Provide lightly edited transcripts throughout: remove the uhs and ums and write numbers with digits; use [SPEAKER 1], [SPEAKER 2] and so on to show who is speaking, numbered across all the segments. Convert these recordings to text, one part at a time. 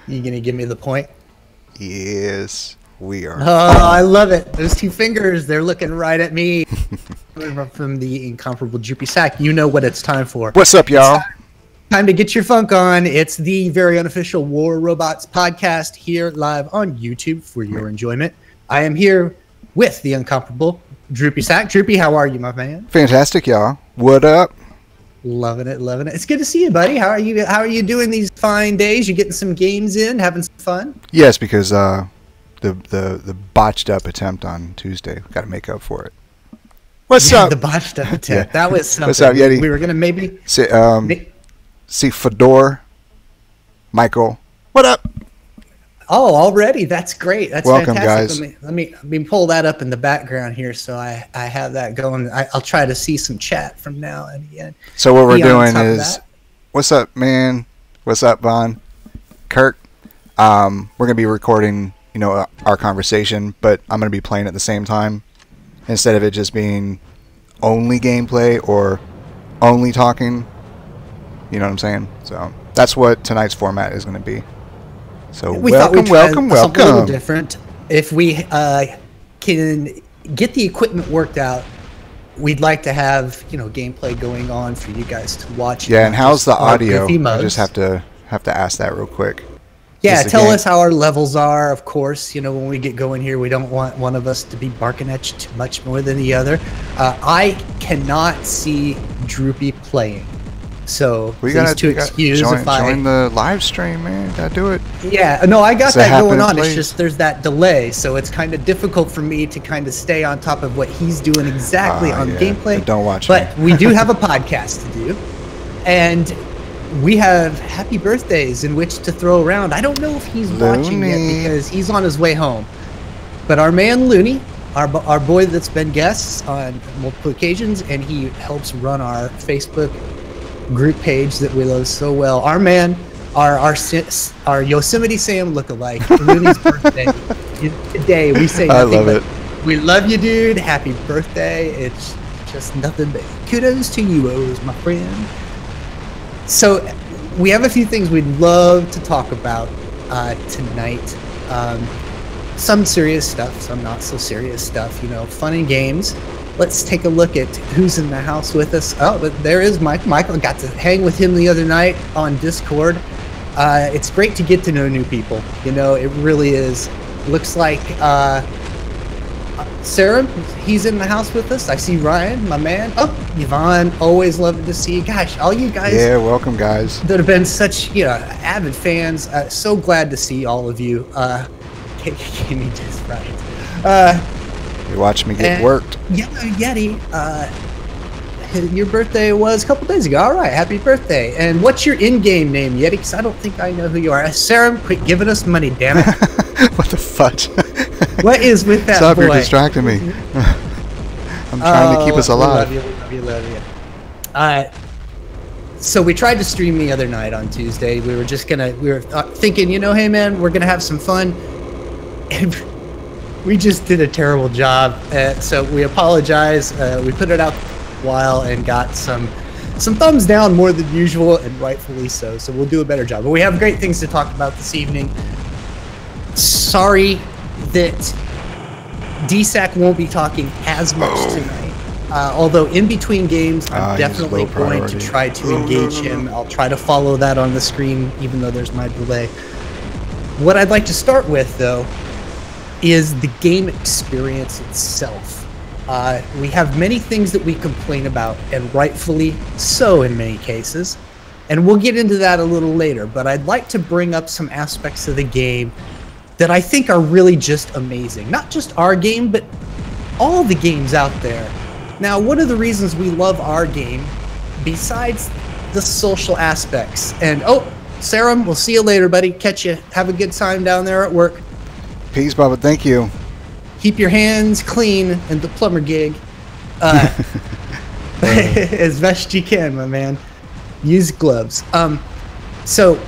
[SPEAKER 1] You gonna give me the point?
[SPEAKER 2] Yes, we are.
[SPEAKER 1] Oh, I love it. Those two fingers, they're looking right at me. From the incomparable Droopy Sack, you know what it's time for.
[SPEAKER 2] What's up, y'all?
[SPEAKER 1] Time to get your funk on. It's the very unofficial War Robots podcast here live on YouTube for your enjoyment. I am here with the incomparable Droopy Sack. Droopy, how are you, my man?
[SPEAKER 2] Fantastic, y'all. What up?
[SPEAKER 1] Loving it, loving it. It's good to see you, buddy. How are you? How are you doing these fine days? You getting some games in, having some fun?
[SPEAKER 2] Yes, because the botched up attempt on Tuesday, got to make up for it. What's up?
[SPEAKER 1] The botched up attempt. Yeah. That was something.
[SPEAKER 2] What's up, Yeti?
[SPEAKER 1] We were gonna maybe
[SPEAKER 2] see Fedor, Michael. What up?
[SPEAKER 1] Oh, already? That's great. That's
[SPEAKER 2] welcome,
[SPEAKER 1] fantastic.
[SPEAKER 2] guys.
[SPEAKER 1] Let me pull that up in the background here, so I have that going. I'll try to see some chat from now and again.
[SPEAKER 2] So what we're doing is, what's up, man? What's up, Vaughn? Kirk. We're gonna be recording, our conversation, but I'm gonna be playing at the same time, instead of it just being only gameplay or only talking. You know what I'm saying? So that's what tonight's format is gonna be. So welcome.
[SPEAKER 1] Something a little different. If we can get the equipment worked out, we'd like to have gameplay going on for you guys to watch.
[SPEAKER 2] Yeah, and how's the audio? I just have to ask that real quick.
[SPEAKER 1] Yeah, tell us how our levels are. Of course, when we get going here, we don't want one of us to be barking at you too much more than the other. I cannot see Droopy playing. So
[SPEAKER 2] we
[SPEAKER 1] got to excuse
[SPEAKER 2] join the live stream, man. Gotta do it.
[SPEAKER 1] Yeah, no, I got that going on. It's just there's that delay, so it's kind of difficult for me to kind of stay on top of what he's doing exactly on gameplay.
[SPEAKER 2] But don't watch
[SPEAKER 1] But we do have a podcast to do, and we have happy birthdays in which to throw around. I don't know if he's watching yet because he's on his way home. But our man Looney, our boy that's been guests on multiple occasions, and he helps run our Facebook group page that we love so well. Our man, our Yosemite Sam lookalike, Looney's birthday today. We say nothing,
[SPEAKER 2] I love it.
[SPEAKER 1] We love you, dude. Happy birthday. It's just nothing but kudos to you, my friend. So we have a few things we'd love to talk about tonight. Some serious stuff, some not so serious stuff, fun and games. Let's take a look at who's in the house with us. Oh, but there is Mike. Michael, got to hang with him the other night on Discord. It's great to get to know new people. It really is. Looks like Sarah, he's in the house with us. I see Ryan, my man. Oh, Yvonne, always loving to see you. Gosh, all you guys.
[SPEAKER 2] Yeah, welcome, guys.
[SPEAKER 1] That have been such, avid fans. So glad to see all of you. Gave me just right.
[SPEAKER 2] You watch me get worked.
[SPEAKER 1] Yeah, Yeti. Your birthday was a couple days ago. All right, happy birthday. And what's your in-game name, Yeti? Because I don't think I know who you are. Sarah, quit giving us money, damn it.
[SPEAKER 2] What the fudge?
[SPEAKER 1] What is with that
[SPEAKER 2] Stop,
[SPEAKER 1] boy?
[SPEAKER 2] you're distracting me. I'm trying to keep us alive.
[SPEAKER 1] We love you. So we tried to stream the other night on Tuesday. We were thinking, hey man, we're gonna have some fun. And we just did a terrible job, so we apologize. We put it out a while and got some thumbs down more than usual, and rightfully so. So we'll do a better job. But we have great things to talk about this evening. Sorry that DSAC won't be talking as much tonight. Although in between games, I'm definitely going to try to engage him. I'll try to follow that on the screen, even though there's my delay. What I'd like to start with, though, is the game experience itself. We have many things that we complain about, and rightfully so in many cases, and we'll get into that a little later, but I'd like to bring up some aspects of the game that I think are really just amazing. Not just our game, but all the games out there. Now, one of the reasons we love our game, besides the social aspects, and Sarah, we'll see you later, buddy. Catch you. Have a good time down there at work.
[SPEAKER 2] Peace, Bubba. Thank you.
[SPEAKER 1] Keep your hands clean in the plumber gig. As best you can, my man. Use gloves. So,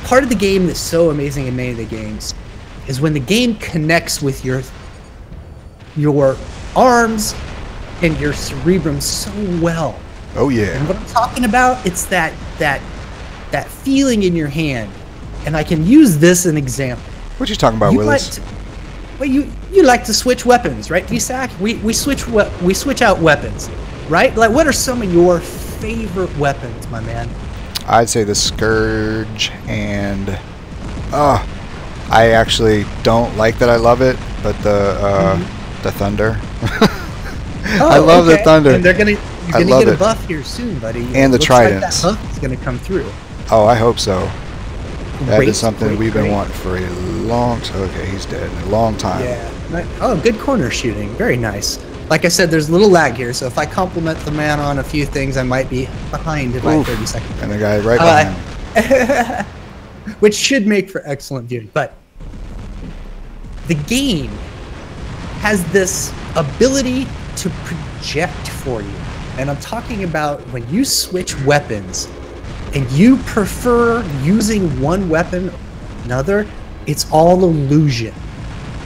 [SPEAKER 1] part of the game that's so amazing in many of the games is when the game connects with your arms and your cerebrum so well.
[SPEAKER 2] Oh, yeah.
[SPEAKER 1] And what I'm talking about, it's that feeling in your hand And I can use this as an example.
[SPEAKER 2] What you talking about, Willis?
[SPEAKER 1] Well, you like to switch weapons, right, DSAC? We switch out weapons, right? Like, what are some of your favorite weapons, my man?
[SPEAKER 2] I'd say the Scourge, and I actually don't like that I love it, but the Thunder. I love the Thunder.
[SPEAKER 1] And you're gonna get a buff here soon, buddy.
[SPEAKER 2] And the Tridents.
[SPEAKER 1] Like that buff is gonna come through.
[SPEAKER 2] Oh, I hope so. That is something we've been wanting for a long time. Okay, he's dead. A long time.
[SPEAKER 1] Yeah. Oh, good corner shooting. Very nice. Like I said, there's a little lag here, so if I compliment the man on a few things, I might be behind by 30 seconds.
[SPEAKER 2] And the guy right behind.
[SPEAKER 1] Which should make for excellent viewing. But the game has this ability to project for you. And I'm talking about when you switch weapons and you prefer using one weapon or another, it's all illusion.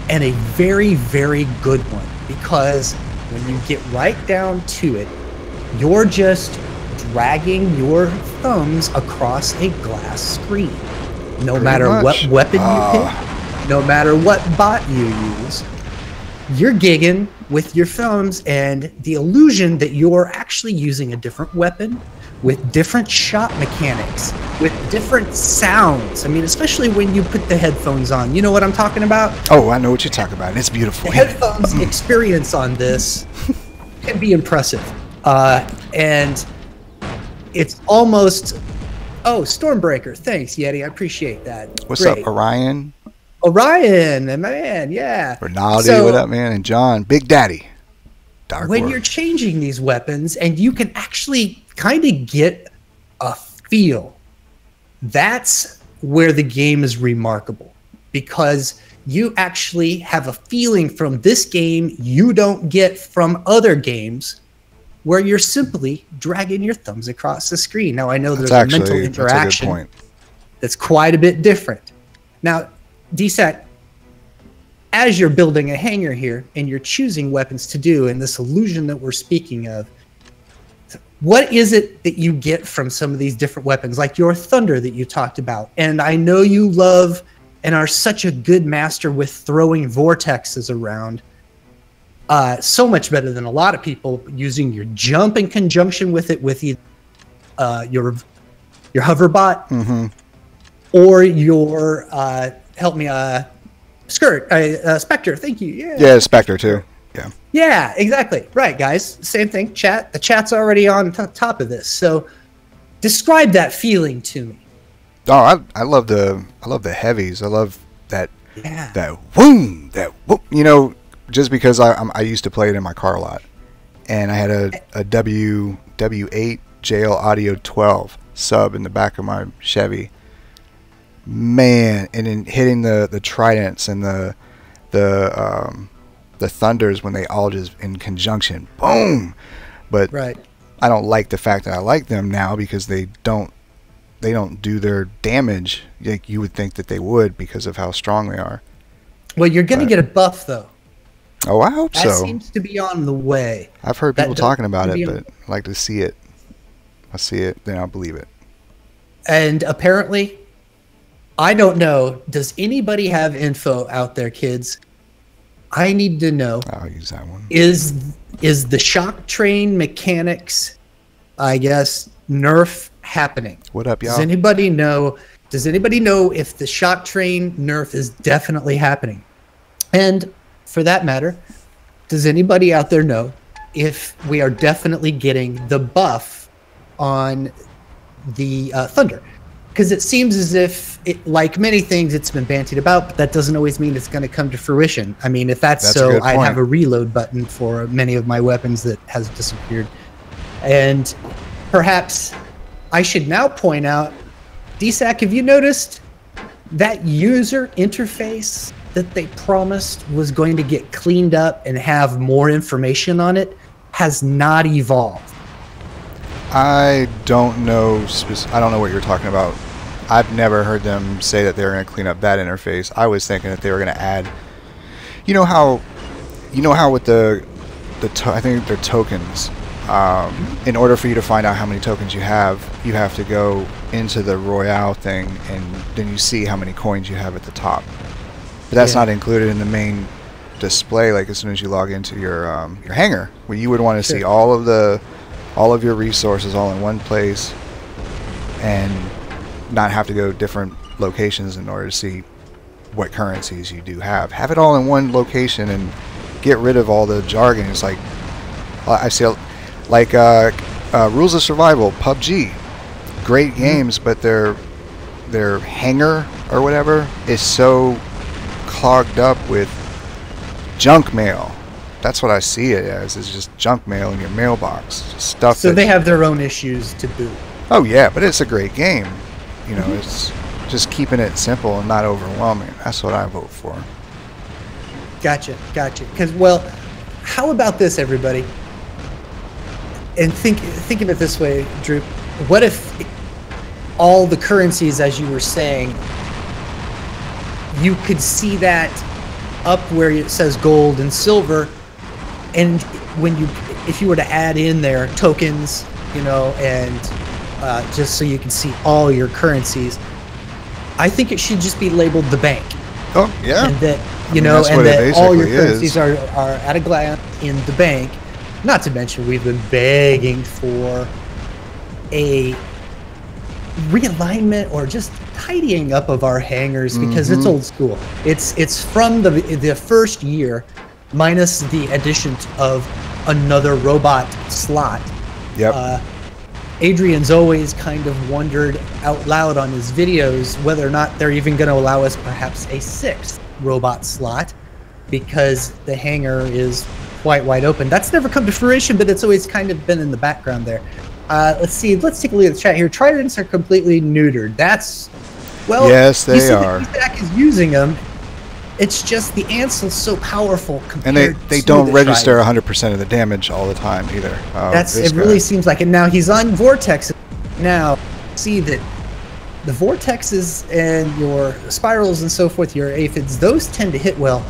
[SPEAKER 1] And a very, very good one. Because when you get right down to it, you're just dragging your thumbs across a glass screen. No matter what weapon you pick, no matter what bot you use, you're gigging with your thumbs, and the illusion that you're actually using a different weapon with different shot mechanics, with different sounds. I mean, especially when you put the headphones on. You know what I'm talking about?
[SPEAKER 2] Oh, I know what you're talking about. It's beautiful.
[SPEAKER 1] The headphones experience on this can be impressive. And it's almost... Oh, Stormbreaker. Thanks, Yeti. I appreciate that.
[SPEAKER 2] What's up, Orion?
[SPEAKER 1] Orion, man, yeah.
[SPEAKER 2] Ronaldo, what up, man? And John, Big Daddy.
[SPEAKER 1] When you're changing these weapons and you can actually kind of get a feel, that's where the game is remarkable, because you actually have a feeling from this game you don't get from other games where you're simply dragging your thumbs across the screen. Now, I know there's a mental interaction that's quite a bit different. Now, DSAT, as you're building a hangar here and you're choosing weapons to do in this illusion that we're speaking of, what is it that you get from some of these different weapons, like your Thunder that you talked about? And I know you love and are such a good master with throwing vortexes around. So much better than a lot of people using your jump in conjunction with it, with either your hoverbot or your help me Spectre. Thank you.
[SPEAKER 2] Yeah, Spectre too.
[SPEAKER 1] Yeah, exactly. Right, guys. Same thing. Chat. The chat's already on top of this. So describe that feeling to me.
[SPEAKER 2] Oh, I love the heavies. I love that whoom, that whoop. You know, just because I used to play it in my car a lot, and I had a W8 JL Audio 12 sub in the back of my Chevy. Man, and then hitting the Tridents and the Thunders when they all just in conjunction, boom. But I don't like the fact that I like them now, because they don't do their damage like you would think that they would, because of how strong they are.
[SPEAKER 1] Well, you're gonna get a buff though.
[SPEAKER 2] Oh, I hope so.
[SPEAKER 1] That seems to be on the way.
[SPEAKER 2] I've heard people talking about it, but I like to see it. I see it, then I'll believe it.
[SPEAKER 1] And apparently, I don't know. Does anybody have info out there, kids? I need to know.
[SPEAKER 2] I'll use that one.
[SPEAKER 1] Is the shock train mechanics, I guess, nerf happening?
[SPEAKER 2] What up, y'all?
[SPEAKER 1] Does anybody know if the shock train nerf is definitely happening? And for that matter, does anybody out there know if we are definitely getting the buff on the Thunder? Because it seems as if, like many things, it's been bantied about, but that doesn't always mean it's going to come to fruition. I mean, if that's so, I'd have a reload button for many of my weapons that has disappeared. And perhaps I should now point out, DSAC, have you noticed that user interface that they promised was going to get cleaned up and have more information on it has not evolved?
[SPEAKER 2] I don't know. I don't know what you're talking about. I've never heard them say that they were going to clean up that interface. I was thinking that they were going to add. You know how with I think they're tokens. In order for you to find out how many tokens you have to go into the Royale thing, and then you see how many coins you have at the top. But that's not included in the main display. Like as soon as you log into your hangar, where you would want to see all of your resources all in one place, and not have to go different locations in order to see what currencies you do have. Have it all in one location and get rid of all the jargon. It's like I see like Rules of Survival, PUBG, great games, but their hangar or whatever is so clogged up with junk mail. That's what I see it as, is just junk mail in your mailbox. Just stuff.
[SPEAKER 1] So they have their own issues to boot.
[SPEAKER 2] Oh yeah, but it's a great game. You know, it's just keeping it simple and not overwhelming. That's what I vote for.
[SPEAKER 1] Gotcha. Because, well, how about this, everybody? And think of it this way, Droop. What if all the currencies, as you were saying, you could see that up where it says gold and silver, and if you were to add in there tokens, you know, and just so you can see all your currencies, I think it should just be labeled the bank.
[SPEAKER 2] Oh yeah.
[SPEAKER 1] And that and that all your currencies are at a glance in the bank. Not to mention, we've been begging for a realignment or just tidying up of our hangars, because it's old school. It's from the first year, minus the addition of another robot slot.
[SPEAKER 2] Yep.
[SPEAKER 1] Adrian's always kind of wondered out loud on his videos whether or not they're even going to allow us perhaps a 6th robot slot, because the hangar is quite wide open. That's never come to fruition, but it's always kind of been in the background there. Let's see. Let's take a look at the chat here. Tridents are completely neutered. That's, well,
[SPEAKER 2] yes, they are.
[SPEAKER 1] Zach is using them. It's just the Ansel's so powerful compared
[SPEAKER 2] and they don't register 100% of the damage all the time either.
[SPEAKER 1] It really seems like it. Now he's on vortex. Now see that the vortexes and your spirals and so forth, your aphids, those tend to hit well.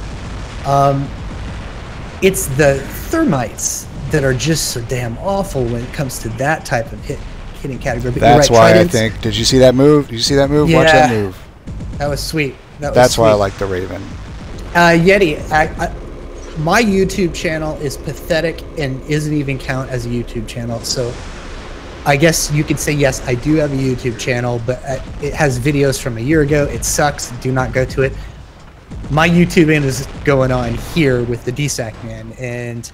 [SPEAKER 1] It's the thermites that are just so damn awful when it comes to that type of hitting category. But
[SPEAKER 2] that's why Tridents, I think. Did you see that move? Did you see that move?
[SPEAKER 1] Yeah,
[SPEAKER 2] watch that move.
[SPEAKER 1] That was sweet.
[SPEAKER 2] That's why I like the Raven.
[SPEAKER 1] Yeti, my YouTube channel is pathetic and isn't even count as a YouTube channel. So I guess you could say, yes, I do have a YouTube channel, but it has videos from a year ago. It sucks. Do not go to it. My YouTube is going on here with the DSAC man. And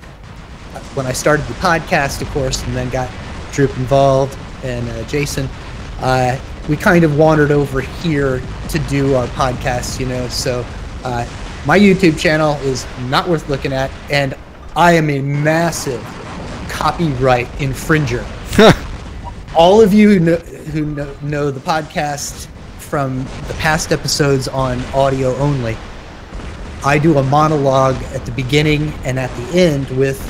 [SPEAKER 1] when I started the podcast, of course, and then got Droop involved and Jason, we kind of wandered over here to do our podcast, you know. So my YouTube channel is not worth looking at, and I am a massive copyright infringer. All of you who know the podcast from the past episodes on audio only, I do a monologue at the beginning and at the end with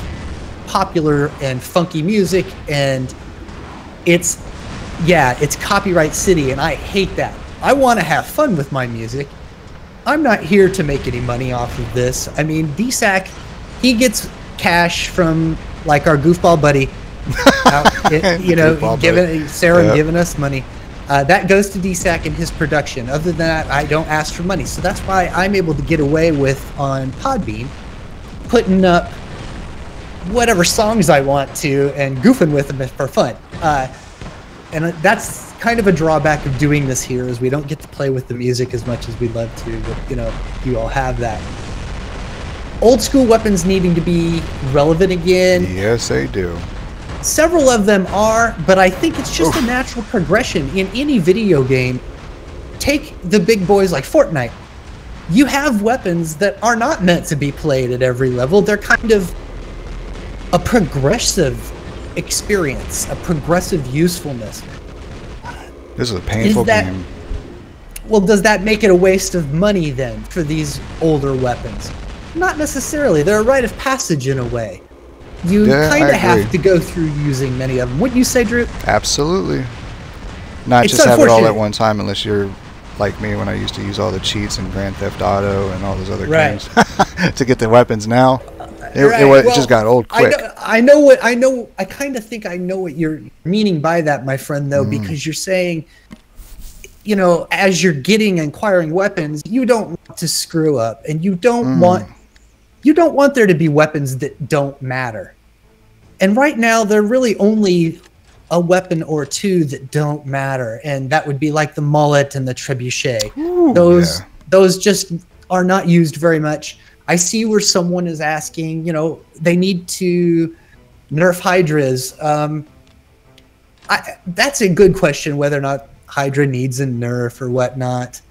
[SPEAKER 1] popular and funky music, and it's copyright city, and I hate that. I want to have fun with my music. I'm not here to make any money off of this. I mean, DSAC, he gets cash from like our goofball buddy, giving us money. That goes to DSAC and his production. Other than that, I don't ask for money. So that's why I'm able to get away with, on Podbean, putting up whatever songs I want to and goofing with them for fun. And that's kind of a drawback of doing this here, is we don't get to play with the music as much as we'd love to, but, you know, you all have that. Old school weapons needing to be relevant again.
[SPEAKER 2] Yes, they do.
[SPEAKER 1] Several of them are, but I think it's just a natural progression in any video game. Take the big boys like Fortnite. You have weapons that are not meant to be played at every level. They're kind of a progressive experience, a progressive usefulness.
[SPEAKER 2] This is a painful game.
[SPEAKER 1] Well, does that make it a waste of money then for these older weapons? Not necessarily. They're a rite of passage in a way. You kind of have to go through using many of them. Wouldn't you say, Drew?
[SPEAKER 2] Absolutely. Not just have it all at one time, unless you're like me when I used to use all the cheats in Grand Theft Auto and all those other games to get the weapons now. It just got old quick.
[SPEAKER 1] I kind of think I know what you're meaning by that, my friend, though, because you're saying, you know, as you're acquiring weapons, you don't want to screw up, and you don't want there to be weapons that don't matter. And right now, there are really only a weapon or two that don't matter, and that would be like the mullet and the trebuchet.
[SPEAKER 2] Ooh,
[SPEAKER 1] those just are not used very much. I see where someone is asking, you know, they need to nerf Hydras. That's a good question, whether or not Hydra needs a nerf or whatnot.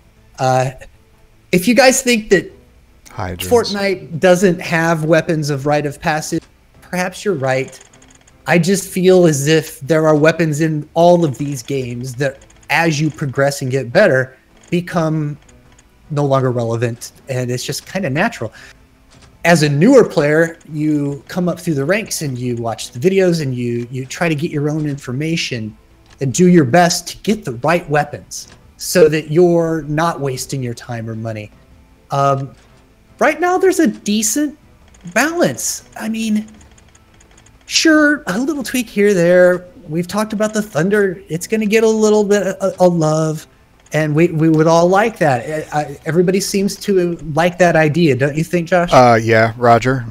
[SPEAKER 1] If you guys think that
[SPEAKER 2] Hydras.
[SPEAKER 1] Fortnite doesn't have weapons of rite of passage, perhaps you're right. I just feel as if there are weapons in all of these games that, as you progress and get better, become no longer relevant, and it's just kind of natural. As a newer player, you come up through the ranks and you watch the videos and you try to get your own information and do your best to get the right weapons so that you're not wasting your time or money. Right now, there's a decent balance. I mean, sure, a little tweak here or there. We've talked about the Thunder. It's going to get a little bit of love, and we would all like that. Everybody seems to like that idea, don't you think, Josh?
[SPEAKER 2] Yeah, Roger.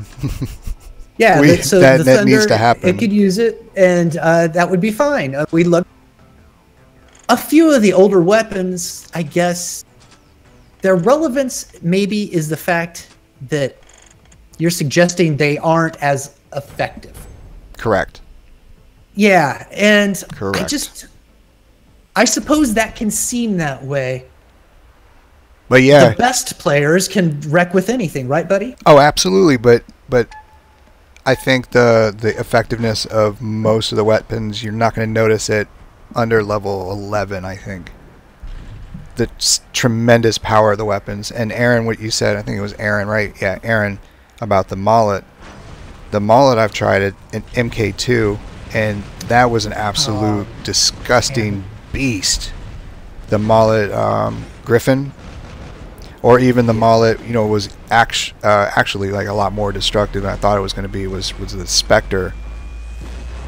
[SPEAKER 1] Yeah, so
[SPEAKER 2] that
[SPEAKER 1] the Thunder,
[SPEAKER 2] needs to happen.
[SPEAKER 1] It could use it, and that would be fine. We love a few of the older weapons. I guess their relevance maybe is the fact that you're suggesting they aren't as effective.
[SPEAKER 2] Correct.
[SPEAKER 1] Yeah, and
[SPEAKER 2] Correct.
[SPEAKER 1] I suppose that can seem that way.
[SPEAKER 2] But yeah,
[SPEAKER 1] the best players can wreck with anything, right, buddy?
[SPEAKER 2] Oh, absolutely. But I think the effectiveness of most of the weapons, you're not going to notice it under level 11. I think the tremendous power of the weapons. And Aaron, what you said, I think it was Aaron, right? Yeah, Aaron, about the mullet. The mullet I've tried it in MK2, and that was an absolute disgusting beast. The mullet Griffin, or even the mullet, you know, was actually like a lot more destructive than I thought it was going to be. Was the Spectre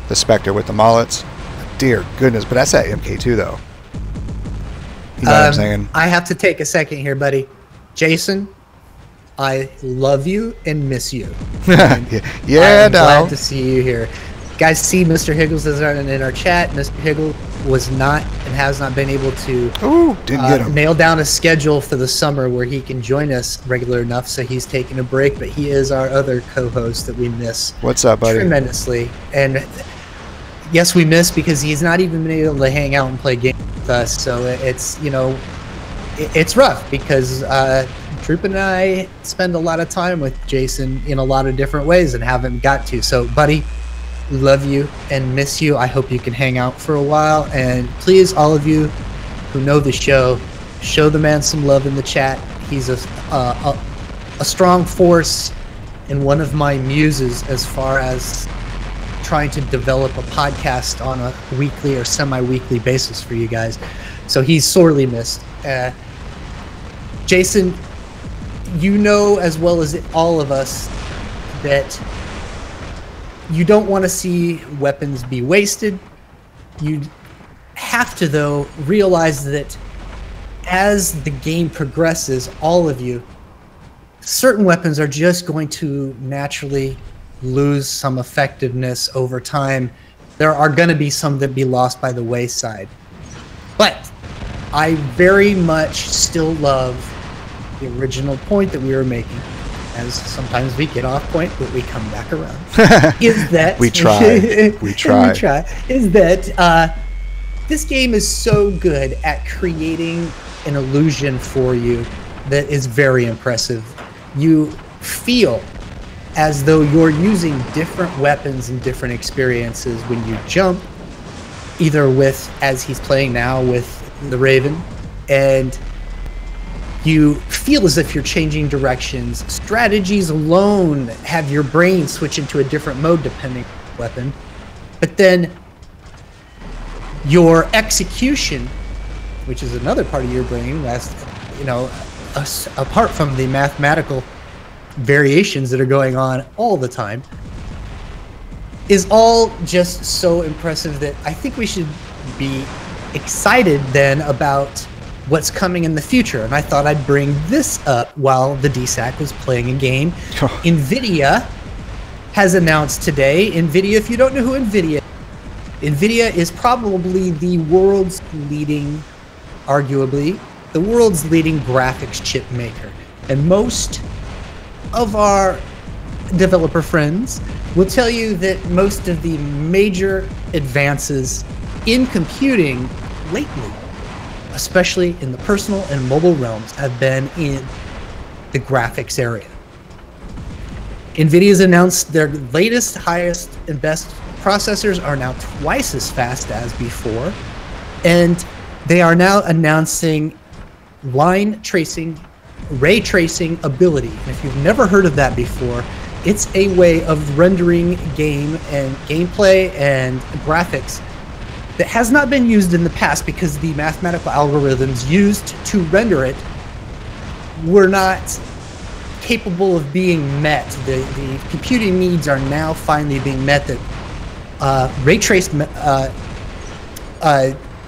[SPEAKER 2] with the mullets? Dear goodness, but that's at MK2 though. You know what I'm saying?
[SPEAKER 1] I have to take a second here, buddy. Jason, I love you and miss you. And I'm glad to see you here. Guys, see Mr. Higgles is in our chat. Mr. Higgles was not and has not been able to nail down a schedule for the summer where he can join us regular enough, so he's taking a break, but he is our other co-host that we miss.
[SPEAKER 2] What's up, buddy?
[SPEAKER 1] Tremendously. And yes, we miss because he's not even been able to hang out and play games with us, so it's, you know, it's rough because Droopy and I spend a lot of time with Jason in a lot of different ways and haven't got to. So, buddy, love you and miss you. I hope you can hang out for a while. And please, all of you who know the show the man some love in the chat. He's a strong force and one of my muses as far as trying to develop a podcast on a weekly or semi-weekly basis for you guys. So he's sorely missed. Jason, you know as well as all of us that you don't want to see weapons be wasted. You have to, though, realize that as the game progresses, all of you, certain weapons are just going to naturally lose some effectiveness over time. There are going to be some that be lost by the wayside. But I very much still love the original point that we were making, as sometimes we get off point, but we come back around. Is that
[SPEAKER 2] we try,
[SPEAKER 1] is that this game is so good at creating an illusion for you that is very impressive. You feel as though you're using different weapons and different experiences when you jump, either with, as he's playing now, with the Raven, and you feel as if you're changing directions. Strategies alone have your brain switch into a different mode depending on the weapon. But then your execution, which is another part of your brain, that's, you know, apart from the mathematical variations that are going on all the time, is all just so impressive that I think we should be excited then about what's coming in the future. And I thought I'd bring this up while the DSAC was playing a game. NVIDIA has announced today, if you don't know who NVIDIA is probably the world's leading, arguably, the world's leading graphics chip maker. And most of our developer friends will tell you that most of the major advances in computing lately, especially in the personal and mobile realms, have been in the graphics area. NVIDIA's announced their latest, highest, and best processors are now twice as fast as before, and they are now announcing line tracing, ray tracing ability. And if you've never heard of that before, it's a way of rendering game and gameplay and graphics that has not been used in the past because the mathematical algorithms used to render it were not capable of being met. The computing needs are now finally being met. That ray traced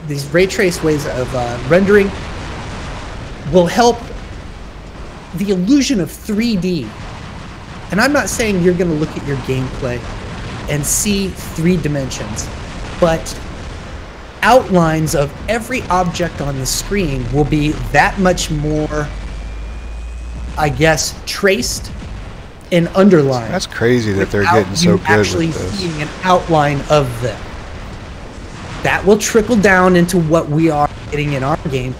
[SPEAKER 1] these ray trace ways of rendering will help the illusion of 3D. And I'm not saying you're going to look at your gameplay and see 3 dimensions, but outlines of every object on the screen will be that much more, I guess, traced and underlined.
[SPEAKER 2] That's crazy that they're getting so good
[SPEAKER 1] actually
[SPEAKER 2] with this.
[SPEAKER 1] Seeing an outline of them. That will trickle down into what we are getting in our game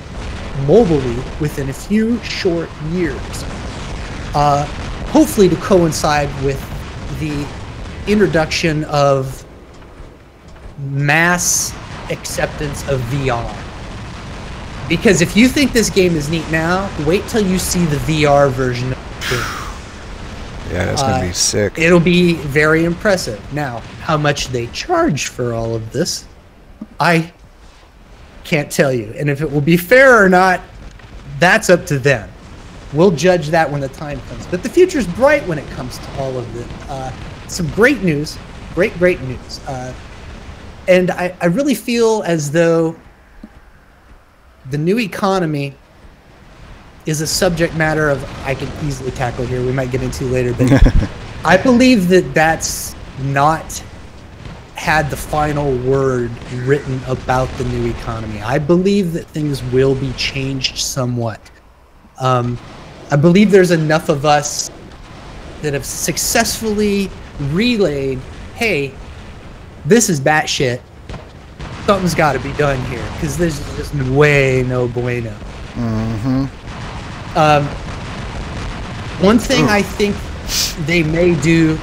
[SPEAKER 1] mobily within a few short years. Hopefully to coincide with the introduction of mass acceptance of VR. Because if you think this game is neat now, wait till you see the VR version of the game.
[SPEAKER 2] Yeah, that's going to be sick.
[SPEAKER 1] It'll be very impressive. Now, how much they charge for all of this, I can't tell you. And if it will be fair or not, that's up to them. We'll judge that when the time comes. But the future's bright when it comes to all of it. Some great news. Great news. And I really feel as though the new economy is a subject matter of I can easily tackle here. We might get into later. But I believe that that's not had the final word written about the new economy. I believe that things will be changed somewhat. I believe there's enough of us that have successfully relayed, hey, this is batshit. Something's got to be done here because this is just way no bueno. One thing I think they may do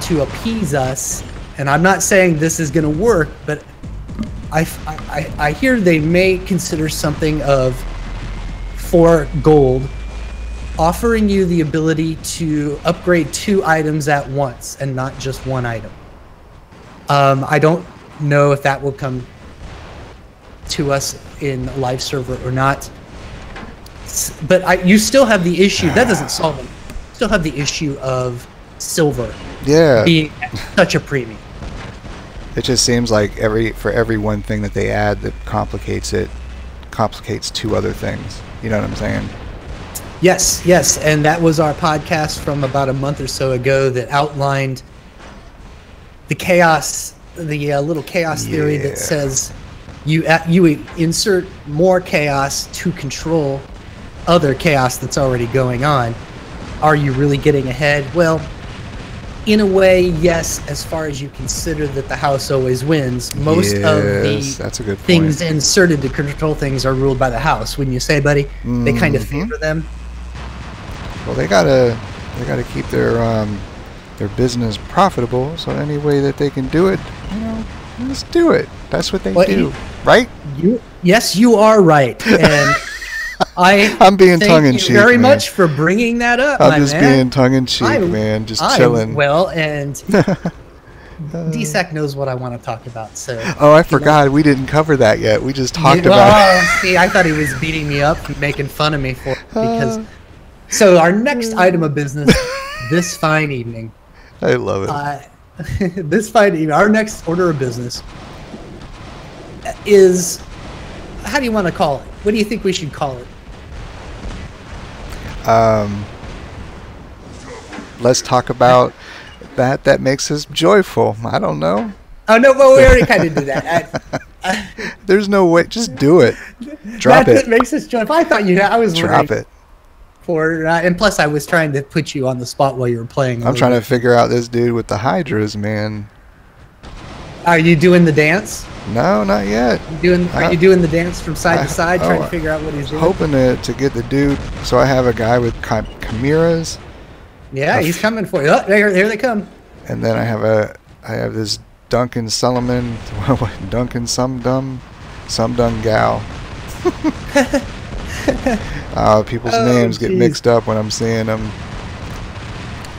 [SPEAKER 1] to appease us, and I'm not saying this is going to work, but I hear they may consider something of, for gold, offering you the ability to upgrade 2 items at once and not just 1 item. I don't know if that will come to us in a live server or not, but you still have the issue that doesn't solve it. You still have the issue of silver being at such a premium.
[SPEAKER 2] It just seems like for every one thing that they add that complicates 2 other things. You know what I'm saying?
[SPEAKER 1] Yes, and that was our podcast from about a month or so ago that outlined the chaos, the little chaos theory that says you insert more chaos to control other chaos that's already going on. Are you really getting ahead? Well, in a way, yes, as far as you consider that the house always wins. Most of the
[SPEAKER 2] that's a good
[SPEAKER 1] things
[SPEAKER 2] point.
[SPEAKER 1] inserted to control things are ruled by the house, wouldn't you say, buddy? They kind of favor them.
[SPEAKER 2] Well, they gotta keep their business profitable. So any way that they can do it, let's do it. That's what they do, right?
[SPEAKER 1] Yes, you are right, and I'm being
[SPEAKER 2] tongue in cheek.
[SPEAKER 1] Thank you very much for bringing that up.
[SPEAKER 2] I'm just being tongue in cheek, man. Just chilling.
[SPEAKER 1] Well, and DSAC knows what I want to talk about. So.
[SPEAKER 2] Oh, I forgot. We didn't cover that yet. We just talked about it.
[SPEAKER 1] See, I thought he was beating me up and making fun of me for it because So our next item of business this fine evening.
[SPEAKER 2] I love
[SPEAKER 1] it. This fine evening, our next order of business is, how do you want to call it? What do you think we should call it?
[SPEAKER 2] Let's talk about that makes us joyful. I don't know.
[SPEAKER 1] Oh, no, well, we already kind of did that.
[SPEAKER 2] There's no way. Just do it. Drop it.
[SPEAKER 1] That makes us joyful. I thought I was
[SPEAKER 2] drop it.
[SPEAKER 1] And plus, I was trying to put you on the spot while you were playing.
[SPEAKER 2] I'm trying to figure out this dude with the hydras, man.
[SPEAKER 1] Are you doing the dance?
[SPEAKER 2] No, not yet.
[SPEAKER 1] Are you doing the dance from side to side, trying to figure out what he's doing?
[SPEAKER 2] Hoping to get the dude. So I have a guy with chimeras.
[SPEAKER 1] Yeah, he's coming for you. Oh, here they come.
[SPEAKER 2] And then I have this Duncan Solomon, Duncan some dumb gal. People's names get mixed up when I'm seeing them.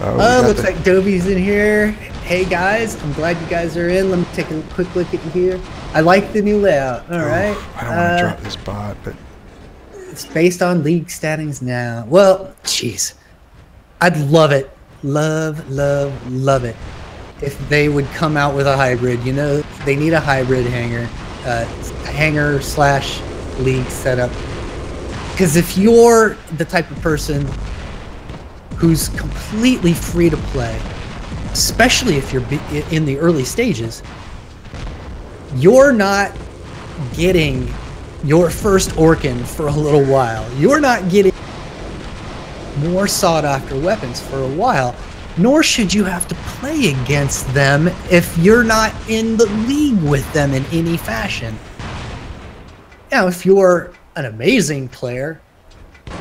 [SPEAKER 1] Looks like Dobie's in here. Hey guys, I'm glad you guys are in. Let me take a quick look at here. I like the new layout. All right.
[SPEAKER 2] I don't want to drop this bot, but
[SPEAKER 1] it's based on league standings now. Well, jeez, I'd love it, love it, if they would come out with a hybrid. You know, they need a hybrid hanger/league setup. Because if you're the type of person who's completely free to play, especially if you're in the early stages, you're not getting your first Orkin for a little while. You're not getting more sought-after weapons for a while, nor should you have to play against them if you're not in the league with them in any fashion. Now, if you're an amazing player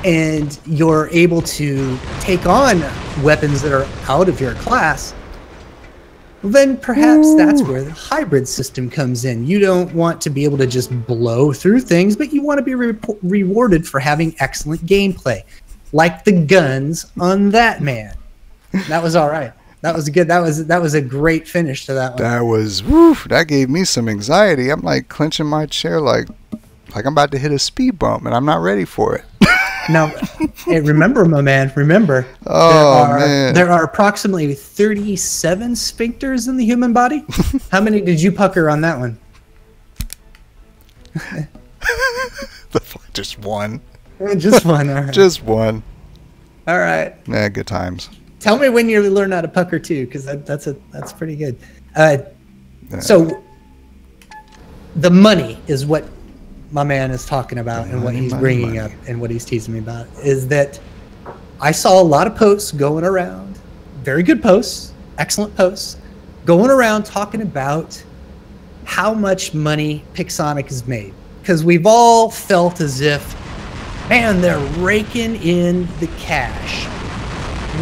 [SPEAKER 1] and you're able to take on weapons that are out of your class, then perhaps that's where the hybrid system comes in. You don't want to be able to just blow through things, but you want to be rewarded for having excellent gameplay, like the guns on that man. That was all right. That was good. That was a great finish to that one.
[SPEAKER 2] That was that gave me some anxiety. I'm like clenching my chair like I'm about to hit a speed bump and I'm not ready for it.
[SPEAKER 1] Now, hey, remember, my man, remember, there are approximately 37 sphincters in the human body. How many did you pucker on that one?
[SPEAKER 2] Just one.
[SPEAKER 1] Just one. All right.
[SPEAKER 2] Just one.
[SPEAKER 1] All right.
[SPEAKER 2] Yeah, good times.
[SPEAKER 1] Tell me when you learn how to pucker too, because that's pretty good. So the money is what my man is talking about, and what he's bringing up, and what he's teasing me about, is that I saw a lot of posts going around, very good posts, excellent posts, going around talking about how much money Pixonic has made. Because we've all felt as if, man, they're raking in the cash.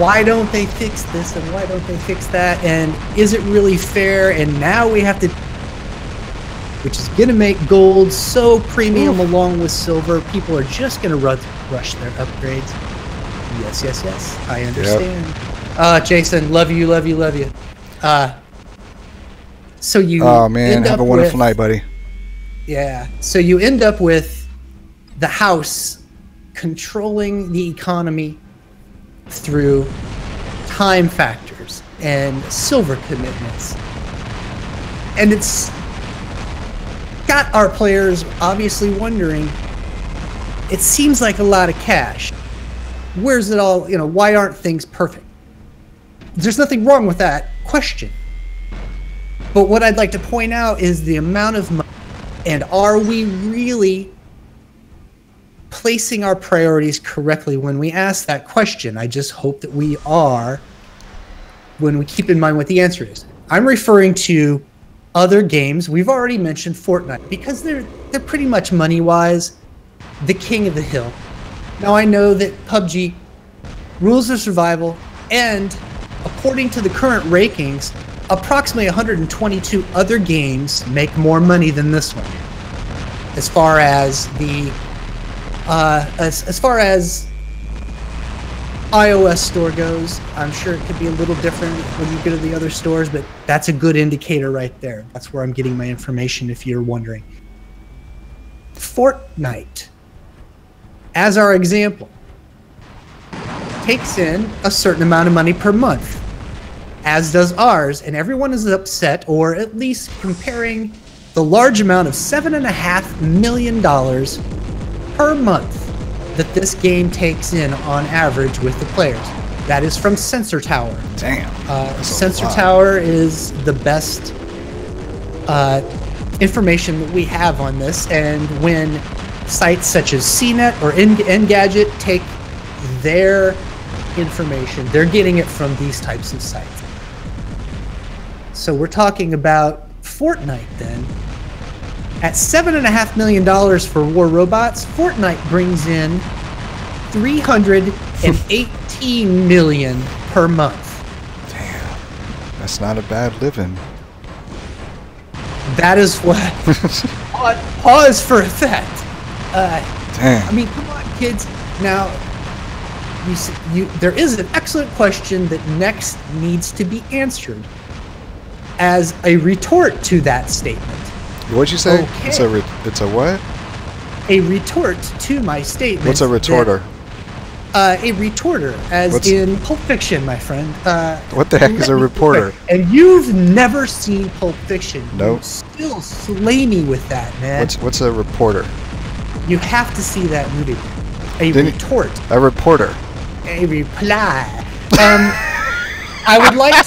[SPEAKER 1] Why don't they fix this, and why don't they fix that, and is it really fair? And now we have to, which is going to make gold so premium along with silver. People are just going to rush their upgrades. Yes, I understand. Jason, love you. So you
[SPEAKER 2] have a wonderful night, buddy.
[SPEAKER 1] Yeah, so you end up with the house controlling the economy through time factors and silver commitments. And it's got our players obviously wondering, it seems like a lot of cash. Where's it all, why aren't things perfect? There's nothing wrong with that question. But what I'd like to point out is the amount of money, and are we really placing our priorities correctly when we ask that question? I just hope that we are, when we keep in mind what the answer is. I'm referring to other games. We've already mentioned Fortnite because they're pretty much money-wise the king of the hill. Now I know that PUBG, Rules of Survival, and according to the current rankings, approximately 122 other games make more money than this one. As far as the as far as iOS store goes, I'm sure it could be a little different when you go to the other stores, but that's a good indicator right there. That's where I'm getting my information, if you're wondering. Fortnite, as our example, takes in a certain amount of money per month, as does ours, and everyone is upset, or at least comparing the large amount of $7.5 million per month that this game takes in on average with the players. That is from Sensor Tower.
[SPEAKER 2] Damn.
[SPEAKER 1] Sensor Tower is the best information that we have on this, and when sites such as CNET or Engadget take their information, they're getting it from these types of sites. So we're talking about Fortnite then. At $7.5 million for War Robots, Fortnite brings in $318 million per month.
[SPEAKER 2] Damn, that's not a bad living.
[SPEAKER 1] That is what. Pause for effect.
[SPEAKER 2] Damn.
[SPEAKER 1] I mean, come on, kids. Now, there is an excellent question that next needs to be answered as a retort to that statement.
[SPEAKER 2] What'd you say?
[SPEAKER 1] Okay.
[SPEAKER 2] It's a what?
[SPEAKER 1] A retort to my statement.
[SPEAKER 2] What's a retorter?
[SPEAKER 1] A retorter, as in Pulp Fiction, my friend.
[SPEAKER 2] What the heck is a reporter?
[SPEAKER 1] And you've never seen Pulp Fiction.
[SPEAKER 2] Nope.
[SPEAKER 1] You still slay me with that, man.
[SPEAKER 2] What's a reporter?
[SPEAKER 1] You have to see that movie. A retort.
[SPEAKER 2] A reporter.
[SPEAKER 1] A reply. I would like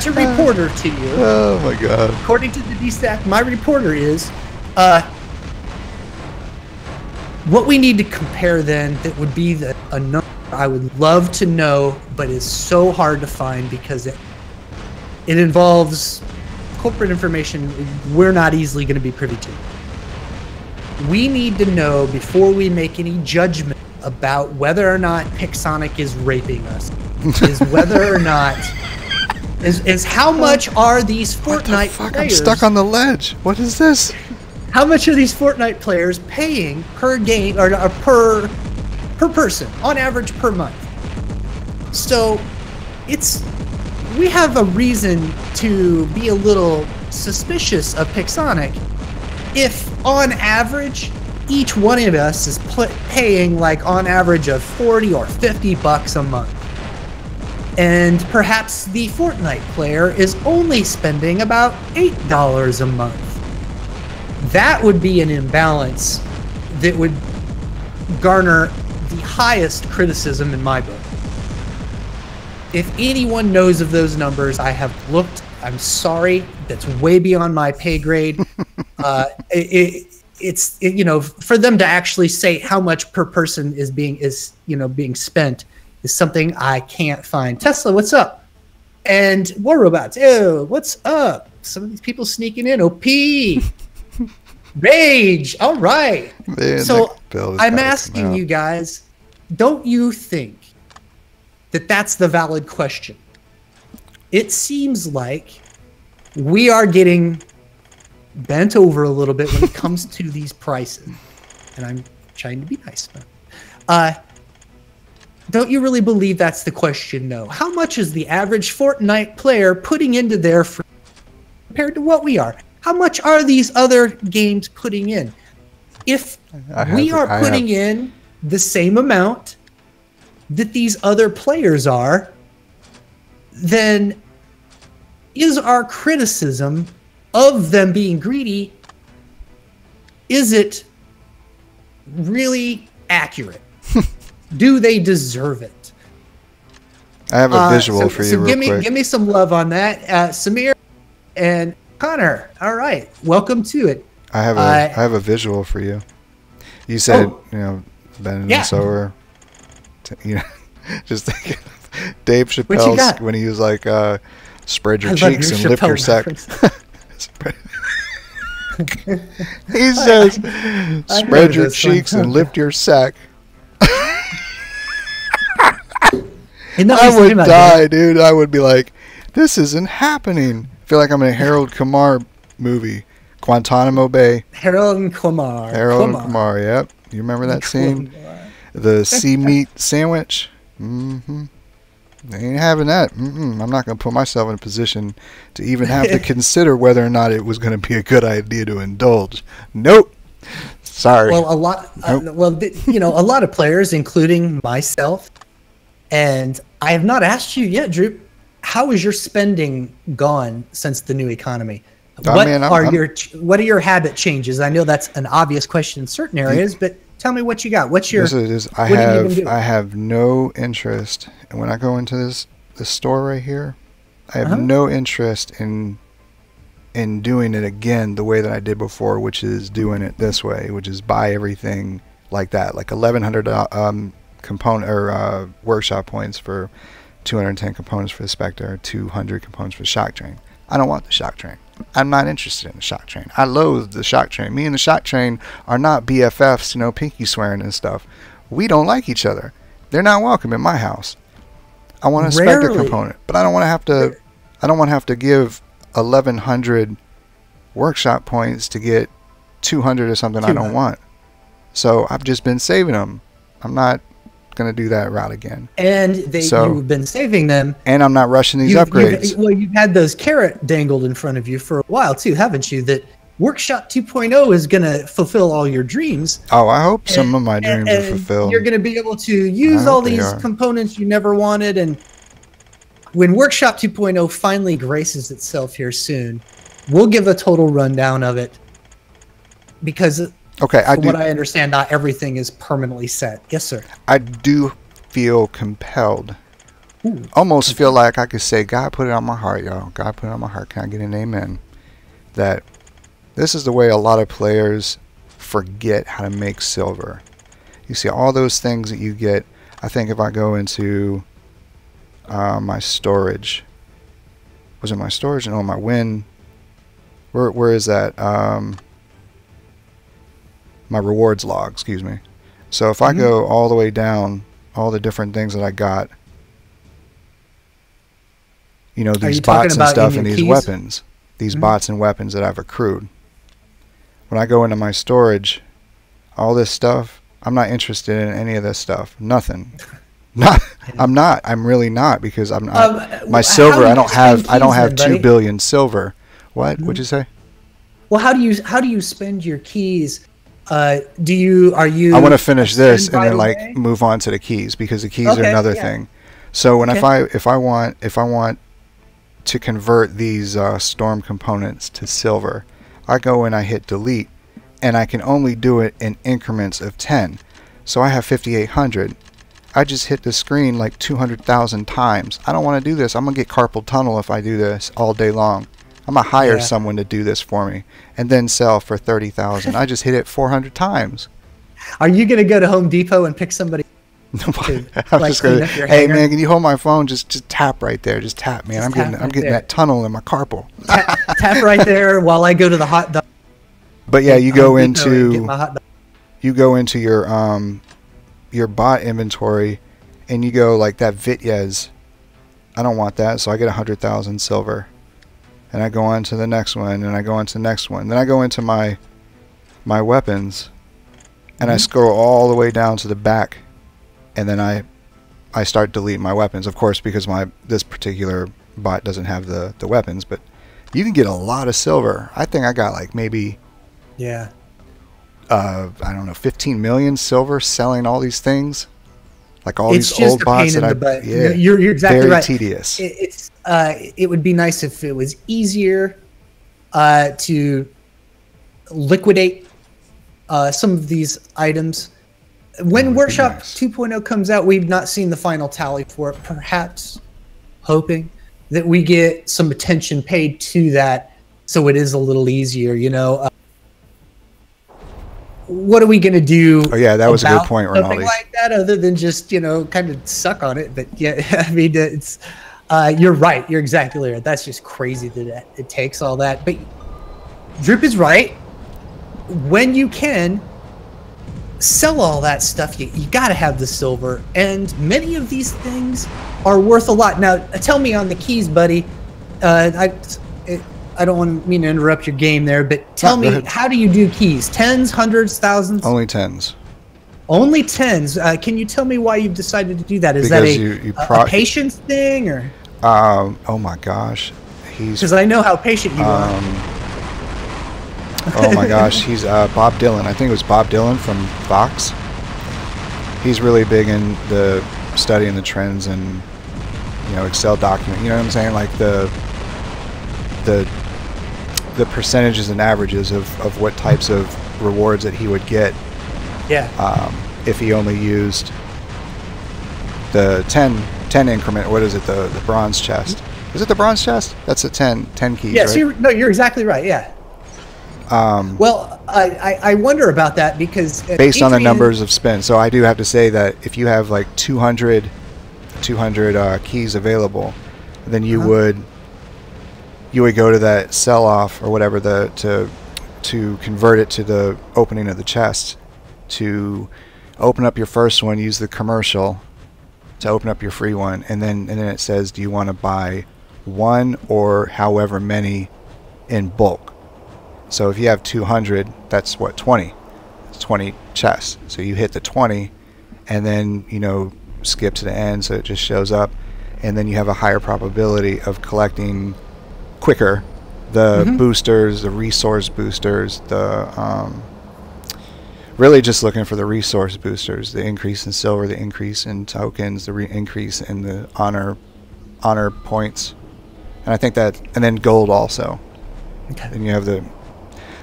[SPEAKER 1] to reporter to you.
[SPEAKER 2] Oh my god.
[SPEAKER 1] According to the DSAC, my reporter is what we need to compare then that would be a number I would love to know, but is so hard to find because it involves corporate information we're not easily going to be privy to. We need to know before we make any judgment about whether or not Pixonic is raping us. Is whether or not is how much are these Fortnite players?
[SPEAKER 2] I'm stuck on the ledge. What is this?
[SPEAKER 1] How much are these Fortnite players paying per game or per person on average per month? So we have a reason to be a little suspicious of Pixonic if on average each one of us is paying like on average of 40 or 50 bucks a month. And perhaps the Fortnite player is only spending about $8 a month. That would be an imbalance that would garner the highest criticism in my book. If anyone knows of those numbers, I have looked. I'm sorry, that's way beyond my pay grade. It's for them to actually say how much per person is being spent is something I can't find. Tesla, what's up? And War Robots, ew, what's up? Some of these people sneaking in. OP. Rage. All right.
[SPEAKER 2] Man,
[SPEAKER 1] so I'm asking you guys, don't you think that that's the valid question? It seems like we are getting bent over a little bit when it comes to these prices. And I'm trying to be nice, but don't you really believe that's the question, though? How much is the average Fortnite player putting into their free compared to what we are? How much are these other games putting in? If we are putting in the same amount that these other players are, then is our criticism of them being greedy, is it really accurate? Do they deserve it?
[SPEAKER 2] I have a visual for you.
[SPEAKER 1] So
[SPEAKER 2] real quick.
[SPEAKER 1] Give me some love on that, Samir and Connor. All right, welcome to it.
[SPEAKER 2] I have a visual for you. You said Ben and Sower. Just thinking of Dave Chappelle's when he was like, "Spread your cheeks and lift your sack." He says, "Spread your cheeks and lift your sack." I would die, dude. I would be like, this isn't happening. I feel like I'm in a Harold Kumar movie. Guantanamo Bay.
[SPEAKER 1] Harold and Kumar.
[SPEAKER 2] Yep. You remember that scene? The sea meat sandwich? Mm-hmm. They ain't having that. I'm not going to put myself in a position to even have to consider whether or not it was going to be a good idea to indulge. Nope. Sorry.
[SPEAKER 1] Well, a lot of players, including myself, And I have not asked you yet, Droop, how is your spending gone since the new economy? What are your habit changes? I know that's an obvious question in certain areas, but tell me what you got. What's your
[SPEAKER 2] I have no interest, and when I go into this store right here, I have no interest in doing it again the way that I did before, which is doing it this way, which is buy everything like that, like 1,100 component or workshop points for 210 components for the Spectre, 200 components for the shock train. I don't want the shock train. I'm not interested in the shock train. I loathe the shock train. Me and the shock train are not BFFs, you know, pinky swearing and stuff. We don't like each other. They're not welcome in my house. I want a Spectre component, but I don't want to have to. I don't want to have to give 1,100 workshop points to get 200 or something I don't want. So I've just been saving them. I'm not going to do that route again.
[SPEAKER 1] And you've been saving them.
[SPEAKER 2] And I'm not rushing these upgrades.
[SPEAKER 1] You've had those carrot dangled in front of you for a while too, haven't you? That Workshop 2.0 is going to fulfill all your dreams.
[SPEAKER 2] Oh, I hope some of my dreams are fulfilled.
[SPEAKER 1] You're going to be able to use all these components you never wanted. And when Workshop 2.0 finally graces itself here soon, we'll give a total rundown of it. Because from what I understand, not everything is permanently set. Yes, sir.
[SPEAKER 2] I do feel compelled. Almost feel like I could say, God put it on my heart, y'all. God put it on my heart. Can I get an amen? That this is the way a lot of players forget how to make silver. You see all those things that you get. I think if I go into my storage, was it my storage? No, my win. Where is that? My rewards log, excuse me. So if I go all the way down, all the different things that I got, you know, these bots and stuff and these weapons, these bots and weapons that I've accrued. When I go into my storage, all this stuff, I'm not interested in any of this stuff. Nothing. I'm really not, because I'm not. My silver, I don't have 2 billion silver. What? What'd you say?
[SPEAKER 1] Well, how do you spend your keys? I want
[SPEAKER 2] to finish this and then move on to the keys, because the keys are another thing. So when if I want to convert these storm components to silver, I go and I hit delete, and I can only do it in increments of 10. So I have 5,800. I just hit the screen like 200,000 times. I don't want to do this. I'm gonna get carpal tunnel if I do this all day long. I'm gonna hire someone to do this for me and then sell for 30,000. I just hit it 400 times.
[SPEAKER 1] Are you gonna go to Home Depot and pick somebody?
[SPEAKER 2] I'm just gonna, hey man, can you hold my phone? Just tap right there. Just tap, man. I'm getting that tunnel in my carpal.
[SPEAKER 1] Tap right there while I go to the hot dog.
[SPEAKER 2] But yeah, you go into your bot inventory, and you go like that Vityaz. I don't want that, so I get 100,000 silver. And I go on to the next one, and I go on to the next one. Then I go into my weapons, and I scroll all the way down to the back, and then I start deleting my weapons. Of course, because this particular bot doesn't have the weapons, but you can get a lot of silver. I think I got like maybe I don't know, 15 million silver selling all these things. Like all these old bots that
[SPEAKER 1] you're exactly
[SPEAKER 2] very
[SPEAKER 1] right.
[SPEAKER 2] Tedious.
[SPEAKER 1] It would be nice if it was easier to liquidate some of these items. When Workshop 2.0 comes out, we've not seen the final tally for it. Perhaps hoping that we get some attention paid to that, so it is a little easier. You know, what are we going to do?
[SPEAKER 2] Oh yeah, that was a good point, Ronaldo.
[SPEAKER 1] Something like that, other than just kind of suck on it. But yeah, I mean, it's you're right. You're exactly right. That's just crazy that it takes all that. But Droop is right. When you can sell all that stuff, you got to have the silver, and many of these things are worth a lot. Now, tell me on the keys, buddy. I don't mean to interrupt your game there, but tell me, how do you do keys? Tens, hundreds, thousands?
[SPEAKER 2] Only tens.
[SPEAKER 1] Only tens. Can you tell me why you've decided to do that? Is
[SPEAKER 2] because
[SPEAKER 1] that a patience thing, or?
[SPEAKER 2] Oh my gosh,
[SPEAKER 1] because I know how patient you are.
[SPEAKER 2] Oh my gosh, he's Bob Dylan. I think it was Bob Dylan from Fox. He's really big in the studying the trends and, you know, Excel document. You know what I'm saying? Like the percentages and averages of what types of rewards that he would get.
[SPEAKER 1] Yeah.
[SPEAKER 2] If he only used the 10 increment. What is it? The bronze chest. Is it the bronze chest? That's a 10 keys.
[SPEAKER 1] Yes.
[SPEAKER 2] Right?
[SPEAKER 1] You're exactly right. Yeah. Well, I wonder about that because
[SPEAKER 2] based on the numbers of spins. So I do have to say that if you have like 200 keys available, then you would go to that sell off or whatever to convert it to the opening of the chest. To open up your first one, use the commercial to open up your free one, and then it says, do you want to buy one or however many in bulk? So if you have 200, that's what, 20. It's 20 chests. So you hit the 20 and then, you know, skip to the end so it just shows up, and then you have a higher probability of collecting quicker the boosters, the resource boosters, the really just looking for the resource boosters, the increase in silver, the increase in tokens, the increase in the honor points, and I think that, and then gold also. Okay. And you have the.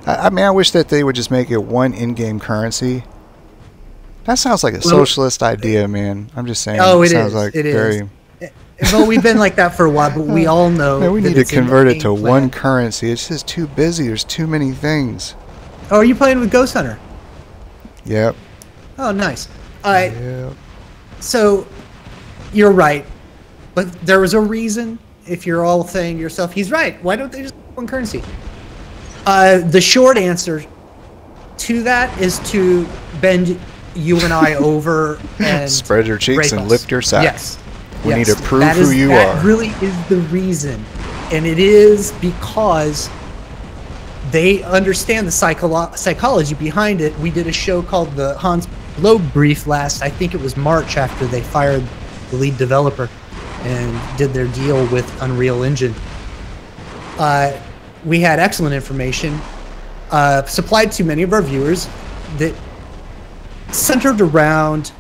[SPEAKER 2] I mean, I wish that they would just make it one in-game currency. That sounds like a socialist idea, man. I'm just saying.
[SPEAKER 1] Oh, it
[SPEAKER 2] sounds
[SPEAKER 1] is.
[SPEAKER 2] like
[SPEAKER 1] it
[SPEAKER 2] very.
[SPEAKER 1] Is. Well, we've been like that for a while, but we all know.
[SPEAKER 2] Man, we need to convert it to one currency. It's just too busy. There's too many things.
[SPEAKER 1] Oh, are you playing with Ghost Hunter?
[SPEAKER 2] Yep.
[SPEAKER 1] Oh, nice. Yep. So, you're right, but there was a reason. If you're all saying to yourself, he's right. Why don't they just one currency? The short answer to that is to bend you and I over and
[SPEAKER 2] spread your cheeks and lift your sack.
[SPEAKER 1] Yes.
[SPEAKER 2] We need to prove who you are.
[SPEAKER 1] That really is the reason, and it is because they understand the psychology behind it. We did a show called the Hans Blow Brief I think it was March, after they fired the lead developer and did their deal with Unreal Engine. We had excellent information supplied to many of our viewers that centered around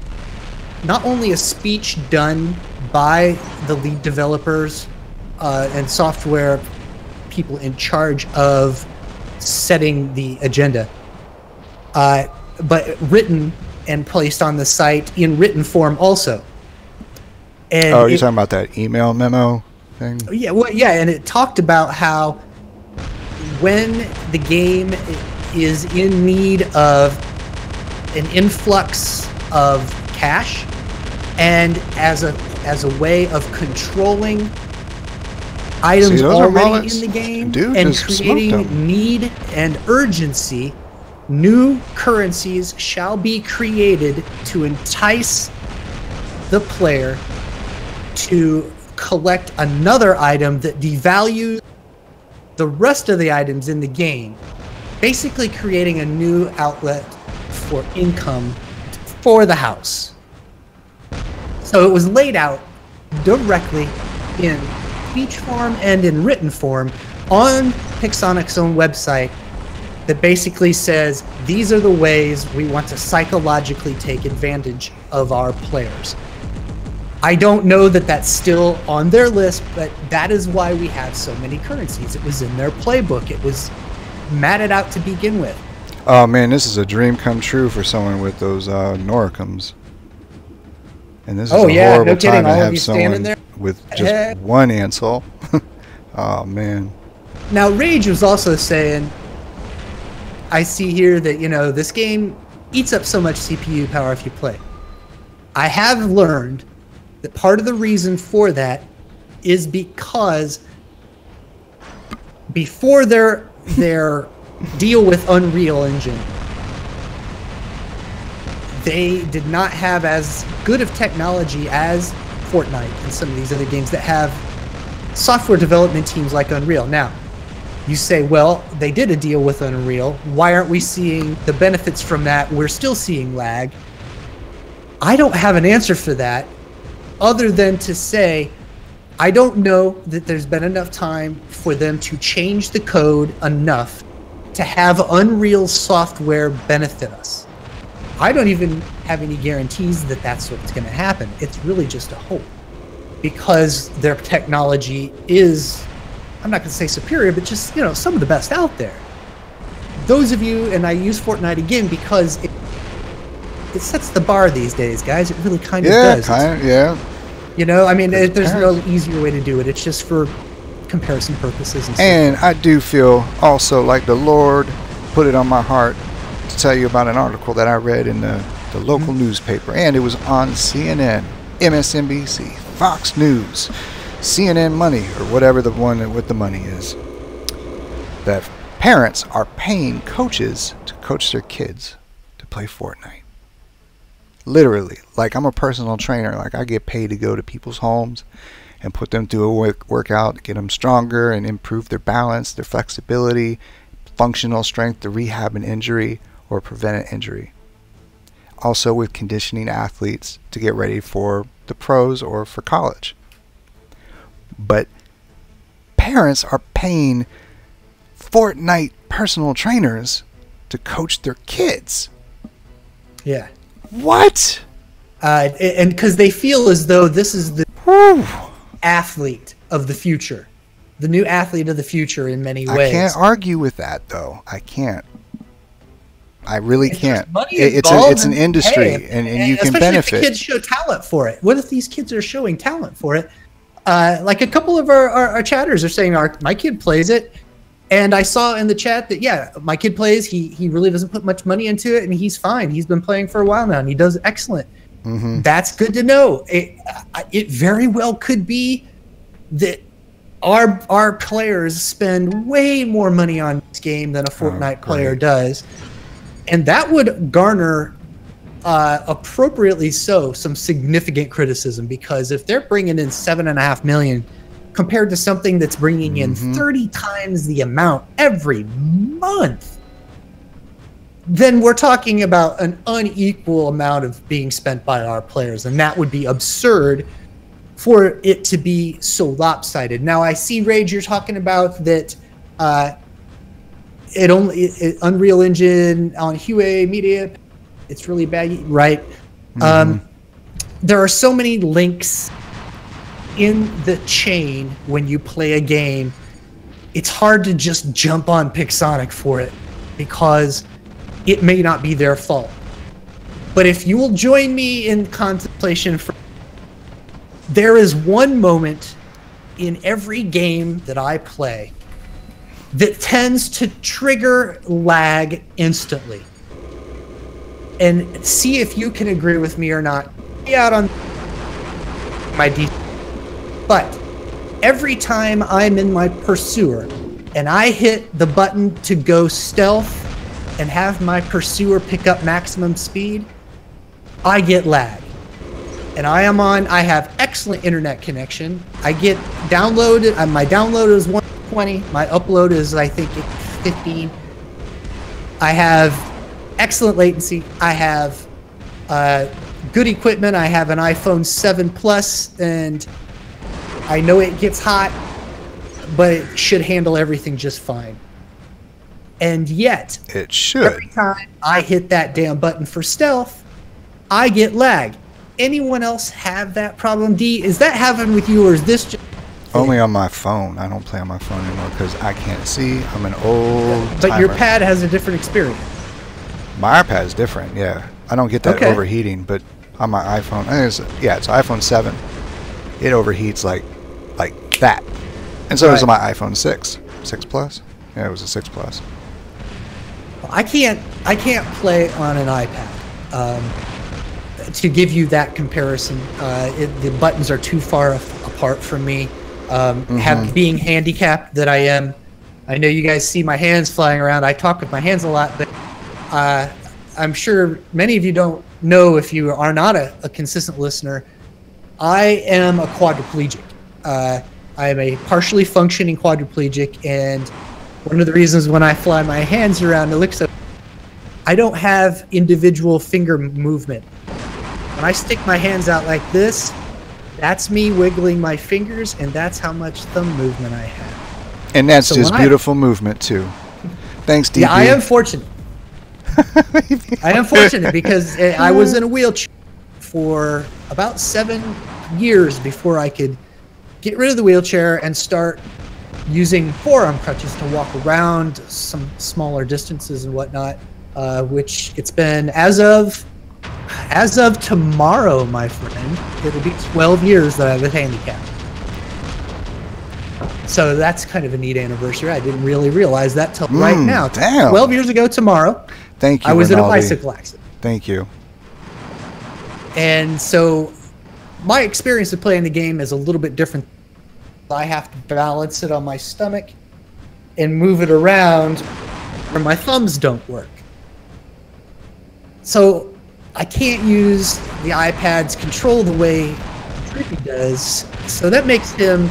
[SPEAKER 1] not only a speech done by the lead developers and software people in charge of setting the agenda, but written and placed on the site in written form also. And
[SPEAKER 2] you're talking about that email memo thing?
[SPEAKER 1] Yeah, well, yeah, and it talked about how when the game is in need of an influx of cash, and as a way of controlling items already in the game and creating need and urgency, new currencies shall be created to entice the player to collect another item that devalues the rest of the items in the game, basically creating a new outlet for income for the house. So it was laid out directly in speech form and in written form on Pixonic's own website that basically says, these are the ways we want to psychologically take advantage of our players. I don't know that that's still on their list, but that is why we have so many currencies. It was in their playbook. It was matted out to begin with.
[SPEAKER 2] Oh man, this is a dream come true for someone with those Noricums. And this is a horrible time to have someone with just one Ansel. Oh man.
[SPEAKER 1] Now Rage was also saying, I see here that, you know, this game eats up so much CPU power if you play. I have learned that part of the reason for that is because before their deal with Unreal Engine, they did not have as good of technology as Fortnite and some of these other games that have software development teams like Unreal. Now, you say, well, they did a deal with Unreal. Why aren't we seeing the benefits from that? We're still seeing lag. I don't have an answer for that, other than to say, I don't know that there's been enough time for them to change the code enough to have Unreal software benefit us. I don't even have any guarantees that that's what's going to happen. It's really just a hope, because their technology is, I'm not going to say superior, but just, you know, some of the best out there. Those of you, and I use Fortnite again because it sets the bar these days, guys. It really kind of does.
[SPEAKER 2] Yeah.
[SPEAKER 1] You know, I mean, there's no easier way to do it. It's just for comparison purposes and stuff.
[SPEAKER 2] And I do feel also like the Lord put it on my heart to tell you about an article that I read in the local newspaper, and it was on CNN, MSNBC, Fox News, CNN Money, or whatever the one with the money is, that parents are paying coaches to coach their kids to play Fortnite. Literally, like I'm a personal trainer. Like I get paid to go to people's homes and put them through a workout, get them stronger and improve their balance, their flexibility, functional strength to rehab an injury or prevent an injury. Also with conditioning athletes to get ready for the pros or for college. But parents are paying Fortnite personal trainers to coach their kids.
[SPEAKER 1] Yeah.
[SPEAKER 2] What?
[SPEAKER 1] And because they feel as though this is the athlete of the future, the new athlete of the future in many ways.
[SPEAKER 2] I can't argue with that, though. I can't. I really can't. It's an industry, and you can benefit.
[SPEAKER 1] If the kids show talent for it. What if these kids are showing talent for it? Like a couple of our chatters are saying, my kid plays it. And I saw in the chat that, yeah, my kid plays. He really doesn't put much money into it, and he's fine. He's been playing for a while now, and he does excellent. Mm-hmm. That's good to know. It very well could be that our players spend way more money on this game than a Fortnite player does. And that would garner, appropriately so, some significant criticism, because if they're bringing in $7.5 million compared to something that's bringing in 30 times the amount every month, then we're talking about an unequal amount of being spent by our players, and that would be absurd for it to be so lopsided. Now, I see, Rage, you're talking about that Unreal Engine on Huawei Media, it's really bad, right? There are so many links in the chain when you play a game. It's hard to just jump on Pixonic for it because it may not be their fault. But if you will join me in contemplation, there is one moment in every game that I play that tends to trigger lag instantly. And see if you can agree with me or not. Be out on my details. But every time I'm in my pursuer and I hit the button to go stealth and have my pursuer pick up maximum speed, I get lag. And I have excellent internet connection. I get downloaded, my download is 120, my upload is, I think, 15. I have excellent latency. I have good equipment. I have an iPhone 7 Plus, and I know it gets hot, but it should handle everything just fine. And yet,
[SPEAKER 2] it should.
[SPEAKER 1] Every time I hit that damn button for stealth, I get lag. Anyone else have that problem, D? Is that happening with you, or is this just...
[SPEAKER 2] Only on my phone. I don't play on my phone anymore because I can't see. I'm an old
[SPEAKER 1] But
[SPEAKER 2] timer.
[SPEAKER 1] your pad has a different experience.
[SPEAKER 2] My iPad is different, yeah. I don't get that overheating, but on my iPhone, it's iPhone 7. It overheats like that. And so does my iPhone 6 Plus. Yeah, it was a 6 Plus.
[SPEAKER 1] I can't play on an iPad. To give you that comparison, the buttons are too far apart from me. Being handicapped that I am, I know you guys see my hands flying around. I talk with my hands a lot, but I'm sure many of you don't know, if you are not a consistent listener, I am a quadriplegic. I am a partially functioning quadriplegic, and one of the reasons when I fly my hands around Elixir, I don't have individual finger movement. When I stick my hands out like this, that's me wiggling my fingers, and that's how much thumb movement I have.
[SPEAKER 2] And that's just beautiful movement, too. Thanks, DP.
[SPEAKER 1] Yeah, I am fortunate. I am fortunate because I was in a wheelchair for about 7 years before I could get rid of the wheelchair and start using forearm crutches to walk around some smaller distances and whatnot, which it's been as of tomorrow, my friend, it'll be 12 years that I've been handicapped. So that's kind of a neat anniversary. I didn't really realize that till right now.
[SPEAKER 2] Damn.
[SPEAKER 1] 12 years ago tomorrow.
[SPEAKER 2] Thank you,
[SPEAKER 1] I was in a
[SPEAKER 2] Rinaldi.
[SPEAKER 1] bicycle accident.
[SPEAKER 2] Thank you.
[SPEAKER 1] And so my experience of playing the game is a little bit different. I have to balance it on my stomach and move it around where my thumbs don't work. So I can't use the iPad's control the way Droopy does. So that makes him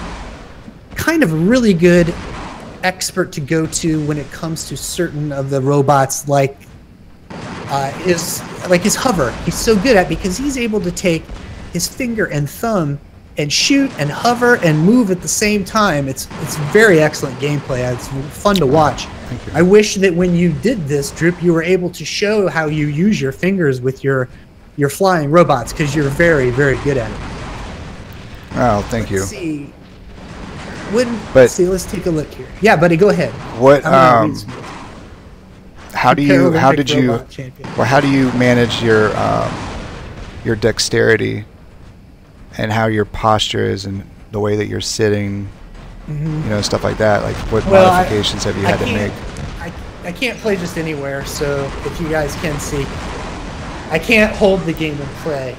[SPEAKER 1] kind of a really good expert to go to when it comes to certain of the robots, like his hover. He's so good at it because he's able to take his finger and thumb and shoot and hover and move at the same time. It's very excellent gameplay. It's fun to watch.
[SPEAKER 2] Thank you.
[SPEAKER 1] I wish that when you did this, Droop, you were able to show how you use your fingers with your flying robots, because you're very, very good at it.
[SPEAKER 2] Oh, thank you.
[SPEAKER 1] Let's see. Let's take a look here. Yeah, buddy, go ahead.
[SPEAKER 2] What how do you manage your dexterity and how your posture is and the way that you're sitting, you know, stuff like that? Like, what modifications have you had to make?
[SPEAKER 1] I can't play just anywhere, so if you guys can see, I can't hold the game and play.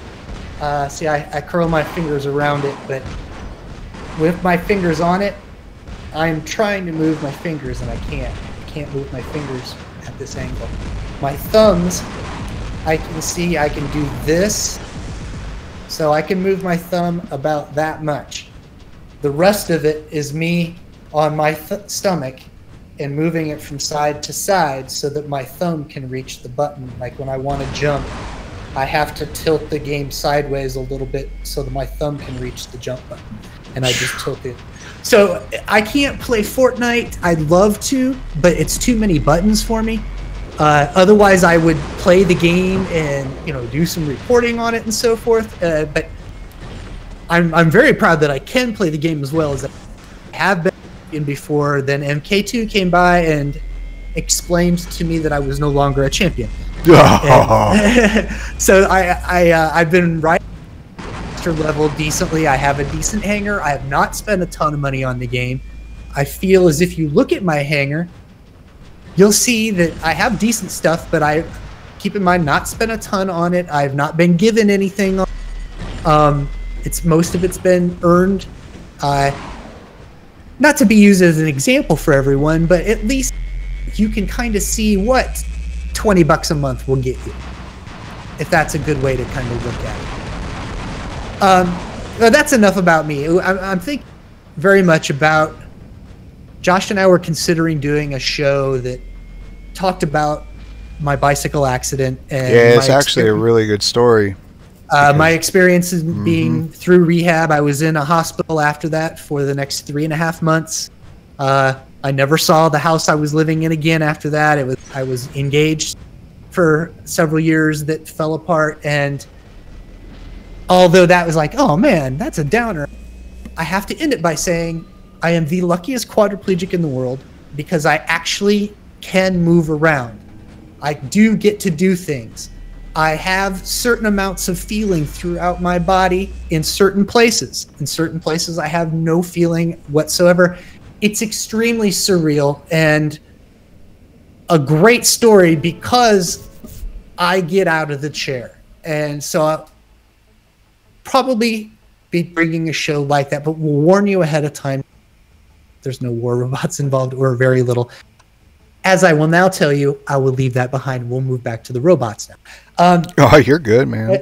[SPEAKER 1] See, I curl my fingers around it, but with my fingers on it, I'm trying to move my fingers and I can't move my fingers at this angle. My thumbs, I can see I can do this, so I can move my thumb about that much. The rest of it is me on my stomach and moving it from side to side so that my thumb can reach the button. Like when I want to jump, I have to tilt the game sideways a little bit so that my thumb can reach the jump button, and I just tilt it. So I can't play Fortnite. I'd love to, but it's too many buttons for me. Otherwise, I would play the game and, you know, do some reporting on it and so forth. But I'm very proud that I can play the game as well as I have been in before. Then MK2 came by and explained to me that I was no longer a champion. So I've been right level decently. I have a decent hanger. I have not spent a ton of money on the game. I feel as if you look at my hanger, you'll see that I have decent stuff, but I keep in mind not spent a ton on it. I've not been given anything on most of it's been earned. Not to be used as an example for everyone, but at least you can kind of see what $20 a month will get you, if that's a good way to kind of look at it. That's enough about me. I'm thinking very much about, Josh and I were considering doing a show that talked about my bicycle accident. And
[SPEAKER 2] yeah, it's actually a really good story.
[SPEAKER 1] My experiences being through rehab. I was in a hospital after that for the next 3.5 months. I never saw the house I was living in again after that. I was engaged for several years that fell apart, and although that was like, oh man, that's a downer, I have to end it by saying I am the luckiest quadriplegic in the world because I actually can move around. I do get to do things. I have certain amounts of feeling throughout my body in certain places. In certain places I have no feeling whatsoever. It's extremely surreal and a great story because I get out of the chair. And so I'll probably be bringing a show like that, but we'll warn you ahead of time. There's no war robots involved, or very little. As I will now tell you, I will leave that behind. We'll move back to the robots now.
[SPEAKER 2] Oh, you're good, man.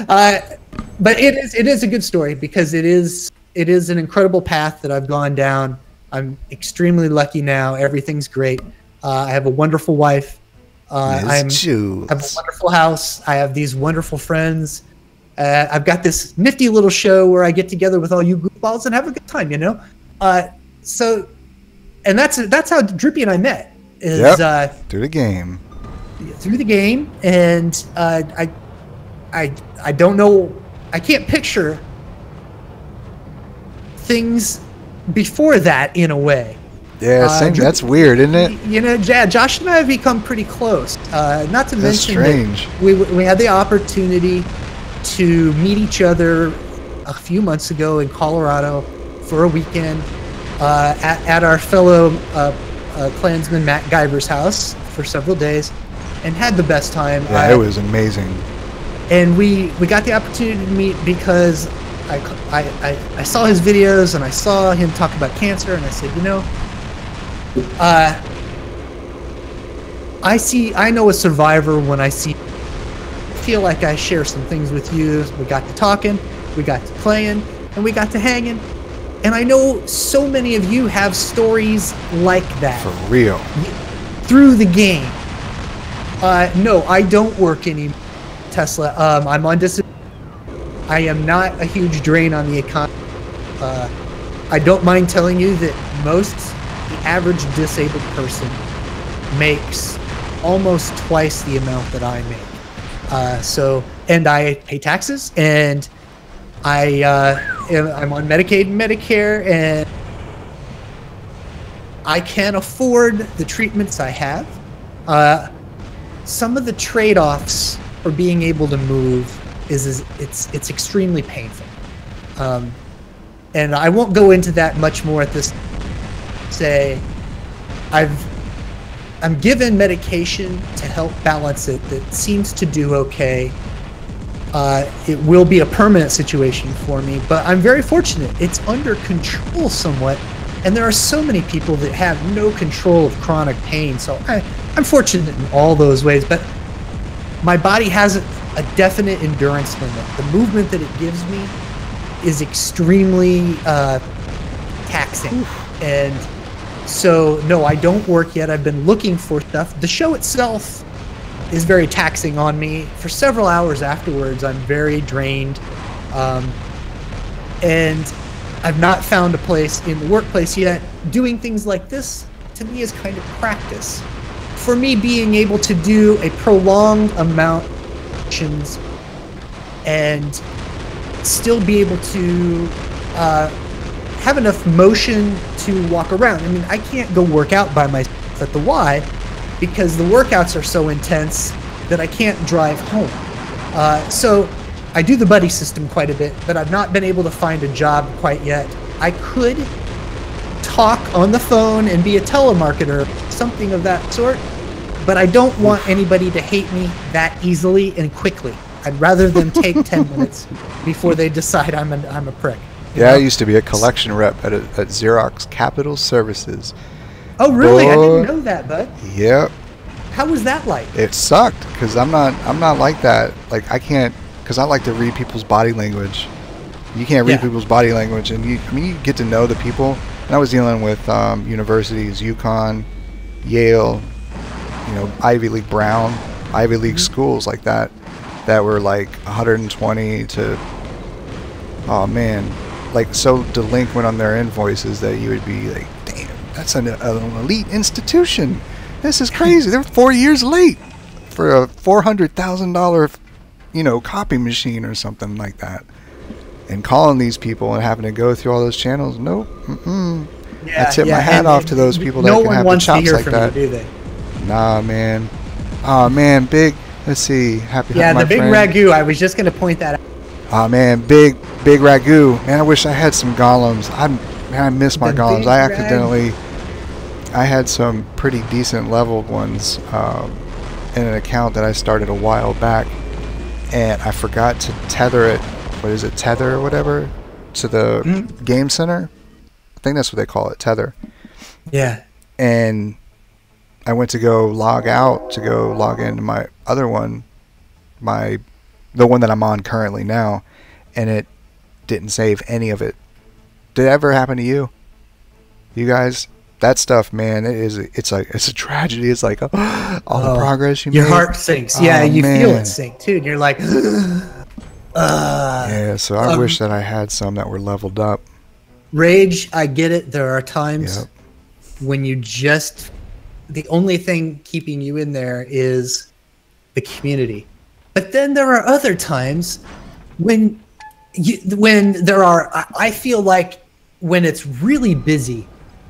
[SPEAKER 1] But it is a good story because it is an incredible path that I've gone down. I'm extremely lucky now. Everything's great. I have a wonderful wife. I have a wonderful house. I have these wonderful friends. I've got this nifty little show where I get together with all you goofballs and have a good time, you know? And that's how Droopy and I met. Through
[SPEAKER 2] the game.
[SPEAKER 1] through the game, and I don't know. I can't picture things before that in a way.
[SPEAKER 2] Yeah, same. That's weird, isn't it?
[SPEAKER 1] You know, Josh and I have become pretty close. Not to
[SPEAKER 2] That's
[SPEAKER 1] mention
[SPEAKER 2] strange.
[SPEAKER 1] that we had the opportunity to meet each other a few months ago in Colorado for a weekend at our fellow Klansman Matt Guyver's house for several days, and had the best time.
[SPEAKER 2] Yeah, it was amazing.
[SPEAKER 1] And we got the opportunity to meet because I saw his videos and I saw him talk about cancer, and I said, you know, I know a survivor when I feel like I share some things with you. We got to talking, we got to playing, and we got to hanging. And I know so many of you have stories like that.
[SPEAKER 2] For real.
[SPEAKER 1] Through the game. No, I don't work anymore, Tesla. I'm on disability. I am not a huge drain on the economy. I don't mind telling you that the average disabled person makes almost twice the amount that I make. And I pay taxes, and I'm on Medicaid and Medicare, and I can afford the treatments I have. Some of the trade-offs for being able to move it's extremely painful. And I won't go into that much more at this. I'm given medication to help balance it that seems to do okay. It will be a permanent situation for me, but I'm very fortunate. It's under control somewhat, and there are so many people that have no control of chronic pain, so I'm fortunate in all those ways, but my body has a definite endurance limit. The movement that it gives me is extremely taxing. And so, no, I don't work yet. I've been looking for stuff. The show itself is very taxing on me. For several hours afterwards, I'm very drained. And I've not found a place in the workplace yet. Doing things like this, to me, is kind of practice. For me, being able to do a prolonged amount of actions and still be able to have enough motion to walk around. I mean, I can't go work out by myself at the Y because the workouts are so intense that I can't drive home. So I do the buddy system quite a bit, but I've not been able to find a job quite yet. I could talk on the phone and be a telemarketer, something of that sort, but I don't want anybody to hate me that easily and quickly. I'd rather them take 10 minutes before they decide I'm a prick.
[SPEAKER 2] Yeah, I used to be a collection rep at Xerox Capital Services.
[SPEAKER 1] Oh, really? I didn't know that, bud.
[SPEAKER 2] Yep.
[SPEAKER 1] How was that like?
[SPEAKER 2] It sucked because I'm not like that. Like I can't, because I like to read people's body language. You can't read people's body language, and you get to know the people. And I was dealing with universities, UConn, Yale, Ivy League Brown, Ivy League schools like that were like 120 to, oh man, like so delinquent on their invoices that you would be like, damn, that's an elite institution. This is crazy. They're 4 years late for a $400,000, copy machine or something like that. And calling these people and having to go through all those channels, nope. I tip my hat off to those people that can have the chops like that.
[SPEAKER 1] You, do they?
[SPEAKER 2] Nah, man. Oh man, big. Let's see. Happy.
[SPEAKER 1] Yeah, the big ragu. I was just gonna point that out.
[SPEAKER 2] Oh man, big ragu. Man, I wish I had some golems. I miss my golems. I had some pretty decent leveled ones in an account that I started a while back, and I forgot to tether it. What is it, tether or whatever, to the game center? I think that's what they call it, tether.
[SPEAKER 1] Yeah.
[SPEAKER 2] And I went to go log out to go log into my other one, the one that I'm on currently now, and it didn't save any of it. Did it ever happen to you? You guys? That stuff, man, it's a tragedy. It's like all the progress you made.
[SPEAKER 1] Your heart sinks. Yeah, you feel it sink too, and you're like,
[SPEAKER 2] yeah, so I wish that I had some that were leveled up.
[SPEAKER 1] Rage, I get it. There are times when you the only thing keeping you in there is the community. But then there are other times when there are, I feel like when it's really busy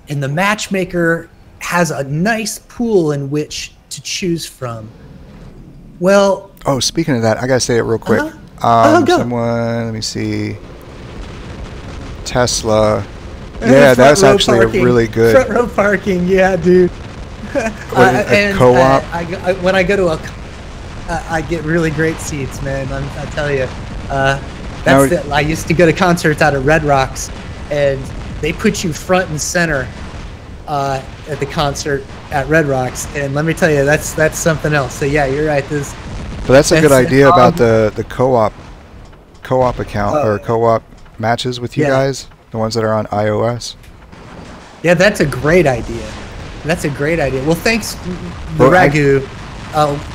[SPEAKER 1] and the matchmaker has a nice pool in which to choose from. Well,
[SPEAKER 2] oh, speaking of that, I gotta say it real quick.
[SPEAKER 1] Go.
[SPEAKER 2] Someone, let me see. Tesla. Yeah, that's actually a really good
[SPEAKER 1] front row parking. Yeah, dude.
[SPEAKER 2] and co-op.
[SPEAKER 1] When I go to I get really great seats, man. I tell you, I used to go to concerts out of Red Rocks, and they put you front and center at the concert at Red Rocks, and let me tell you, that's something else. So yeah, you're right.
[SPEAKER 2] But that's a good idea about the co-op account or co-op matches with you guys, the ones that are on iOS.
[SPEAKER 1] Yeah, that's a great idea. That's a great idea. Well, thanks, the Ragu.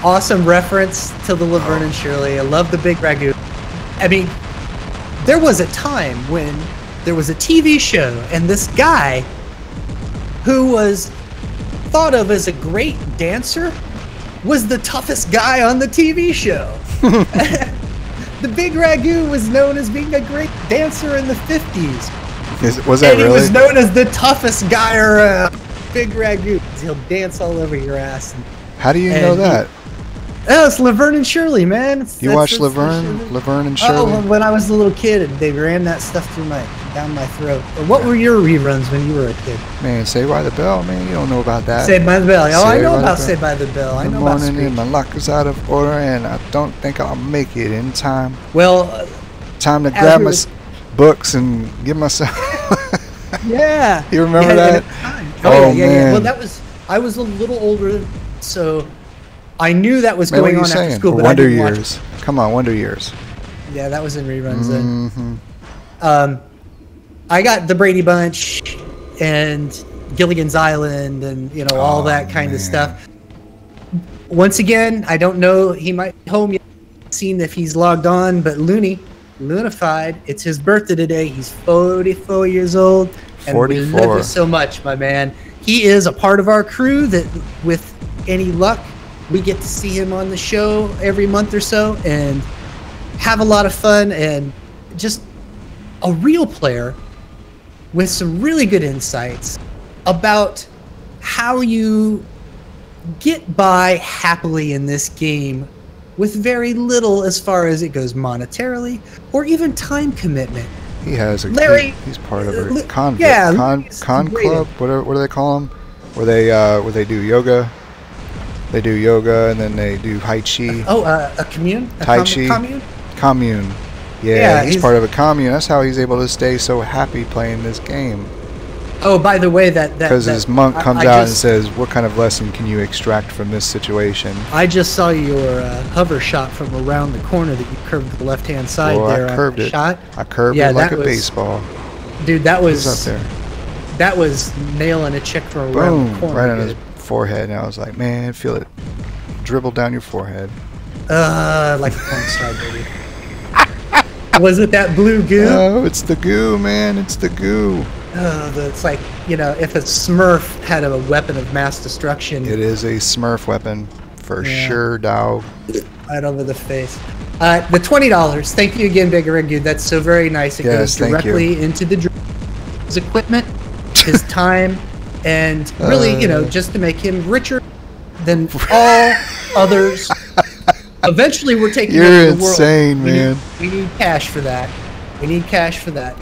[SPEAKER 1] Awesome reference to the Laverne and Shirley. I love the big Ragu. I mean, there was a time when there was a TV show, and this guy who was thought of as a great dancer was the toughest guy on the TV show. The big Ragu was known as being a great dancer in the 50s.
[SPEAKER 2] Was that really?
[SPEAKER 1] He was known as the toughest guy, or big Ragu. He'll dance all over your ass.
[SPEAKER 2] How do you know that?
[SPEAKER 1] Oh, it's Laverne and Shirley, man.
[SPEAKER 2] You watched Laverne and Shirley?
[SPEAKER 1] Oh, when I was a little kid, they ran that stuff down my throat. What were your reruns when you were a kid?
[SPEAKER 2] Man, Saved by the Bell, man. You don't know about that.
[SPEAKER 1] Saved by the Bell. Oh, I know about Saved by the Bell. I know about
[SPEAKER 2] Screech. My lock is out of order, and I don't think I'll make it in time.
[SPEAKER 1] Well,
[SPEAKER 2] time to grab my books and give myself.
[SPEAKER 1] Yeah.
[SPEAKER 2] You remember that?
[SPEAKER 1] Oh, yeah. Well, I was a little older, so I knew that was going on after school. But
[SPEAKER 2] Wonder Years. Come on, Wonder Years.
[SPEAKER 1] Yeah, that was in reruns then. I got the Brady Bunch and Gilligan's Island and all that kind of stuff. Once again, I don't know. He might be home yet. Seen if he's logged on, but Lunified. It's his birthday today. He's 44 years old, and 44. We love you so much, my man. He is a part of our crew that, with any luck, we get to see him on the show every month or so and have a lot of fun, and just a real player with some really good insights about how you get by happily in this game with very little as far as it goes monetarily or even time commitment.
[SPEAKER 2] He has a
[SPEAKER 1] Larry.
[SPEAKER 2] He's part of a con club. What do they call them? Where they do yoga. They do yoga and then they do Tai Chi.
[SPEAKER 1] A commune?
[SPEAKER 2] Tai Chi.
[SPEAKER 1] Commune?
[SPEAKER 2] Commune. Yeah, he's part of a commune. That's how he's able to stay so happy playing this game.
[SPEAKER 1] Oh, by the way,
[SPEAKER 2] because his monk comes out and says, "What kind of lesson can you extract from this situation?"
[SPEAKER 1] I just saw your hover shot from around the corner that you curved to the left-hand side there.
[SPEAKER 2] I curved it.
[SPEAKER 1] Shot.
[SPEAKER 2] I curved it like a baseball.
[SPEAKER 1] Dude, that was
[SPEAKER 2] up there.
[SPEAKER 1] That was nailing a chick from around the corner.
[SPEAKER 2] Right on his forehead, and I was like, "Man, feel it dribble down your forehead."
[SPEAKER 1] Like a porn star, baby. Was it that blue goo?
[SPEAKER 2] Oh, it's the goo, man. It's the goo.
[SPEAKER 1] It's like, if a Smurf had a weapon of mass destruction.
[SPEAKER 2] It is a Smurf weapon, for sure, dog.
[SPEAKER 1] Right over the face. The $20. Thank you again, Big Ringu. That's so very nice. It goes directly into his equipment, his time, and really, just to make him richer than all others. Eventually, we're taking over the world.
[SPEAKER 2] You're insane, man.
[SPEAKER 1] We need cash for that. We need cash for that.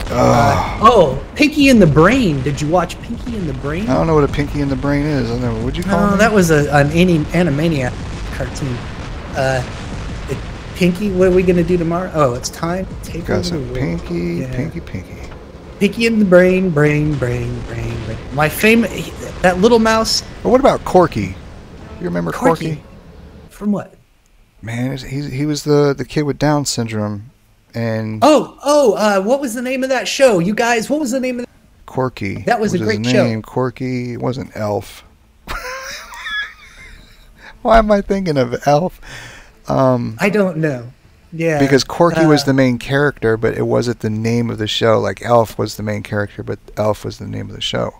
[SPEAKER 1] Pinky in the Brain. Did you watch Pinky in the Brain?
[SPEAKER 2] I don't know what a Pinky in the Brain is. I don't know. What'd you call it?
[SPEAKER 1] Oh, that was an Animaniac cartoon. Pinky, what are we going to do tomorrow? Oh, it's time to take over the world.
[SPEAKER 2] Pinky.
[SPEAKER 1] Pinky in the Brain. My favorite, that little mouse.
[SPEAKER 2] Well, what about Corky? You remember Corky?
[SPEAKER 1] From what?
[SPEAKER 2] Man, he was the kid with Down syndrome, and
[SPEAKER 1] what was the name of that show? You guys, what was the name of that?
[SPEAKER 2] Corky.
[SPEAKER 1] That was a great show.
[SPEAKER 2] Corky. It wasn't Elf. Why am I thinking of Elf?
[SPEAKER 1] I don't know. Yeah.
[SPEAKER 2] Because Corky was the main character, but it wasn't the name of the show. Like Elf was the main character, but Elf was the name of the show.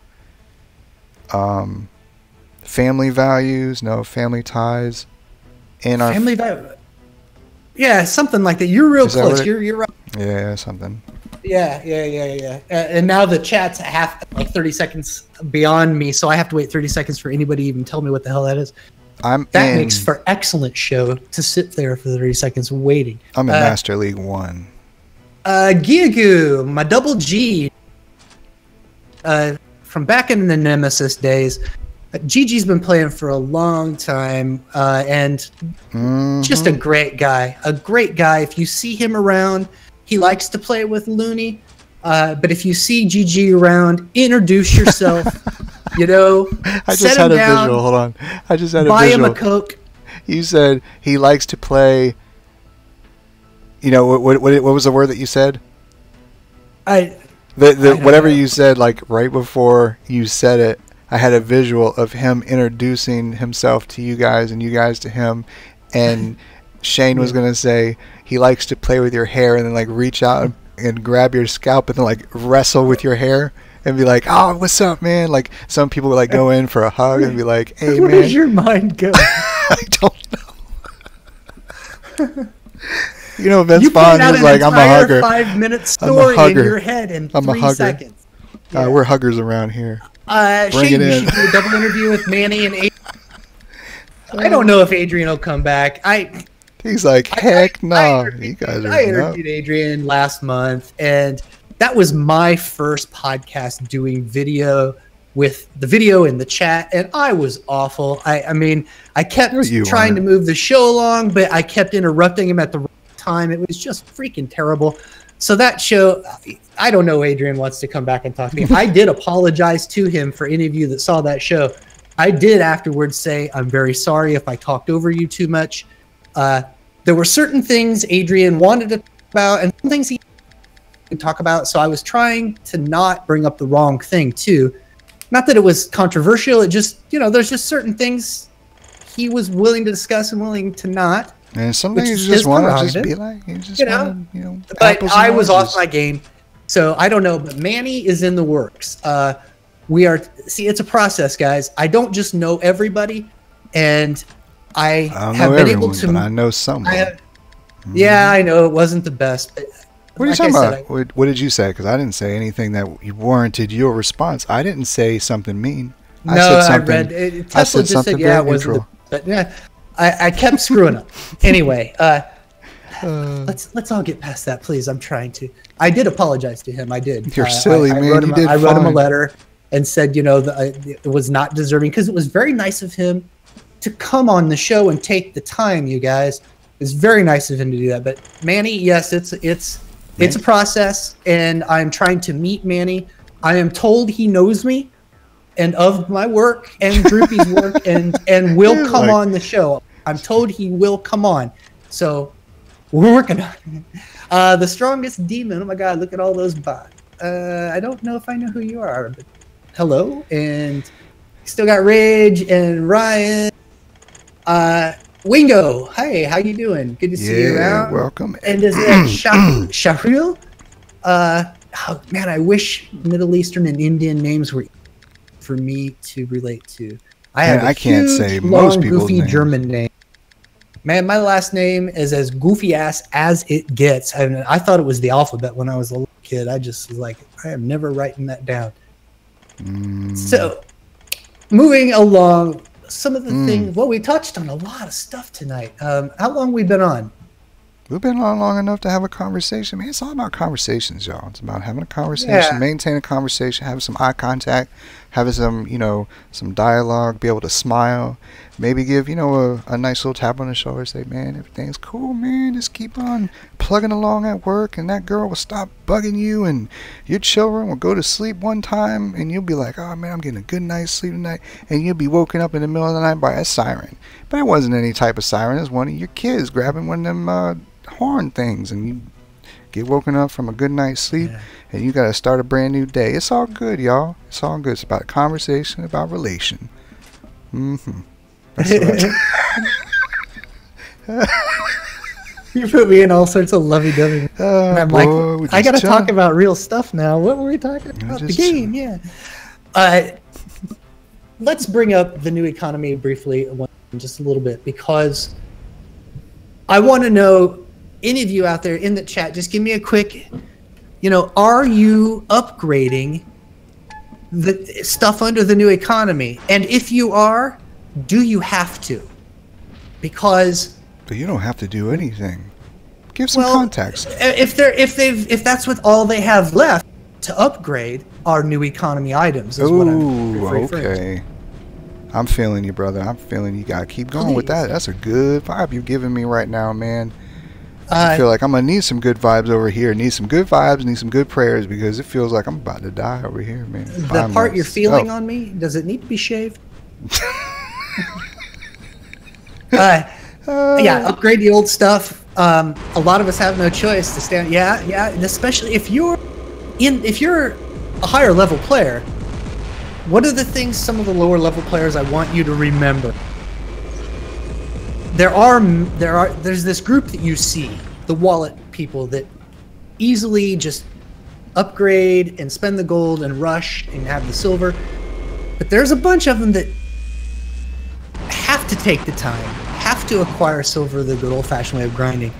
[SPEAKER 2] Family Values, no Family Ties. in our
[SPEAKER 1] family value. Yeah, something like that. You're real close. You're right.
[SPEAKER 2] Yeah, something.
[SPEAKER 1] Yeah. And now the chat's like 30 seconds beyond me, so I have to wait 30 seconds for anybody to even tell me what the hell that is. That makes for excellent show to sit there for 30 seconds waiting.
[SPEAKER 2] I'm in Master League 1.
[SPEAKER 1] Giagu, my double G. From back in the Nemesis days. Gigi's been playing for a long time, and just a great guy. A great guy. If you see him around, he likes to play with Looney. But if you see Gigi around, introduce yourself. You know,
[SPEAKER 2] I just had a visual. Hold on. I just had a visual. Buy him a Coke. You said he likes to play. You know what was the word that you said? Whatever you said, like right before you said it. I had a visual of him introducing himself to you guys and you guys to him, and Shane was gonna say he likes to play with your hair and then like reach out and grab your scalp and then like wrestle with your hair and be like, "Oh, what's up, man?" Like some people would like go in for a hug and be like, "Hey,
[SPEAKER 1] Where
[SPEAKER 2] man."
[SPEAKER 1] does your mind go?
[SPEAKER 2] I don't know. You know, Vince Vaughn was like, "I'm a hugger."
[SPEAKER 1] 5-minute story in your head in 3 seconds.
[SPEAKER 2] Yeah. We're huggers around here.
[SPEAKER 1] Shane, you should do a double interview with Manny and Adrian. I don't know if Adrian will come back.
[SPEAKER 2] He's like, heck no. You guys are.
[SPEAKER 1] I interviewed Adrian last month, and that was my first podcast doing video with the video in the chat, and I was awful. I mean, I kept trying to move the show along, but I kept interrupting him at the wrong time. It was just freaking terrible. So that show, I don't know Adrian wants to come back and talk to me. I did apologize to him for any of you that saw that show. I did afterwards say, I'm very sorry if I talked over you too much. There were certain things Adrian wanted to talk about and some things he could talk about. So I was trying to not bring up the wrong thing too. Not that it was controversial. It just, you know, there's just certain things he was willing to discuss and willing to not.
[SPEAKER 2] And sometimes you just want to just be like,
[SPEAKER 1] But I was off my game, so I don't know. But Manny is in the works. It's a process, guys. I don't just know everybody, and I have been able to.
[SPEAKER 2] But I know someone.
[SPEAKER 1] Yeah, I know it wasn't the best. But
[SPEAKER 2] what are you talking about? What did you say? Because I didn't say anything that warranted your response. I didn't say something mean.
[SPEAKER 1] I read. Tesla just said, yeah, it wasn't. But yeah. I kept screwing up. Anyway, let's all get past that, please. I'm trying to. I did apologize to him. I did.
[SPEAKER 2] You're silly, man.
[SPEAKER 1] I wrote him a letter and said, you know, it was not deserving, because it was very nice of him to come on the show and take the time. You guys, it's very nice of him to do that. But Manny, yes, it's a process, and I'm trying to meet Manny. I am told he knows me and of my work and Droopy's work, and will come on the show. I'm told he will come on. So we're working on it. The strongest demon. Oh my God, look at all those bots. I don't know if I know who you are, but hello. And still got Rage and Ryan. Wingo, hey, how you doing? Good to see you around.
[SPEAKER 2] Welcome.
[SPEAKER 1] And is it Shahril? Oh man, I wish Middle Eastern and Indian names were for me to relate to.
[SPEAKER 2] I can't say most people's
[SPEAKER 1] goofy names. German name. Man, my last name is as goofy ass as it gets. I thought it was the alphabet when I was a little kid. I just was like, I am never writing that down. So, moving along, some of the things. Well, we touched on a lot of stuff tonight. How long we been on?
[SPEAKER 2] We've been on long enough to have a conversation. Man, it's all about conversations, y'all. It's about having a conversation, maintain a conversation, having some eye contact, having some, some dialogue, be able to smile, maybe give, a nice little tap on the shoulder, say, man, everything's cool, man. Just keep on plugging along at work, and that girl will stop bugging you, and your children will go to sleep one time, and you'll be like, oh, man, I'm getting a good night's sleep tonight, and you'll be woken up in the middle of the night by a siren. But it wasn't any type of siren. It was one of your kids grabbing one of them horn things, and you get woken up from a good night's sleep, and you got to start a brand new day. It's all good, y'all. It's all good. It's about a conversation, about relation. That's what
[SPEAKER 1] you put me in all sorts of lovey-dovey. And I'm like, I got to talk about real stuff now. What were we talking about? The game, let's bring up the new economy briefly, just a little bit, because I want to know, any of you out there in the chat, just give me a quick, are you upgrading the stuff under the new economy? And if you are, do you have to? Because...
[SPEAKER 2] But you don't have to do anything. Give some context.
[SPEAKER 1] If that's what all they have left to upgrade are new economy items. Is what I'm
[SPEAKER 2] okay. I'm feeling you, brother. I'm feeling you. Gotta keep going with that. That's a good vibe you're giving me right now, man. I feel like I'm gonna need some good vibes over here. Need some good vibes. Need some good prayers, because it feels like I'm about to die over here, man.
[SPEAKER 1] The part you're feeling on me, does it need to be shaved? Yeah, upgrade the old stuff. A lot of us have no choice to stand. Yeah, and especially if you're a higher level player. What are the things some of the lower level players I want you to remember? There's this group that you see, the wallet people that easily just upgrade and spend the gold and rush and have the silver. But there's a bunch of them that have to take the time, have to acquire silver the good old-fashioned way of grinding.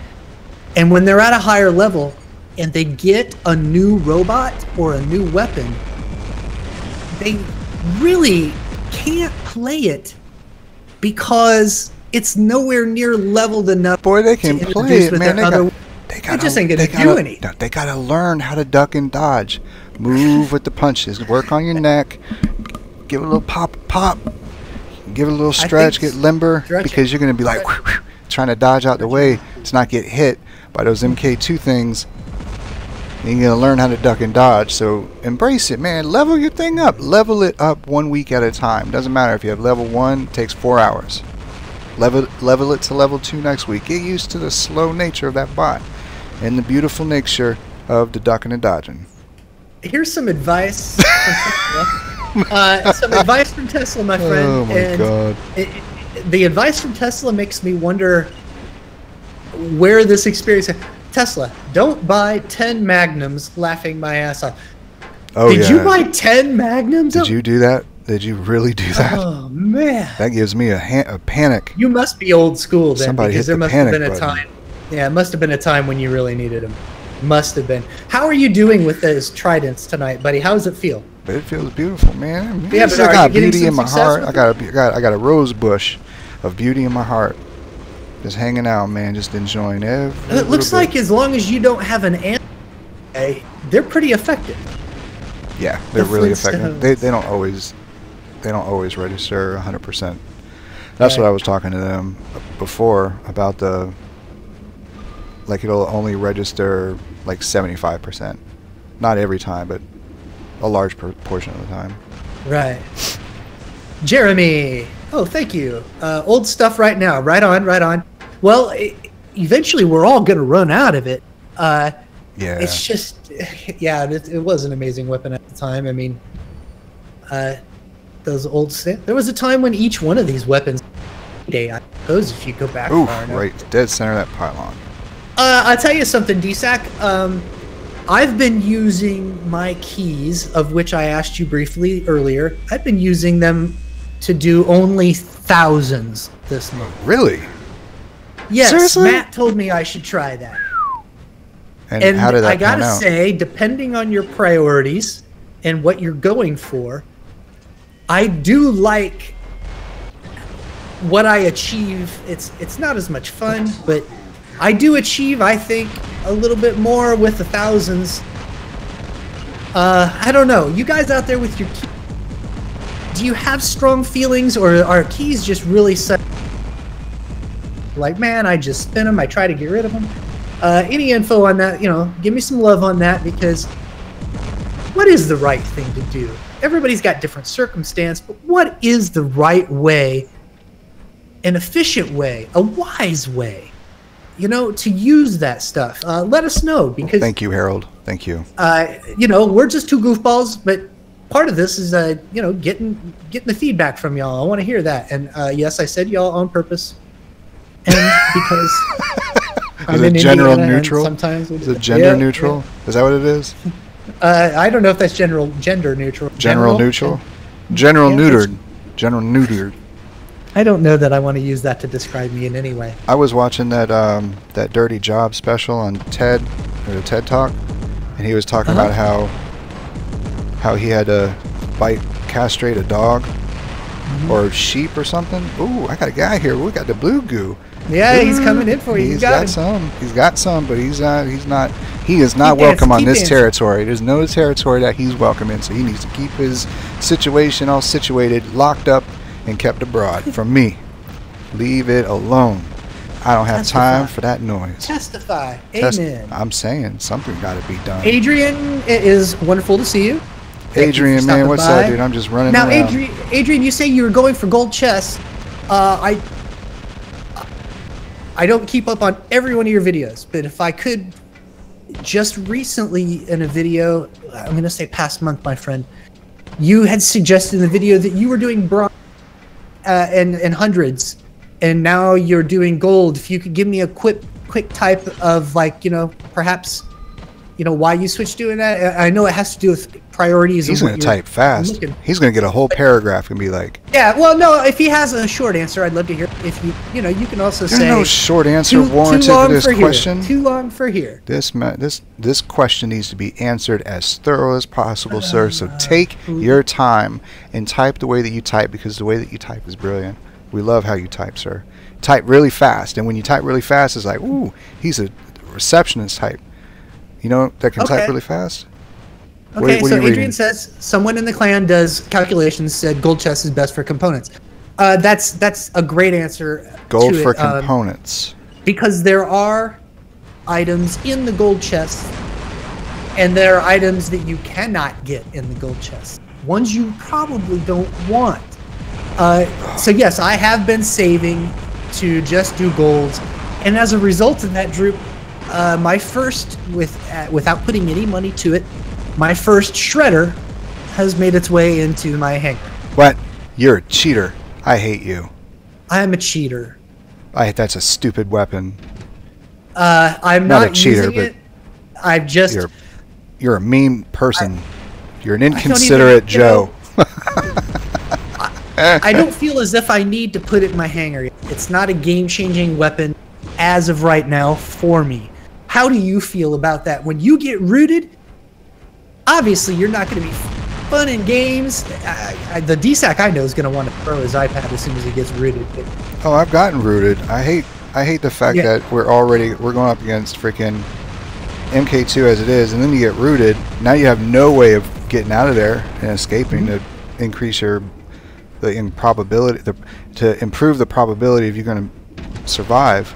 [SPEAKER 1] And when they're at a higher level and they get a new robot or a new weapon, they really can't play it because it's nowhere near leveled enough.
[SPEAKER 2] Boy, they can play it, man. They
[SPEAKER 1] just ain't gonna do anything.
[SPEAKER 2] They gotta learn how to duck and dodge, move with the punches, work on your neck, give it a little pop, give it a little stretch, get limber, because you're gonna be like trying to dodge out the way to not get hit by those MK2 things. You're going to learn how to duck and dodge, so embrace it, man. Level your thing up. Level it up 1 week at a time. Doesn't matter if you have level 1, it takes 4 hours. Level it to level 2 next week. Get used to the slow nature of that bot and the beautiful nature of the ducking and dodging.
[SPEAKER 1] Here's some advice from Tesla. Some advice from Tesla, my friend.
[SPEAKER 2] Oh my God.
[SPEAKER 1] The advice from Tesla makes me wonder where this experience... Tesla, don't buy 10 Magnums laughing my ass off.
[SPEAKER 2] Oh,
[SPEAKER 1] Did you buy 10 Magnums?
[SPEAKER 2] Did you do that? Did you really do that?
[SPEAKER 1] Oh, man.
[SPEAKER 2] That gives me a panic.
[SPEAKER 1] You must be old school then.
[SPEAKER 2] Somebody
[SPEAKER 1] because
[SPEAKER 2] hit
[SPEAKER 1] there must
[SPEAKER 2] the
[SPEAKER 1] have
[SPEAKER 2] panic
[SPEAKER 1] been a
[SPEAKER 2] button.
[SPEAKER 1] time. Yeah, it must have been a time when you really needed them. Must have been. How are you doing with those tridents tonight, buddy? How does it feel?
[SPEAKER 2] It feels beautiful, man.
[SPEAKER 1] Yeah, but
[SPEAKER 2] I got
[SPEAKER 1] are you getting
[SPEAKER 2] beauty
[SPEAKER 1] some
[SPEAKER 2] in my
[SPEAKER 1] success
[SPEAKER 2] heart.
[SPEAKER 1] with
[SPEAKER 2] I got a rose bush of beauty in my heart. Just hanging out, man. Just enjoying every
[SPEAKER 1] It looks like as long as you don't have an anti, they're pretty effective.
[SPEAKER 2] Yeah, they're really effective. They don't always register 100%. That's what I was talking to them before about the, like, it'll only register like 75%. Not every time, but a large portion of the time.
[SPEAKER 1] Right. Jeremy. Oh, thank you. Old stuff right now. Right on. Well, eventually we're all going to run out of it.
[SPEAKER 2] Yeah.
[SPEAKER 1] It's just, yeah, it was an amazing weapon at the time. I mean, those old... There was a time when each one of these weapons... I suppose if you go back far enough.
[SPEAKER 2] Right. Dead center of that pylon.
[SPEAKER 1] I'll tell you something, DSAC. I've been using my keys, of which I asked you briefly earlier. I've been using them to do only thousands this month.
[SPEAKER 2] Really?
[SPEAKER 1] Yes.
[SPEAKER 2] Seriously?
[SPEAKER 1] Matt told me I should try that.
[SPEAKER 2] And how did that
[SPEAKER 1] I gotta
[SPEAKER 2] pan out?
[SPEAKER 1] say, depending on your priorities and what you're going for, I do like what I achieve. It's not as much fun, but I do achieve, I think, a little bit more with the thousands. I don't know. You guys out there with your keys, do you have strong feelings, or are keys just really such... Like, man, I just spin them, I try to get rid of them? Any info on that, give me some love on that, because what is the right thing to do? Everybody's got different circumstance, but what is the right way, an efficient way, a wise way, to use that stuff? Let us know, because...
[SPEAKER 2] Thank you, Harold. Thank you.
[SPEAKER 1] We're just two goofballs, but part of this is, getting the feedback from y'all. I want to hear that. And yes, I said y'all on purpose. And because
[SPEAKER 2] is it gender neutral?
[SPEAKER 1] Sometimes
[SPEAKER 2] is it gender neutral? Yeah. Is that what it is?
[SPEAKER 1] I don't know if that's gender neutral.
[SPEAKER 2] General neutral? General neutered. General neutered.
[SPEAKER 1] I don't know that I want to use that to describe me in any way.
[SPEAKER 2] I was watching that that Dirty Job special on TED, or the TED Talk, and he was talking about how he had to castrate a dog or sheep or something. Ooh, I got a guy here. We got the blue goo.
[SPEAKER 1] Yeah, he's coming in for you.
[SPEAKER 2] He's got some. He's got some, but he is not welcome on this territory. There's no territory that he's welcome in, so he needs to keep his situation all situated, locked up, and kept abroad from me. Leave it alone. I don't have time for that noise.
[SPEAKER 1] Testify. Amen.
[SPEAKER 2] I'm saying something got to be done.
[SPEAKER 1] Adrian, it is wonderful to see you.
[SPEAKER 2] Adrian, man, what's up, dude? I'm just running around.
[SPEAKER 1] Now, Adrian, you say you were going for gold chests. I don't keep up on every one of your videos, but if I could, just recently in a video, I'm going to say past month, my friend, you had suggested in the video that you were doing bronze and hundreds, and now you're doing gold. If you could give me a quick type of, like, you know, perhaps, you know, why you switched doing that. I know it has to do with priorities.
[SPEAKER 2] He's going to type fast. He's going to get a whole paragraph and be like,
[SPEAKER 1] yeah, well, no, if he has a short answer, I'd love to hear. If you know, you can also say
[SPEAKER 2] there's no short answer warranted for this question.
[SPEAKER 1] Too long for here.
[SPEAKER 2] This question needs to be answered as thorough as possible, sir. So take your time and type the way that you type, because the way that you type is brilliant. We love how you type, sir. Type really fast, and when you type really fast, it's like, ooh, he's a receptionist type. You know, that can type really fast.
[SPEAKER 1] Okay, so Adrian says someone in the clan does calculations, said gold chest is best for components. That's a great answer.
[SPEAKER 2] Gold for components.
[SPEAKER 1] Because there are items in the gold chest, and there are items that you cannot get in the gold chest. Ones you probably don't want. So yes, I have been saving to just do golds, and as a result of that, Droop, my first, without putting any money to it, my first shredder has made its way into my hangar.
[SPEAKER 2] What? You're a cheater. I hate you.
[SPEAKER 1] I am a cheater.
[SPEAKER 2] That's a stupid weapon.
[SPEAKER 1] I'm not a cheater, but
[SPEAKER 2] I've just... You're a mean person. You're an inconsiderate Joe.
[SPEAKER 1] I don't feel as if I need to put it in my hangar yet. It's not a game-changing weapon as of right now for me. How do you feel about that? When you get rooted, obviously you're not going to be fun in games. The DSAC I know is going to want to throw his iPad as soon as he gets rooted.
[SPEAKER 2] Oh, I've gotten rooted. I hate the fact that we're going up against freaking MK2 as it is, and then you get rooted. Now you have no way of getting out of there and escaping to increase to improve the probability of you going to survive.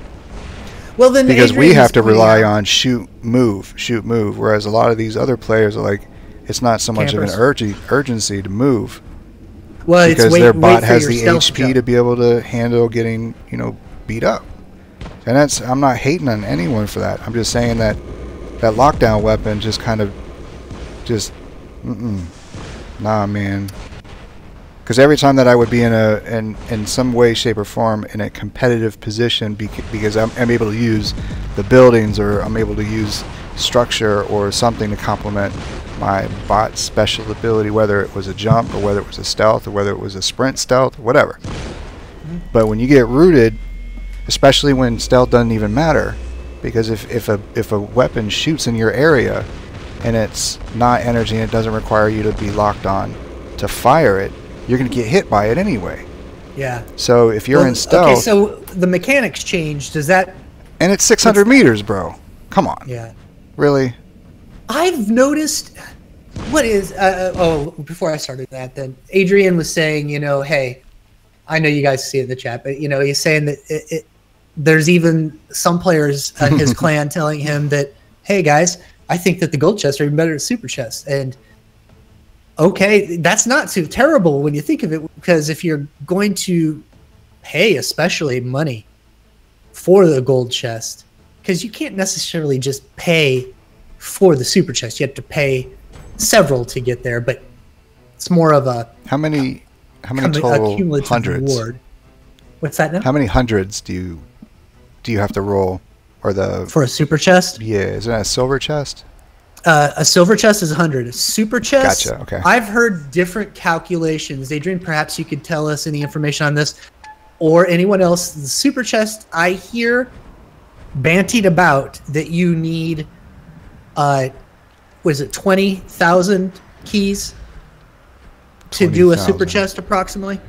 [SPEAKER 1] Well, then
[SPEAKER 2] because we have to rely on shoot, move, whereas a lot of these other players are like, it's not so much of an urgency to move.
[SPEAKER 1] Well,
[SPEAKER 2] because their bot has the HP to be able to handle getting, you know, beat up. And I'm not hating on anyone for that. I'm just saying that lockdown weapon just kind of nah, man. Because every time that I would be in some way, shape, or form in a competitive position, because I'm able to use the buildings, or I'm able to use structure or something to complement my bot's special ability, whether it was a jump, or whether it was a stealth, or whether it was a sprint stealth, or whatever. But when you get rooted, especially when stealth doesn't even matter, because if a weapon shoots in your area and it's not energy and it doesn't require you to be locked on to fire it, you're going to get hit by it anyway.
[SPEAKER 1] Yeah.
[SPEAKER 2] So if you're in stealth...
[SPEAKER 1] Okay, so the mechanics change. Does that...
[SPEAKER 2] And it's 600 meters, bro. Come on.
[SPEAKER 1] Yeah.
[SPEAKER 2] Really?
[SPEAKER 1] I've noticed... What is... before I started that, then, Adrian was saying, you know, hey, I know you guys see it in the chat, but, you know, he's saying that there's even some players in his clan telling him that, hey, guys, I think that the gold chests are even better than super chests. And... okay, that's not too terrible when you think of it, because if you're going to pay, especially money, for the gold chest, because you can't necessarily just pay for the super chest. You have to pay several to get there, but it's more of a
[SPEAKER 2] how many total hundreds?
[SPEAKER 1] Reward. What's that now?
[SPEAKER 2] How many hundreds do you have to roll, or
[SPEAKER 1] for a super chest?
[SPEAKER 2] Yeah, is it a silver chest?
[SPEAKER 1] A silver chest is 100. A super chest,
[SPEAKER 2] gotcha, okay.
[SPEAKER 1] I've heard different calculations. Adrian, perhaps you could tell us any information on this. or anyone else, the super chest, I hear bantied about that you need, was it 20,000 keys to do a super chest approximately?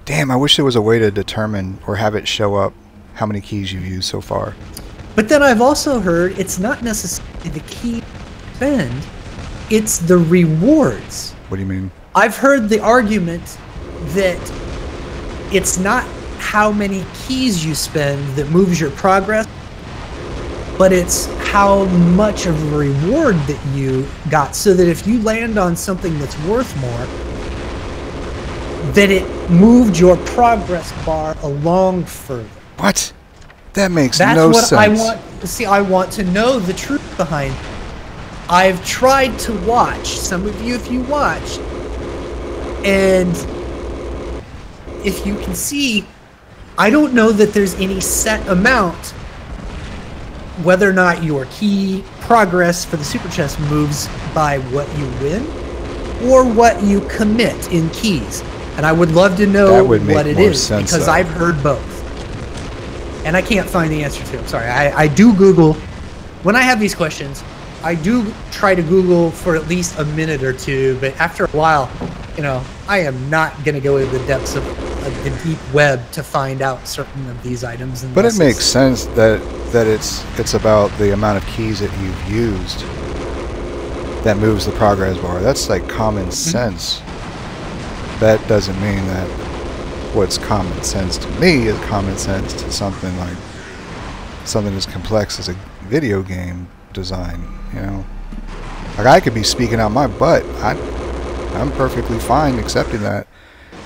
[SPEAKER 2] Damn, I wish there was a way to determine or have it show up how many keys you've used so far.
[SPEAKER 1] But then I've also heard it's not necessarily the key spend, it's the rewards.
[SPEAKER 2] What do you mean?
[SPEAKER 1] I've heard the argument that it's not how many keys you spend that moves your progress, but it's how much of a reward that you got, so that if you land on something that's worth more, that it moved your progress bar along further.
[SPEAKER 2] What? That makes no sense.
[SPEAKER 1] That's what I want to see. I want to know the truth behind it. I've tried to watch, some of you if you watch, and if you can see, I don't know that there's any set amount whether or not your key progress for the super chest moves by what you win or what you commit in keys. And I would love to know what it is, because I've heard both. And I can't find the answer to it. I'm sorry. I do Google. When I have these questions, I do try to Google for at least a minute or two, but after a while, you know, I am not going to go into the depths of the deep web to find out certain of these items.
[SPEAKER 2] But it makes sense that it's about the amount of keys that you've used that moves the progress bar. That's like common sense. That doesn't mean that what's common sense to me is common sense to something as complex as a video game design, you know. Like, I could be speaking out my butt. I'm perfectly fine accepting that,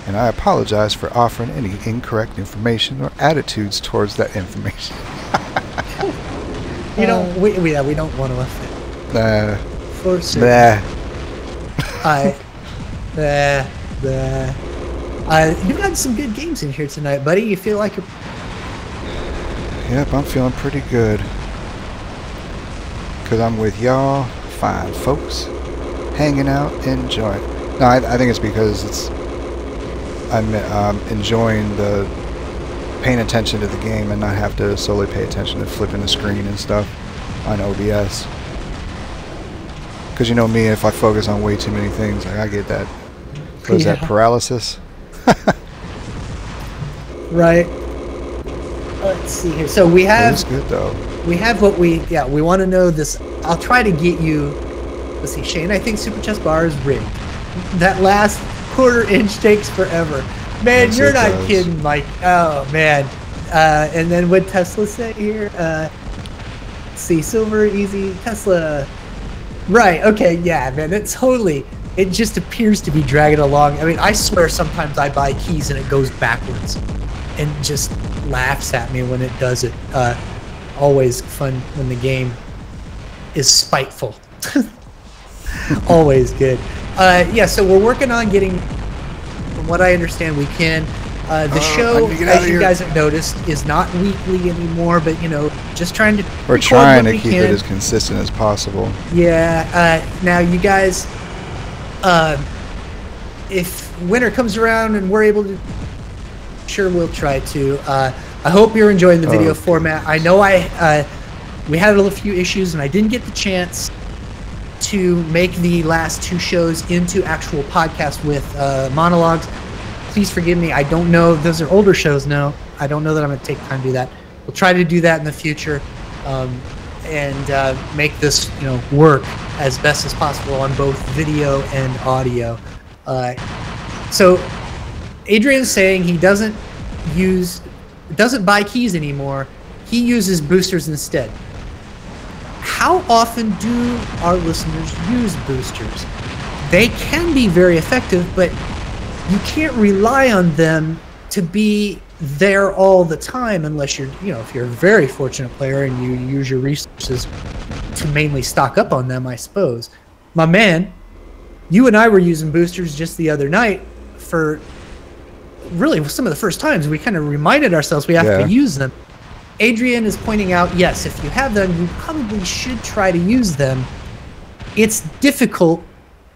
[SPEAKER 2] and I apologize for offering any incorrect information or attitudes towards that information.
[SPEAKER 1] we don't want to offend.
[SPEAKER 2] Nah.
[SPEAKER 1] For certain. You've got some good games in here tonight, buddy. You feel like you're...
[SPEAKER 2] Yep, I'm feeling pretty good. Because I'm with y'all, fine folks, hanging out, enjoying. No, I think it's because I'm enjoying the paying attention to the game and not have to solely pay attention to flipping the screen and stuff on OBS. Because you know me, if I focus on way too many things, like I get that. What is that, paralysis?
[SPEAKER 1] Right. Let's see here. So we have...
[SPEAKER 2] It's good, though.
[SPEAKER 1] We have what we want to know this. I'll try to get you... Let's see, Shane, I think Super Chest Bar is rigged. That last quarter-inch takes forever. Man, yes, you're not kidding, Mike. Oh, man. And then what Tesla say here? Let's see, silver, easy, Tesla... Right, okay, yeah, man, it's totally... It just appears to be dragging along. I mean, I swear sometimes I buy keys and it goes backwards and just laughs at me when it does it. Always fun when the game is spiteful. Always good. Yeah, so we're working on getting, from what I understand, we can. The show, as you guys have noticed, is not weekly anymore, but, you know, just trying to...
[SPEAKER 2] We're trying to keep it as consistent as possible.
[SPEAKER 1] Yeah, now you guys... if winter comes around and we're able to, sure, we'll try to. I hope you're enjoying the video format. I know we had a few issues and I didn't get the chance to make the last two shows into actual podcasts with monologues. Please forgive me. I don't know. Those are older shows now. I don't know that I'm going to take time to do that. We'll try to do that in the future. And make this, you know, work as best as possible on both video and audio. So Adrian's saying he doesn't buy keys anymore. He uses boosters instead. How often do our listeners use boosters? They can be very effective, but you can't rely on them to be there all the time unless you're, you know, if you're a very fortunate player and you use your resources to mainly stock up on them, I suppose. My man, you and I were using boosters just the other night for really some of the first times. We kind of reminded ourselves we have to use them. Adrian is pointing out, yes, if you have them, you probably should try to use them. It's difficult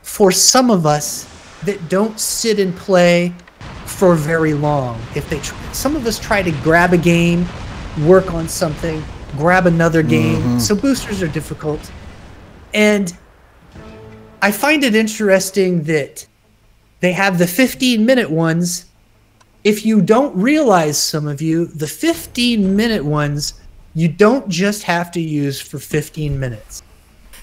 [SPEAKER 1] for some of us that don't sit and play for very long. If they, some of us try to grab a game, work on something, grab another game. So boosters are difficult. And I find it interesting that they have the 15-minute ones. If you don't realize, some of you, the 15-minute ones, you don't just have to use for 15 minutes.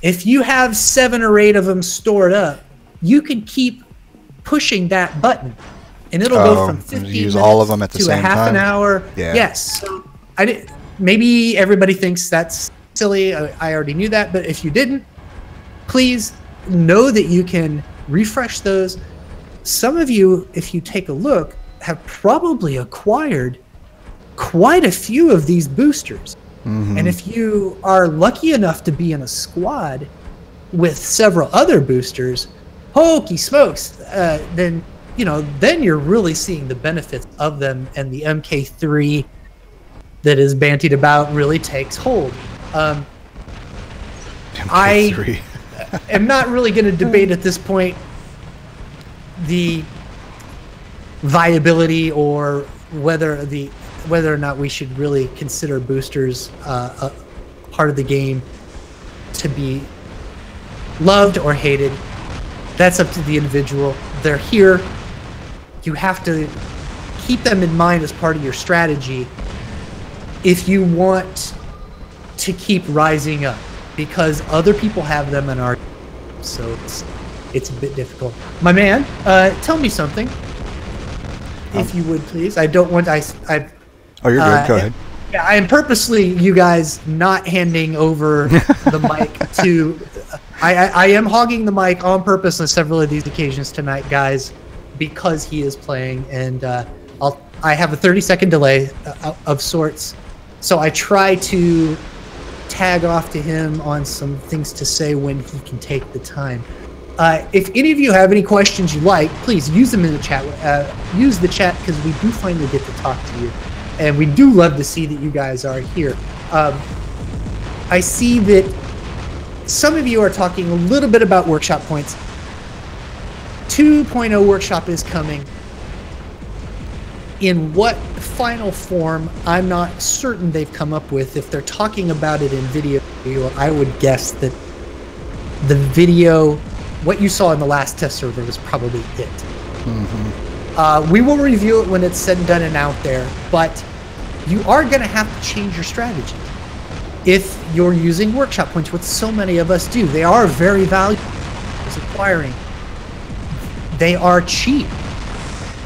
[SPEAKER 1] If you have 7 or 8 of them stored up, you can keep pushing that button, and it'll go from 15
[SPEAKER 2] use
[SPEAKER 1] minutes
[SPEAKER 2] all of them at the
[SPEAKER 1] to
[SPEAKER 2] same
[SPEAKER 1] a half
[SPEAKER 2] time?
[SPEAKER 1] an hour.
[SPEAKER 2] Yeah.
[SPEAKER 1] Yes. So maybe everybody thinks that's silly. I already knew that, but if you didn't, please know that you can refresh those. Some of you, if you take a look, have probably acquired quite a few of these boosters. And if you are lucky enough to be in a squad with several other boosters, hokey smokes, then then you're really seeing the benefits of them, and the MK3 that is bantied about really takes hold. I am not really going to debate at this point the viability or whether or not we should really consider boosters a part of the game to be loved or hated. That's up to the individual. They're here. You have to keep them in mind as part of your strategy if you want to keep rising up, because other people have them and are, so it's a bit difficult. My man, tell me something, if you would, please. I don't want
[SPEAKER 2] Oh, you're good. Go ahead.
[SPEAKER 1] Yeah, I am purposely, you guys, not handing over the mic to. I am hogging the mic on purpose on several of these occasions tonight, guys, because he is playing, and I have a 30-second delay of sorts, so I try to tag off to him on some things to say when he can take the time. If any of you have any questions you like, please use them in the chat. Use the chat, because we do finally get to talk to you. And we do love to see that you guys are here. I see that some of you are talking a little bit about workshop points. 2.0 workshop is coming. In what final form, I'm not certain they've come up with. If they're talking about it in video, I would guess that the video, what you saw in the last test server, was probably it. We will review it when it's said and done and out there, but you are going to have to change your strategy if you're using workshop points, what so many of us do. They are very valuable as acquiring. They are cheap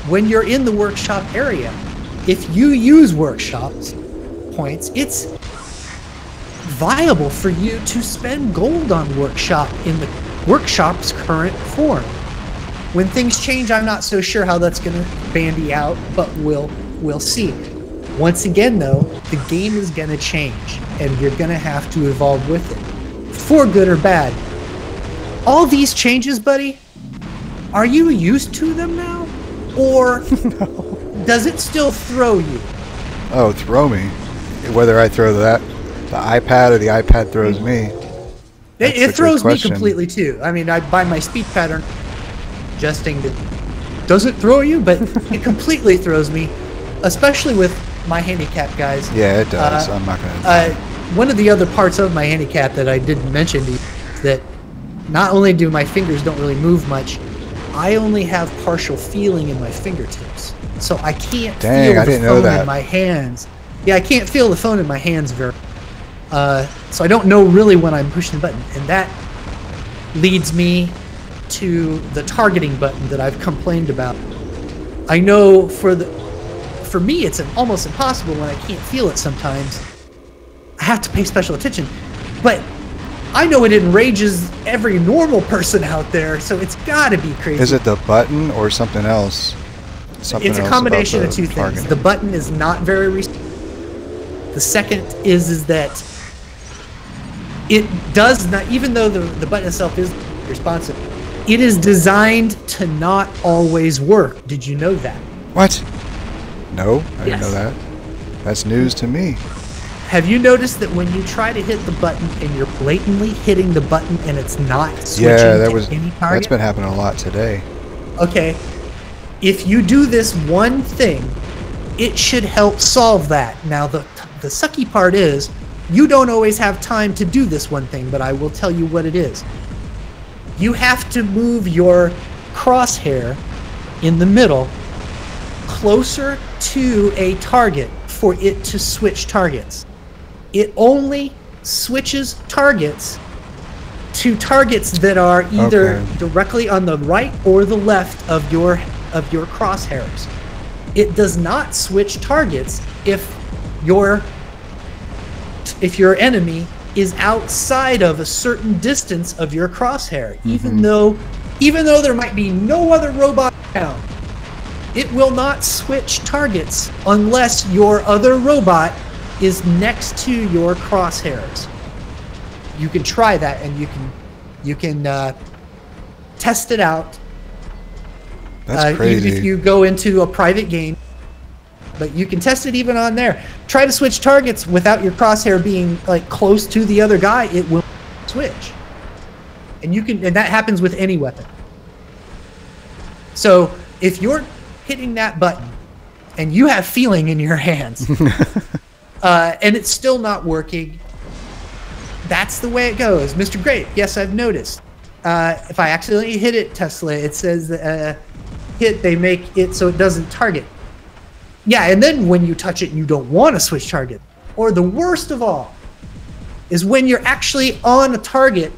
[SPEAKER 1] when you're in the workshop area. If you use workshops points, it's viable for you to spend gold on workshop in the workshop's current form. When things change, I'm not so sure how that's going to bandy out, but we'll see. Once again, though, the game is going to change, and you're going to have to evolve with it, for good or bad. All these changes, buddy, are you used to them now? Or does it still throw you?
[SPEAKER 2] Oh, throw me. Whether I throw the iPad or the iPad throws me.
[SPEAKER 1] It throws me completely, too. I mean, by my speed pattern, adjusting that does it throw you, but it completely throws me, especially with my handicap, guys.
[SPEAKER 2] Yeah, it does. I'm not gonna.
[SPEAKER 1] One of the other parts of my handicap that I didn't mention is that not only do my fingers don't really move much, I only have partial feeling in my fingertips, so I can't feel the phone in my hands. Yeah, I can't feel the phone in my hands very. So I don't know really when I'm pushing the button, and that leads me to the targeting button that I've complained about. I know for me it's almost impossible when I can't feel it sometimes. I have to pay special attention, but I know it enrages every normal person out there, so it's got to be crazy.
[SPEAKER 2] Is it the button or something else?
[SPEAKER 1] It's a combination of two things. The button is not very responsive. The second is that it does not, even though the button itself is responsive, it is designed to not always work. Did you know that?
[SPEAKER 2] What? No, I didn't know that. That's news to me.
[SPEAKER 1] Have you noticed that when you try to hit the button and you're blatantly hitting the button and it's not switching to any target?
[SPEAKER 2] That's been happening a lot today.
[SPEAKER 1] Okay. If you do this one thing, it should help solve that. Now, the sucky part is, you don't always have time to do this one thing, but I will tell you what it is. You have to move your crosshair in the middle closer to a target for it to switch targets. It only switches targets to targets that are either directly on the right or the left of your crosshairs. It does not switch targets if your enemy is outside of a certain distance of your crosshair. Even though there might be no other robot around, it will not switch targets unless your other robot is next to your crosshairs. You can try that, and you can test it out.
[SPEAKER 2] That's crazy.
[SPEAKER 1] Even if you go into a private game, but you can test it even on there. Try to switch targets without your crosshair being like close to the other guy. It will switch, and that happens with any weapon. So if you're hitting that button and you have feeling in your hands, and it's still not working, that's the way it goes. Mr. Grape, yes, I've noticed. If I accidentally hit it, Tesla, it says they make it so it doesn't target. Yeah, and then when you touch it, you don't want to switch target. Or the worst of all is when you're actually on a target,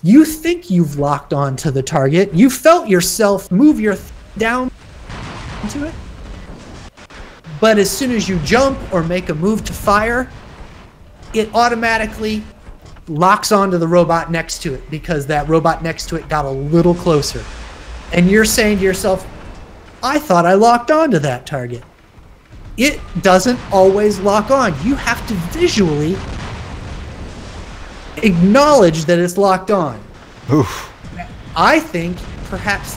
[SPEAKER 1] you think you've locked on to the target, you felt yourself move your down into it, but as soon as you jump or make a move to fire, it automatically locks onto the robot next to it because that robot next to it got a little closer. And you're saying to yourself, I thought I locked onto that target. It doesn't always lock on. You have to visually acknowledge that it's locked on.
[SPEAKER 2] Oof.
[SPEAKER 1] I think perhaps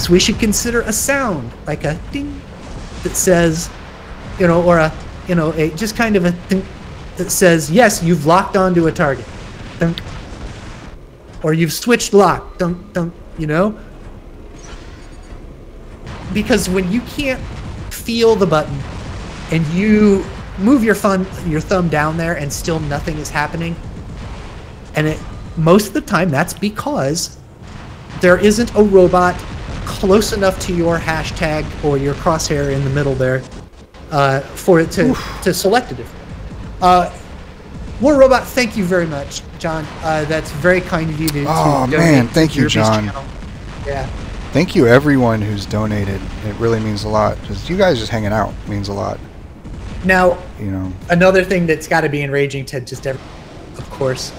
[SPEAKER 1] we should consider a sound, like a ding that says, or a just kind of a thing that says, yes, you've locked onto a target. Dun. Or you've switched lock. Dun, dun, Because when you can't feel the button and you move your thumb down there and still nothing is happening, and most of the time that's because there isn't a robot close enough to your hashtag or your crosshair in the middle there for it to select a different. War Robot, thank you very much, John. That's very kind of you to
[SPEAKER 2] man, thank you, John.
[SPEAKER 1] Channel. Yeah.
[SPEAKER 2] Thank you, everyone who's donated. It really means a lot. Just you guys just hanging out means a lot.
[SPEAKER 1] Now, another thing that's got to be enraging to just of course,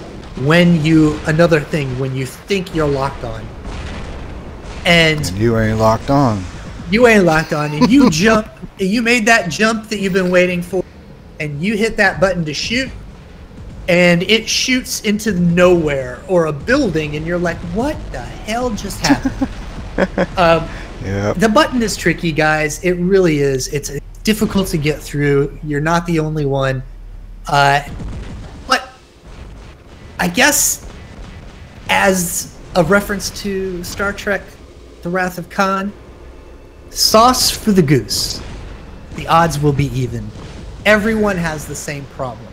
[SPEAKER 1] when you think you're locked on, and
[SPEAKER 2] you ain't locked on.
[SPEAKER 1] You ain't locked on, and you jump. You made that jump that you've been waiting for, and you hit that button to shoot, and it shoots into nowhere or a building, and you're like, "What the hell just happened?"
[SPEAKER 2] Yep.
[SPEAKER 1] The button is tricky, guys. It really is. It's difficult to get through. You're not the only one. But I guess as a reference to Star Trek, The Wrath of Khan, sauce for the goose. The odds will be even. Everyone has the same problem.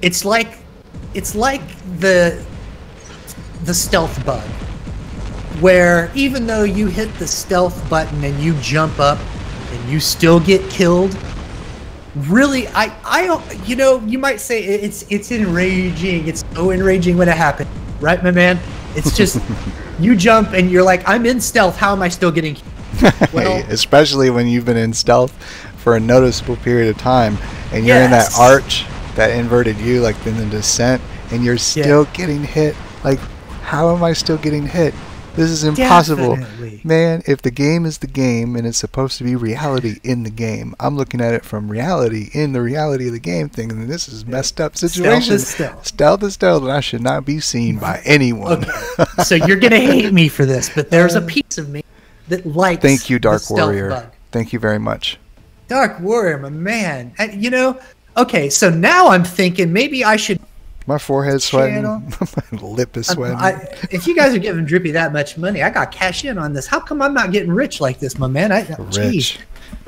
[SPEAKER 1] It's like the stealth bug, where even though you hit the stealth button and you jump up and you still get killed, really, you might say it's enraging. It's so enraging when it happens, right, my man? It's just you jump and you're like, I'm in stealth. How am I still getting killed? Well,
[SPEAKER 2] especially when you've been in stealth for a noticeable period of time and you're in that arch, that inverted U, like in the descent, and you're still getting hit. Like, how am I still getting hit? This is impossible.
[SPEAKER 1] Definitely.
[SPEAKER 2] Man, if the game is the game and it's supposed to be reality in the game, I'm looking at it from reality in the reality of the game thing, and this is messed up situation. Stealth is stealth, and I should not be seen by anyone.
[SPEAKER 1] Okay. So you're going to hate me for this, but there's a piece of me that likes
[SPEAKER 2] Thank you, Dark
[SPEAKER 1] the stealth
[SPEAKER 2] Warrior.
[SPEAKER 1] bug.
[SPEAKER 2] Thank you very much.
[SPEAKER 1] Dark Warrior, my man. Okay, so now I'm thinking maybe I should
[SPEAKER 2] My forehead's sweating. My lip is sweating.
[SPEAKER 1] If you guys are giving Droopy that much money, I got cash in on this. How come I'm not getting rich like this, my man? Geez,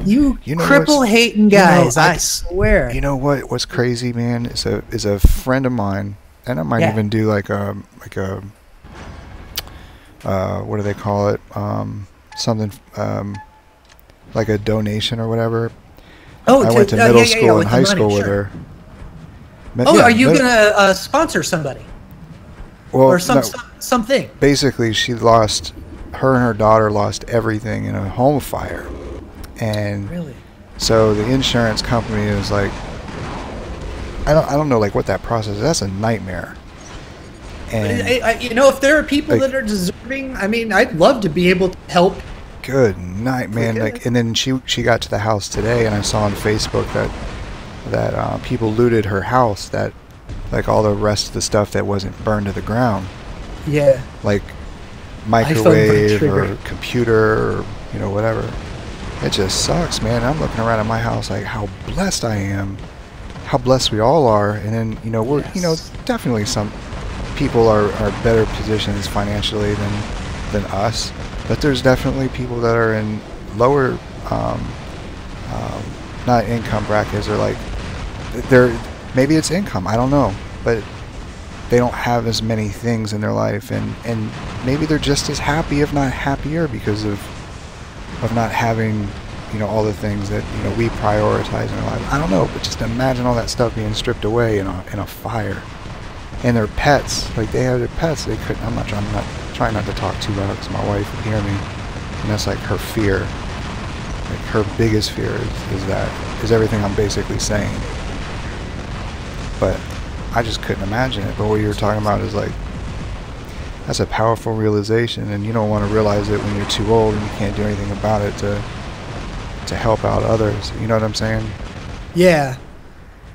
[SPEAKER 1] you cripple hating guys. I swear.
[SPEAKER 2] You know what? What's crazy, man? Is a friend of mine, and I might even do like a what do they call it? Something like a donation or whatever.
[SPEAKER 1] Oh,
[SPEAKER 2] I went to middle school and high school with her.
[SPEAKER 1] Are you gonna sponsor somebody?
[SPEAKER 2] Well,
[SPEAKER 1] or something?
[SPEAKER 2] Basically, her and her daughter lost everything in a home fire, and so the insurance company is like, I don't know like what that process is. That's a nightmare. And
[SPEAKER 1] you know, if there are people that are deserving, I mean, I'd love to be able to help.
[SPEAKER 2] Good night, man. Like, and then she got to the house today, and I saw on Facebook that people looted her house, that like all the rest of the stuff that wasn't burned to the ground, like microwave or computer or whatever. It just sucks, man. I'm looking around at my house like how blessed I am, how blessed we all are, and then we're definitely some people are better positions financially than us, but there's definitely people that are in lower not income brackets, or like maybe it's income, I don't know, but they don't have as many things in their life, and maybe they're just as happy, if not happier, because of not having all the things that we prioritize in our life. I don't know, but just imagine all that stuff being stripped away in a fire. And their pets, like they have their pets, they couldn't. I'm not trying not to talk too loud because my wife would hear me, and that's like her fear. Like her biggest fear is everything I'm basically saying. But I just couldn't imagine it. But what you were talking about is like, that's a powerful realization, and you don't want to realize it when you're too old and you can't do anything about it to help out others. You know what I'm saying?
[SPEAKER 1] Yeah.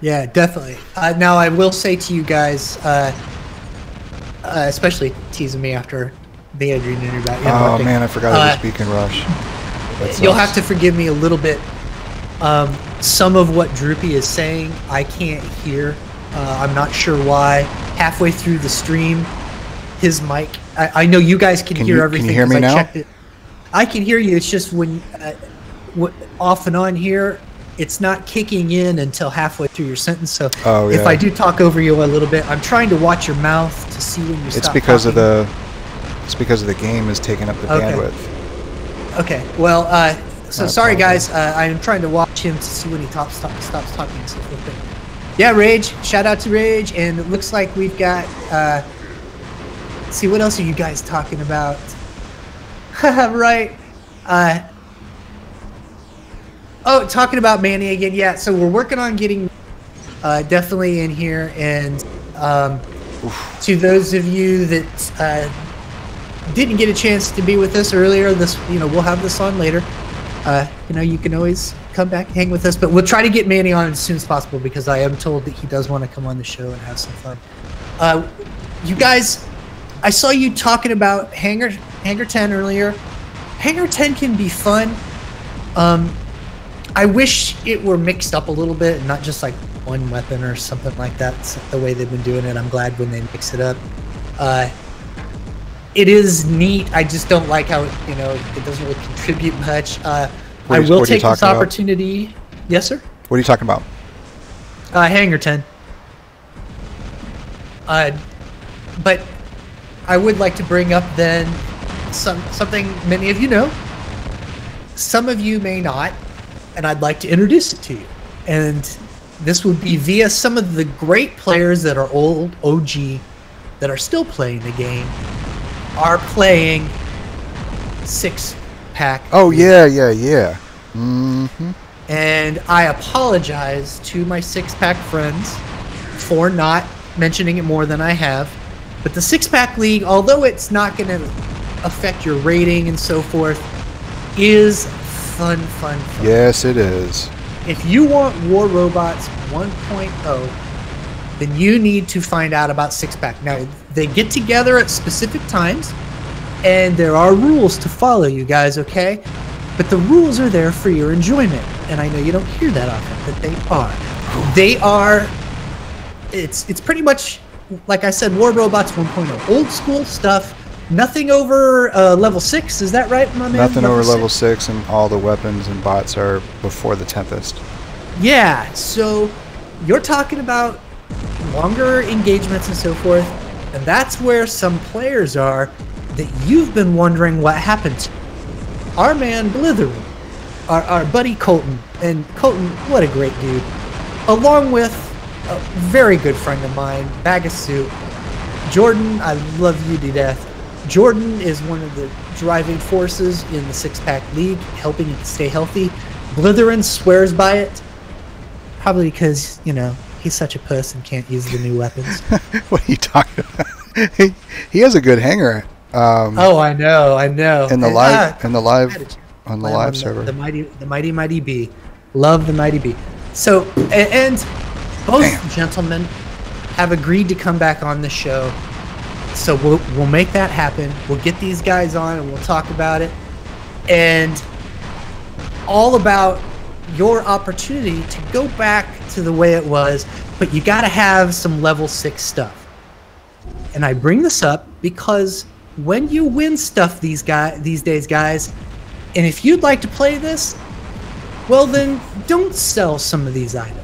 [SPEAKER 1] Yeah, definitely. Now, I will say to you guys, especially teasing me after the Adrian interview about interrupting.
[SPEAKER 2] Oh, man, I forgot I was speaking Rush.
[SPEAKER 1] You'll have to forgive me a little bit. Some of what Droopy is saying, I can't hear. I'm not sure why. Halfway through the stream, his mic... I know you guys can hear everything.
[SPEAKER 2] Can you hear me now?
[SPEAKER 1] Checked it. I can hear you. It's just when off and on here... It's not kicking in until halfway through your sentence. So if I do talk over you a little bit, I'm trying to watch your mouth to see when you stop.
[SPEAKER 2] It's because of the game is taking up the bandwidth. Okay.
[SPEAKER 1] Well, so sorry guys. I am trying to watch him to see when he stops talking and stuff like that. Yeah, Rage. Shout out to Rage. And it looks like we've got. Let's see, what else are you guys talking about? Right. Oh, talking about Manny again. Yeah, so we're working on getting definitely in here. And to those of you that didn't get a chance to be with us earlier, we'll have this on later. You can always come back and hang with us. But we'll try to get Manny on as soon as possible, because I am told that he does want to come on the show and have some fun. You guys, I saw you talking about Hangar 10 earlier. Hangar 10 can be fun. I wish it were mixed up a little bit and not just like one weapon or something like that. It's the way they've been doing it. I'm glad when they mix it up. It is neat. I just don't like how it doesn't really contribute much. I will take this opportunity. Yes, sir?
[SPEAKER 2] What are you talking about?
[SPEAKER 1] Hangar 10. But I would like to bring up then something many of you know. Some of you may not. And I'd like to introduce it to you. And this would be via some of the great players that are old, OG, that are still playing the game, are playing 6-pack.
[SPEAKER 2] Oh, yeah. Mm-hmm.
[SPEAKER 1] And I apologize to my 6-pack friends for not mentioning it more than I have. But the 6-pack league, although it's not going to affect your rating and so forth, is fun.
[SPEAKER 2] Yes, it is.
[SPEAKER 1] If you want War Robots 1.0, then you need to find out about 6-pack. Now, they get together at specific times, and there are rules to follow, you guys, okay? But the rules are there for your enjoyment, and I know you don't hear that often, but they are. They are... It's pretty much like I said, War Robots 1.0, old school stuff. Nothing over level 6, is that right, my man?
[SPEAKER 2] Nothing over level 6, and all the weapons and bots are before the Tempest.
[SPEAKER 1] Yeah, so you're talking about longer engagements and so forth, and that's where some players are that you've been wondering what happened to. Our man Blithering, our buddy Colton, and Colton, what a great dude, along with a very good friend of mine, Bag of Soup, Jordan, I love you to death. Jordan is one of the driving forces in the Six Pack League, helping you stay healthy. Blithering swears by it, probably because, you know, he's such a puss and can't use the new weapons.
[SPEAKER 2] What are you talking about? He has a good hanger.
[SPEAKER 1] Oh, I know.
[SPEAKER 2] In the live server.
[SPEAKER 1] The mighty B. Love the mighty B. So, and both gentlemen have agreed to come back on the show. So we'll make that happen. We'll get these guys on and we'll talk about it. And all about your opportunity to go back to the way it was, but you got to have some level 6 stuff. And I bring this up because when you win stuff these days, guys, and if you'd like to play this, well then don't sell some of these items.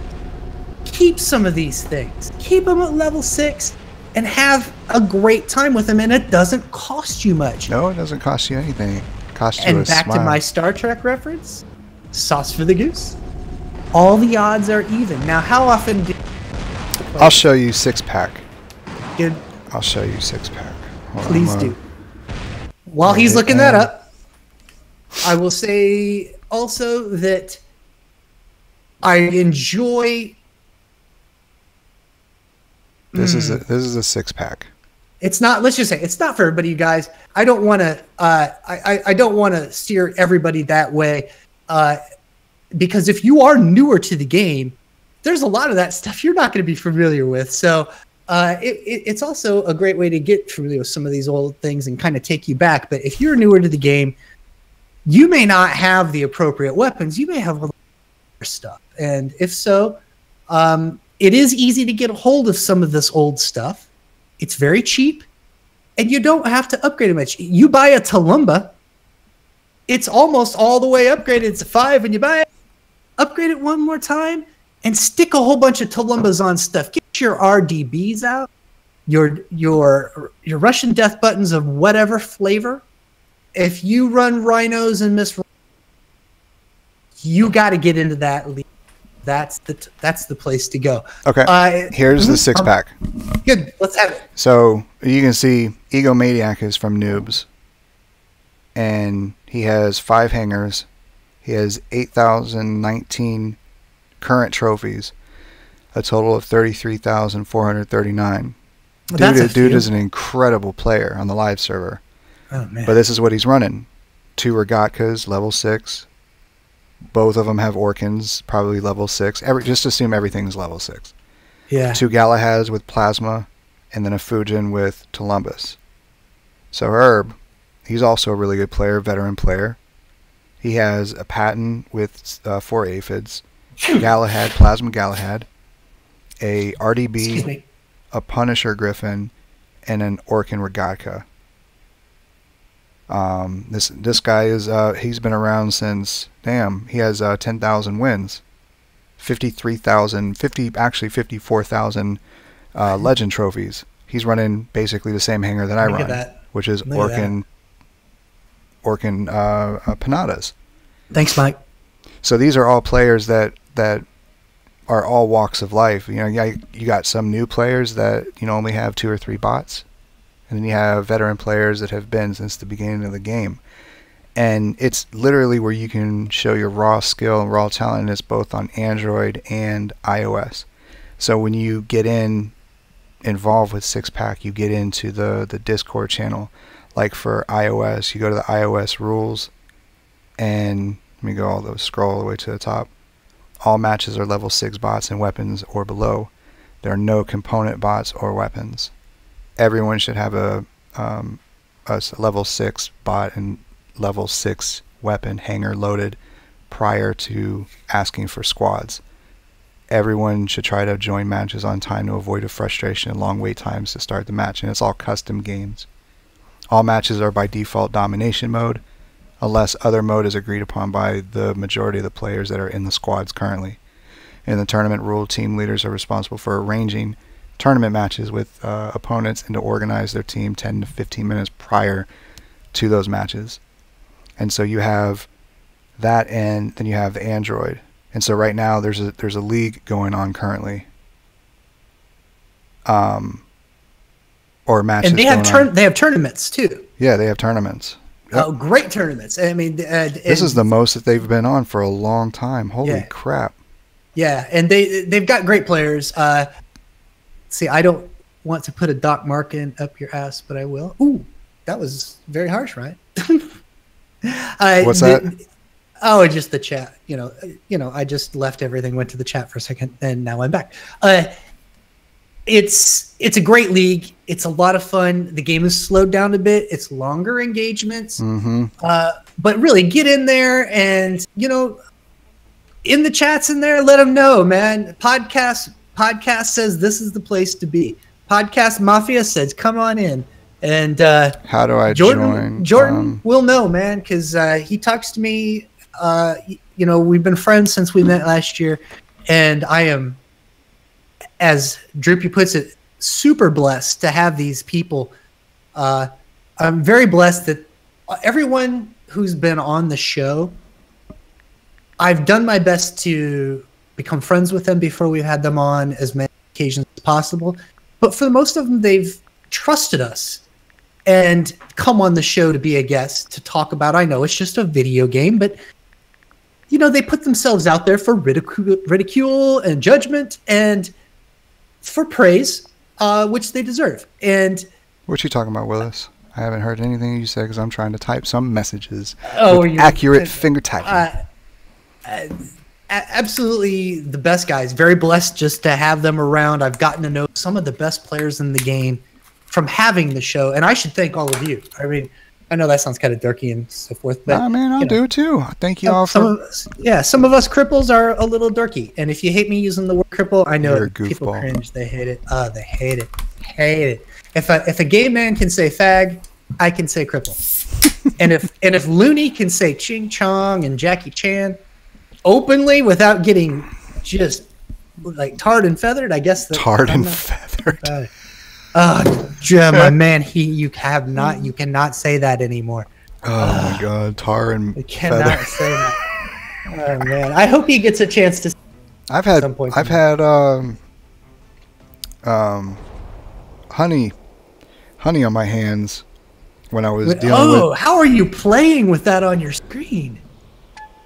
[SPEAKER 1] Keep some of these things. Keep them at level 6 and have a great time with them, and it doesn't cost you much.
[SPEAKER 2] No, it doesn't cost you anything. It costs you
[SPEAKER 1] and
[SPEAKER 2] a
[SPEAKER 1] back
[SPEAKER 2] smile.
[SPEAKER 1] to my Star Trek reference, sauce for the goose. All the odds are even. Now, how often do
[SPEAKER 2] I'll show you 6-pack.
[SPEAKER 1] Good.
[SPEAKER 2] I'll show you 6-pack.
[SPEAKER 1] Please do. While he's looking that up, I will say also that I enjoy.
[SPEAKER 2] This is a 6-pack.
[SPEAKER 1] It's not. Let's just say it's not for everybody, you guys. I don't want to. I don't want to steer everybody that way, because if you are newer to the game, there's a lot of that stuff you're not going to be familiar with. So it's also a great way to get familiar with some of these old things and kind of take you back. But if you're newer to the game, you may not have the appropriate weapons. You may have other stuff, and if so, it is easy to get a hold of some of this old stuff. It's very cheap, and you don't have to upgrade it much. You buy a Tulumba, it's almost all the way upgraded. It's a 5, and you buy it, upgrade it one more time, and stick a whole bunch of Tulumbas on stuff. Get your RDBs out, your Russian death buttons of whatever flavor. If you run rhinos and miss, you got to get into that league. That's the place to go.
[SPEAKER 2] Okay. Here's the 6-pack.
[SPEAKER 1] Good. Let's have it.
[SPEAKER 2] So you can see Egomaniac is from Noobs, and he has 5 hangers. He has 8,019 current trophies, a total of 33,439. Dude is an incredible player on the live server.
[SPEAKER 1] Oh man!
[SPEAKER 2] But this is what he's running: 2 Regatkas, level 6. Both of them have Orkans, probably level 6. Just assume everything's level 6.
[SPEAKER 1] Yeah.
[SPEAKER 2] 2 Galahads with Plasma, and then a Fujin with Tulumbas. So Herb, he's also a really good player, veteran player. He has a Patton with 4 Aphids, Galahad, Plasma Galahad, a RDB, a Punisher Griffin, and an Orkan Regatka. This guy is he's been around since he has 10,000 wins, 54,000 legend trophies. He's running basically the same hanger that I run, which is Orkan Panadas.
[SPEAKER 1] Thanks, Mike.
[SPEAKER 2] So these are all players that are all walks of life. You know, you got some new players that only have 2 or 3 bots. And then you have veteran players that have been since the beginning of the game. And it's literally where you can show your raw skill and raw talent, and it's both on Android and iOS. So when you get involved with 6-pack, you get into the Discord channel. Like for iOS, you go to the iOS rules, and let me go scroll all the way to the top. All matches are level 6 bots and weapons or below. There are no component bots or weapons. Everyone should have a level 6 bot and level 6 weapon hanger loaded prior to asking for squads. everyone should try to join matches on time to avoid the frustration and long wait times to start the match, and it's all custom games. All matches are by default domination mode, unless other mode is agreed upon by the majority of the players that are in the squads currently. In the tournament rule, team leaders are responsible for arranging tournament matches with opponents and to organize their team 10 to 15 minutes prior to those matches. And so you have that, and then you have the Android. And so right now there's a league going on currently. Or matches.
[SPEAKER 1] And they have tournaments too.
[SPEAKER 2] Yeah, they have tournaments. Yep.
[SPEAKER 1] Oh, great tournaments. I mean,
[SPEAKER 2] this is the most that they've been on for a long time. Holy crap.
[SPEAKER 1] Yeah, and they've got great players. See, I don't want to put a Doc Markin up your ass, but I will. Ooh, that was very harsh, right?
[SPEAKER 2] What's that?
[SPEAKER 1] Oh, just the chat. You know, I just left everything, went to the chat for a second, and now I'm back. It's a great league. It's a lot of fun. The game is slowed down a bit. It's longer engagements. But really, get in there and, you know, in the chats in there, let them know, man. Podcast says this is the place to be. Podcast Mafia says, come on in. And
[SPEAKER 2] how do I join?
[SPEAKER 1] Jordan will know, man, because he talks to me. You know, we've been friends since we met last year, and I am, as Droopy puts it, super blessed to have these people. I'm very blessed that everyone who's been on the show, I've done my best to become friends with them before we've had them on as many occasions as possible. But for most of them, they've trusted us and come on the show to be a guest to talk about. I know it's just a video game, but you know, they put themselves out there for ridicule and judgment and for praise, which they deserve. And
[SPEAKER 2] what you talking about, Willis? I haven't heard anything you said because I'm trying to type some messages. Accurate finger typing.
[SPEAKER 1] Absolutely the best guys. Very blessed just to have them around. I've gotten to know some of the best players in the game from having the show, and I should thank all of you. I mean, I know that sounds kind of dorky and so forth, but
[SPEAKER 2] nah, man, I'll do it too. Thank you all for.
[SPEAKER 1] Some of us cripples are a little dorky, and if you hate me using the word cripple, I know people
[SPEAKER 2] goofball.
[SPEAKER 1] Cringe. They hate it. They hate it. Hate it. If a gay man can say fag, I can say cripple. and if Looney can say ching chong and Jackie Chan openly without getting just like tarred and feathered, I guess.
[SPEAKER 2] Tarred and feathered.
[SPEAKER 1] My man, you cannot say that anymore.
[SPEAKER 2] Oh my God, tar and
[SPEAKER 1] feather. Cannot say that. Oh man, I hope he gets a chance to.
[SPEAKER 2] I've had honey on my hands when I was dealing with.
[SPEAKER 1] Oh, how are you playing with that on your screen?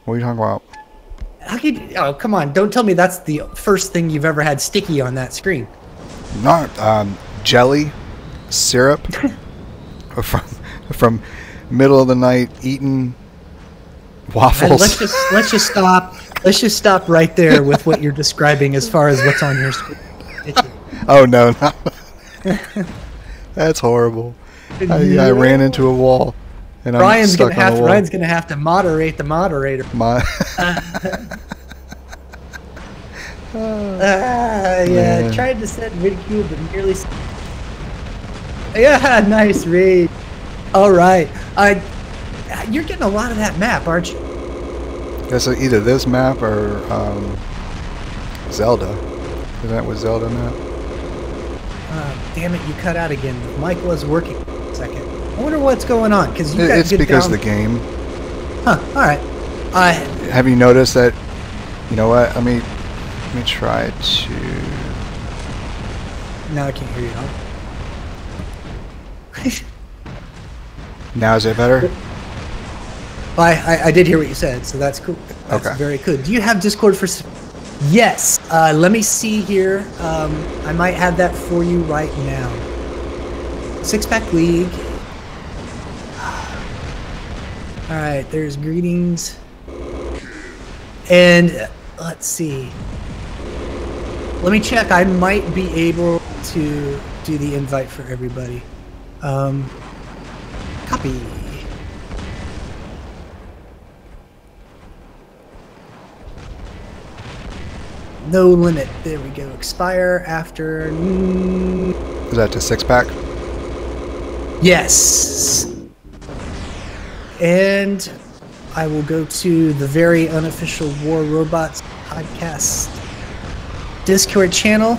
[SPEAKER 2] What are you talking about?
[SPEAKER 1] Oh, come on! Don't tell me that's the first thing you've ever had sticky on that screen.
[SPEAKER 2] Not jelly, syrup from middle of the night eating waffles.
[SPEAKER 1] Let's just stop. Let's just stop right there with what you're describing as far as what's on your screen.
[SPEAKER 2] Oh no, that's horrible. I ran into a wall. And
[SPEAKER 1] Ryan's gonna have to moderate the moderator. Yeah, tried to set ridicule, but nearly. Yeah, nice read. All right, you're getting a lot of that map, aren't you?
[SPEAKER 2] Yeah, so either this map or Zelda. Is that what Zelda map?
[SPEAKER 1] Damn it! You cut out again. The mic was working for a second. I wonder what's going on because
[SPEAKER 2] it's because of the game.
[SPEAKER 1] Huh? All right.
[SPEAKER 2] Have you noticed that? You know what? Let me try to.
[SPEAKER 1] Now I can't hear you. Huh?
[SPEAKER 2] Now is it better?
[SPEAKER 1] I did hear what you said, so that's cool. That's
[SPEAKER 2] okay.
[SPEAKER 1] Very good. Do you have Discord for? Yes. Let me see here. I might have that for you right now. Six-pack league. All right. There's greetings. And let's see. Let me check. I might be able to do the invite for everybody. Copy. No limit. There we go. Expire after...
[SPEAKER 2] Is that to 6-pack?
[SPEAKER 1] Yes. And I will go to the very unofficial War Robots podcast Discord channel.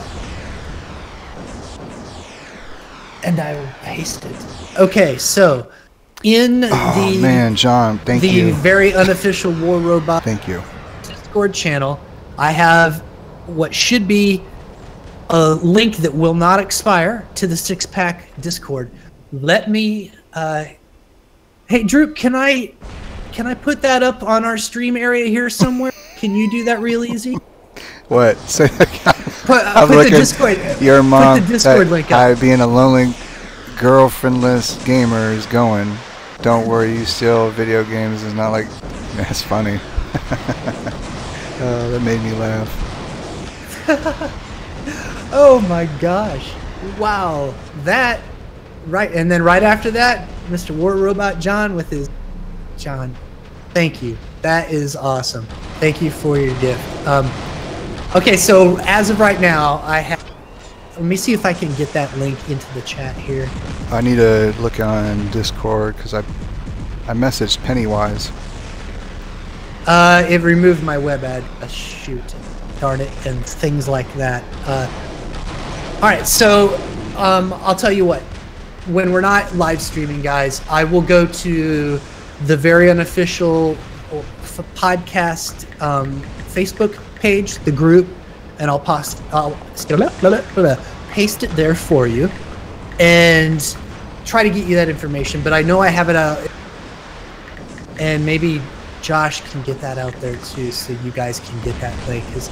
[SPEAKER 1] And I will paste it. Okay, so in
[SPEAKER 2] oh, man, John, thank you.
[SPEAKER 1] The very unofficial War Robot
[SPEAKER 2] thank you.
[SPEAKER 1] Discord channel, I have what should be a link that will not expire to the 6-pack Discord. Let me hey Droop, can I put that up on our stream area here somewhere? Can you do that real easy?
[SPEAKER 2] What? So
[SPEAKER 1] put the Discord.
[SPEAKER 2] Your mom.
[SPEAKER 1] Put the Discord link up.
[SPEAKER 2] I being a lonely, girlfriendless gamer is going. Don't worry, you steal video games. Is not like. That's funny. Oh, that made me laugh.
[SPEAKER 1] Oh my gosh! Wow, that right, and then right after that, Mr. War Robot John with his John. Thank you. That is awesome. Thank you for your gift. Okay, so as of right now, I have. Let me see if I can get that link into the chat here.
[SPEAKER 2] I need to look on Discord because I messaged Pennywise.
[SPEAKER 1] It removed my web ad. Shoot, darn it, and things like that. All right, so I'll tell you what. When we're not live streaming, guys, I will go to the very unofficial podcast Facebook page, the group, and I'll paste it there for you and try to get you that information. But I know I have it out, and maybe Josh can get that out there too, so you guys can get that link. Because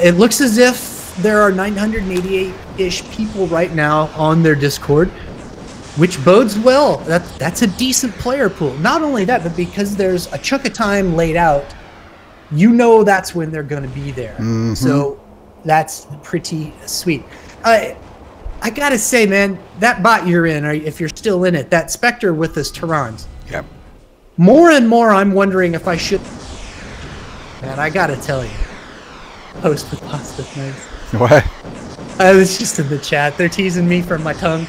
[SPEAKER 1] it looks as if there are 988-ish people right now on their Discord, which bodes well. That's a decent player pool. Not only that, but because there's a chunk of time laid out, you know that's when they're going to be there. Mm-hmm. So that's pretty sweet. I gotta say, man, that bot you're in, or if you're still in it, that Spectre with this Terrans.
[SPEAKER 2] Yep.
[SPEAKER 1] More and more, I'm wondering if I should. Man, I gotta tell you, post with positive notes.
[SPEAKER 2] What?
[SPEAKER 1] I was just in the chat. They're teasing me for my tongue,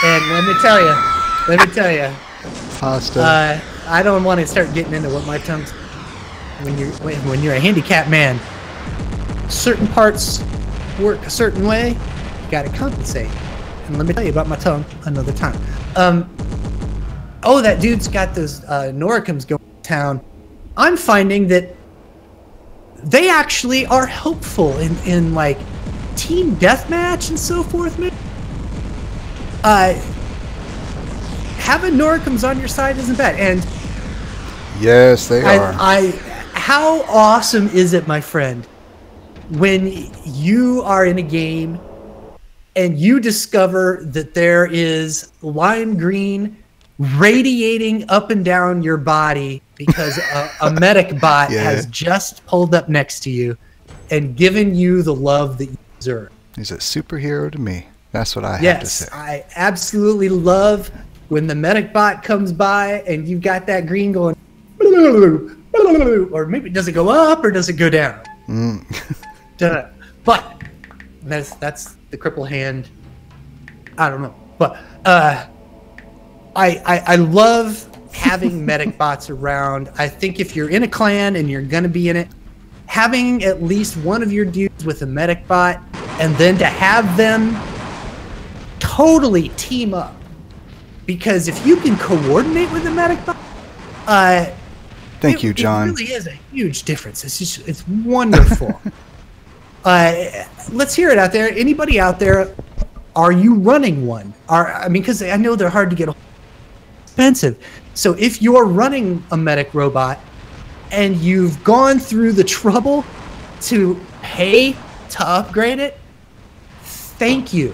[SPEAKER 1] and let me tell you,
[SPEAKER 2] pasta.
[SPEAKER 1] I don't want to start getting into what my tongue's. When you're a handicapped man, certain parts work a certain way. You got to compensate. And let me tell you about my tongue another time. Oh, that dude's got those Noricums going to town. I'm finding that they actually are helpful in like team deathmatch and so forth, man. Having Noricums on your side isn't bad. And
[SPEAKER 2] yes, they are.
[SPEAKER 1] How awesome is it, my friend, when you are in a game and you discover that there is lime green radiating up and down your body because a medic bot has just pulled up next to you and given you the love that you deserve.
[SPEAKER 2] He's a superhero to me. That's what I have to say.
[SPEAKER 1] Yes, I absolutely love when the medic bot comes by and you've got that green going, or maybe does it go up or does it go down? But that's the cripple hand. I don't know, but I love having medic bots around. I think if you're in a clan and you're gonna be in it, having at least one of your dudes with a medic bot, and then to have them totally team up, because if you can coordinate with a medic bot,
[SPEAKER 2] thank you, John.
[SPEAKER 1] It really is a huge difference. It's wonderful. Let's hear it out there. Anybody out there? Are you running one? Because I know they're hard to get. Expensive. So if you're running a medic robot and you've gone through the trouble to pay to upgrade it, thank you.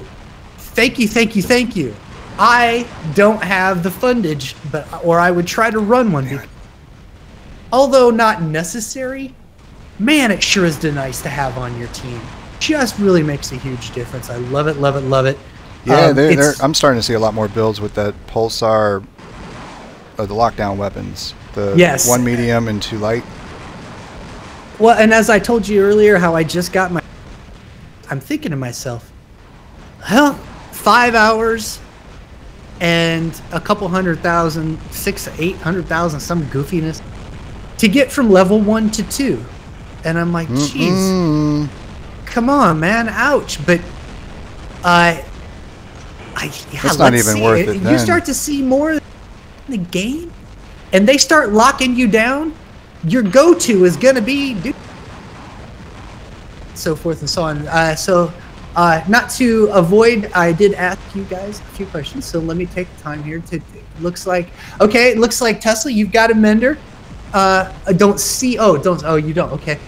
[SPEAKER 1] Thank you, thank you, thank you. I don't have the fundage, or I would try to run one. Although not necessary, man, it sure is nice to have on your team. Just really makes a huge difference. I love it, love it, love it.
[SPEAKER 2] Yeah, I'm starting to see a lot more builds with that pulsar, the lockdown weapons. The 1 medium and 2 light.
[SPEAKER 1] Well, and as I told you earlier, how I just got my... I'm thinking to myself, hell, 5 hours and a couple 100,000, 800,000, some goofiness to get from level 1 to 2. And I'm like, jeez, come on, man, ouch. But
[SPEAKER 2] it's not even worth it.
[SPEAKER 1] You start to see more in the game, and they start locking you down. Your go-to is gonna be so forth and so on. Not to avoid, I did ask you guys a few questions, so let me take the time here to. Looks like Tesla, you've got a mender. You don't. Okay.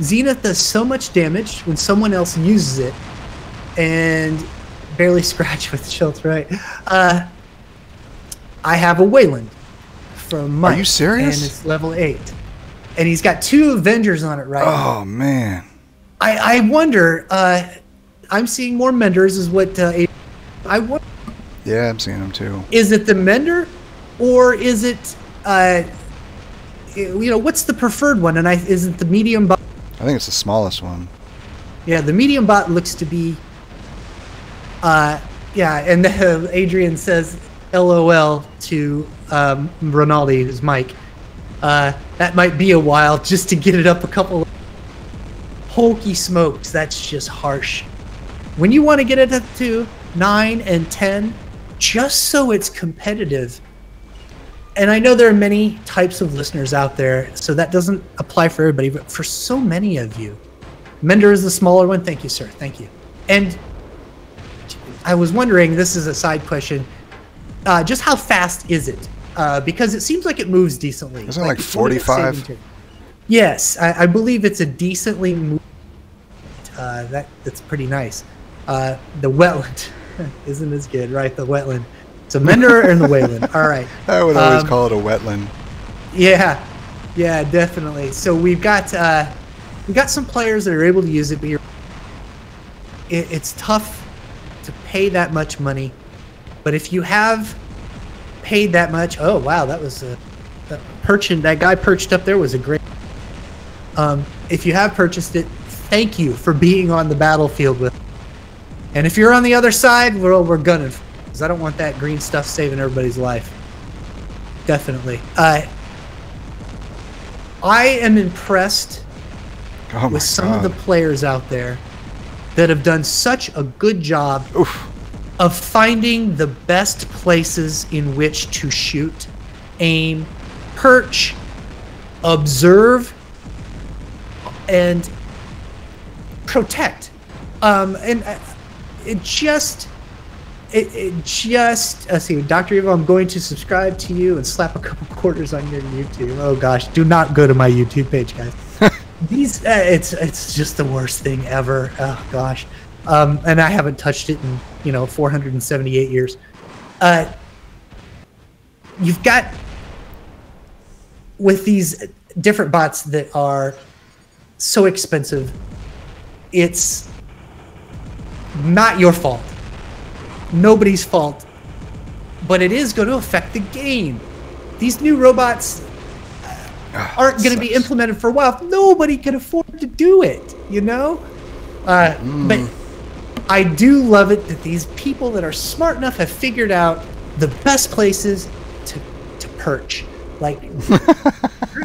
[SPEAKER 1] Zenith does so much damage when someone else uses it, and barely scratch with Schultz, right? I have a Wayland from Mike.
[SPEAKER 2] Are you serious?
[SPEAKER 1] And it's level 8. And he's got 2 Avengers on it right now.
[SPEAKER 2] Oh, man.
[SPEAKER 1] I wonder, I'm seeing more Menders is what I wonder.
[SPEAKER 2] Yeah, I'm seeing them too.
[SPEAKER 1] Is it the Mender, or is it, what's the preferred one? And is it the medium bot?
[SPEAKER 2] I think it's the smallest one. Yeah,
[SPEAKER 1] the medium bot looks to be, and Adrian says LOL to Ronaldo, who's Mike. That might be a while just to get it up a couple. Hokey smokes, that's just harsh. When you want to get it up to 9 and 10, just so it's competitive. And I know there are many types of listeners out there, so that doesn't apply for everybody, but for so many of you, Mender is the smaller one. Thank you, sir. Thank you. And I was wondering, this is a side question, just how fast is it? Because it seems like it moves decently.
[SPEAKER 2] Isn't it like 45?
[SPEAKER 1] Yes, I believe it's a decently moved. That's pretty nice. The wetland isn't as good, right? The wetland. So Mender and the Wayland. All right.
[SPEAKER 2] I would always call it a wetland.
[SPEAKER 1] Yeah, definitely. So we've got some players that are able to use it, but it's tough to pay that much money. But if you have paid that much, oh wow, that was that guy perched up there was a great. If you have purchased it, thank you for being on the battlefield with. And if you're on the other side, we're gunning, because I don't want that green stuff saving everybody's life. Definitely. I am impressed with some of the players out there that have done such a good job of finding the best places in which to shoot, aim, perch, observe, and protect. See, Dr. Evo, I'm going to subscribe to you and slap a couple quarters on your YouTube. Oh gosh, do not go to my YouTube page, guys. It's just the worst thing ever. Oh gosh. And I haven't touched it in 478 years. You've got, with these different bots that are so expensive, it's not your fault, nobody's fault, but it is going to affect the game. These new robots aren't going to be implemented for a while. Nobody can afford to do it, but I do love it that these people that are smart enough have figured out the best places to perch. Like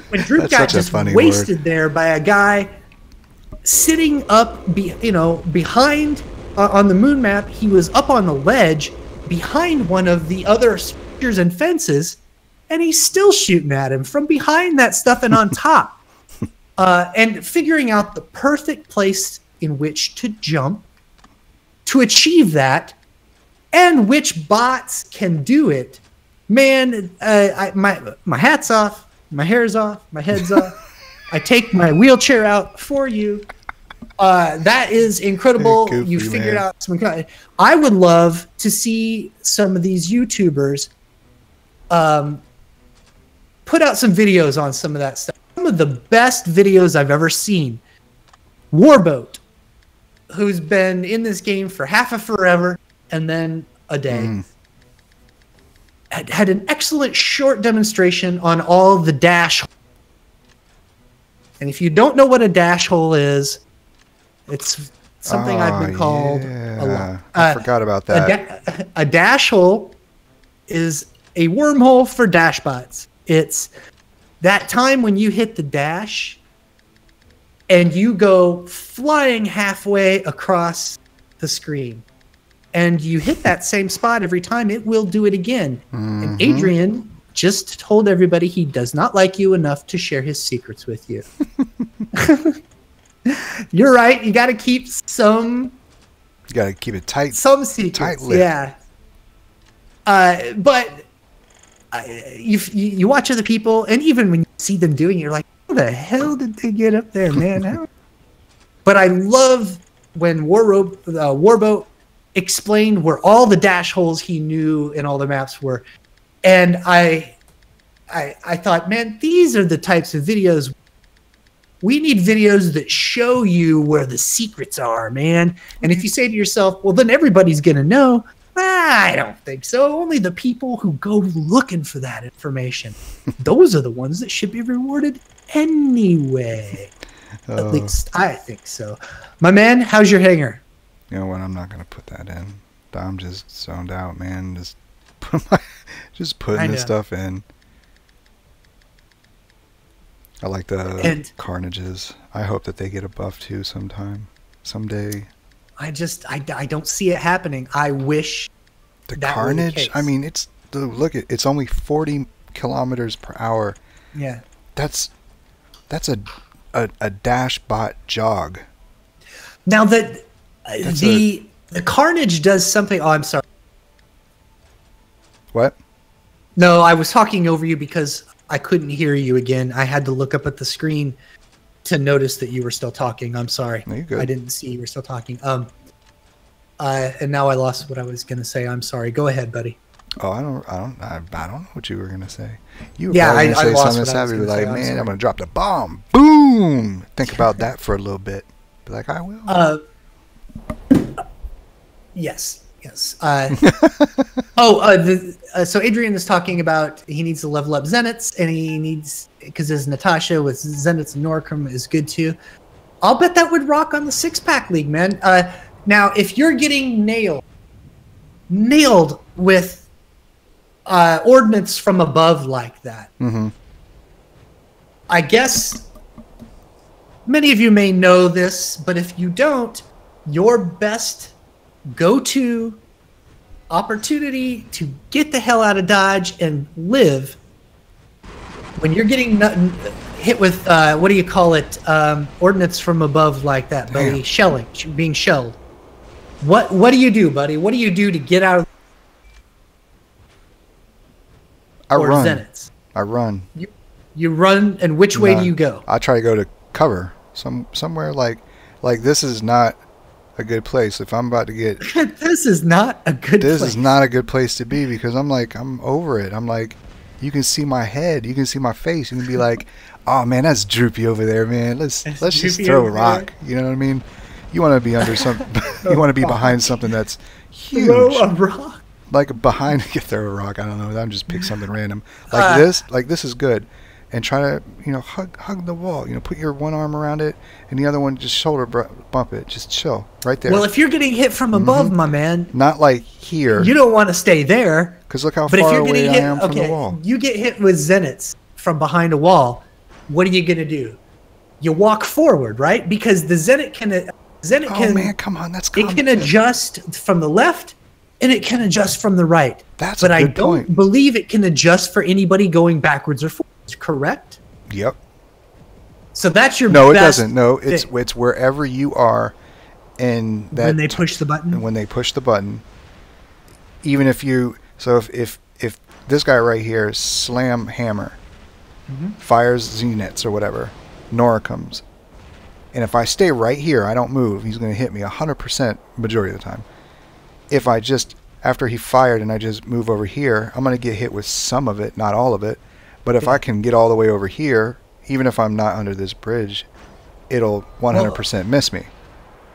[SPEAKER 1] when Droop got just wasted there by a guy sitting up, behind on the moon map. He was up on the ledge behind one of the other structures and fences, and he's still shooting at him from behind that stuff and on top. And figuring out the perfect place in which to jump to achieve that, and which bots can do it. Man, my hat's off, my hair's off, my head's off. I take my wheelchair out for you. That is incredible. Goofy, you figured out some. I would love to see some of these YouTubers put out some videos on some of that stuff. Some of the best videos I've ever seen. Warboat, who's been in this game for half a forever and then a day. Had an excellent short demonstration on all the dash And if you don't know what a dash hole is, it's something I've been called a lot.
[SPEAKER 2] I forgot about that.
[SPEAKER 1] A dash hole is a wormhole for dashbots. It's that time when you hit the dash and you go flying halfway across the screen. And you hit that same spot every time, it will do it again. And Adrian just told everybody he does not like you enough to share his secrets with you. You're right. You got to keep some.
[SPEAKER 2] You got to keep it tight.
[SPEAKER 1] Some secrets.
[SPEAKER 2] Tight-lipped.
[SPEAKER 1] Yeah. But you watch other people, and even when you see them doing it, you're like, how the hell did they get up there, man? But I love when Warboat explained where all the dash holes he knew in all the maps were. And I thought, man, these are the types of videos. We need videos that show you where the secrets are, man. And if you say to yourself, well, then everybody's going to know. I don't think so. Only the people who go looking for that information. Those are the ones that should be rewarded anyway. At least I think so. My man, how's your hanger?
[SPEAKER 2] You know what? I'm not going to put that in. I'm just zoned out, man. Just putting this stuff in. I like the carnages. I hope that they get a buff too someday. I
[SPEAKER 1] don't see it happening. I wish
[SPEAKER 2] the carnage. I mean, it's only 40 kilometers per hour.
[SPEAKER 1] Yeah,
[SPEAKER 2] that's a dash bot jog.
[SPEAKER 1] Now the carnage does something. Oh, I'm sorry.
[SPEAKER 2] What?
[SPEAKER 1] No, I was talking over you because I couldn't hear you again. I had to look up at the screen to notice that you were still talking. I'm sorry.
[SPEAKER 2] No, you're good.
[SPEAKER 1] I didn't see you were still talking. And now I lost what I was going to say. I'm sorry. Go ahead, buddy.
[SPEAKER 2] Oh, I don't know what you were going to say. You were
[SPEAKER 1] probably
[SPEAKER 2] going to say something savvy like, man, I'm going to drop the bomb. Boom. Think about that for a little bit. Be like, I will.
[SPEAKER 1] Yes. So Adrian is talking about he needs to level up Zeniths, and he needs, because his Natasha with Zeniths and Norcom is good too. I'll bet that would rock on the 6-pack league, man. Now, if you're getting nailed with ordnance from above like that, I guess many of you may know this, but if you don't, your best go-to opportunity to get the hell out of Dodge and live when you're getting hit with what do you call it, ordnance from above like that, buddy? Shelling, being shelled. What do you do, buddy? What do you do to get out of Zeniths?
[SPEAKER 2] I run.
[SPEAKER 1] You run, and which way do you go?
[SPEAKER 2] I try to go to cover somewhere like this is not a good place. If I'm about to get
[SPEAKER 1] this is not a good
[SPEAKER 2] place to be, because I'm over it. I'm like, you can see my head, you can see my face, you can be like, oh man, that's Droopy over there, man. Let's just throw a rock. You know what I mean? You want to be under you want to be behind something that's huge.
[SPEAKER 1] Throw a rock.
[SPEAKER 2] Like behind throw a rock. I don't know. I'm just pick something random. Like this is good. And try to, hug the wall. Put your one arm around it, and the other one just shoulder bump it. Just chill right there.
[SPEAKER 1] Well, if you're getting hit from above, my man,
[SPEAKER 2] not like here.
[SPEAKER 1] You don't want to stay there.
[SPEAKER 2] Because look how far away I am from the wall.
[SPEAKER 1] You get hit with Zeniths from behind a wall. What are you gonna do? You walk forward, right? Because the Zenith can.
[SPEAKER 2] Oh man, come on, that's common.
[SPEAKER 1] It can adjust from the left, and it can adjust from the right.
[SPEAKER 2] But I don't
[SPEAKER 1] believe it can adjust for anybody going backwards or forwards. Correct?
[SPEAKER 2] Yep.
[SPEAKER 1] So that's your
[SPEAKER 2] No, it doesn't. No, it's wherever you are, and that
[SPEAKER 1] when they push the button.
[SPEAKER 2] And when they push the button, even if if this guy right here slam hammer, fires Zeniths or whatever, Nora comes, and if I stay right here, I don't move, he's going to hit me 100% majority of the time. If I just after he fired and I just move over here, I'm going to get hit with some of it, not all of it. But if I can get all the way over here, even if I'm not under this bridge, it'll 100% miss me.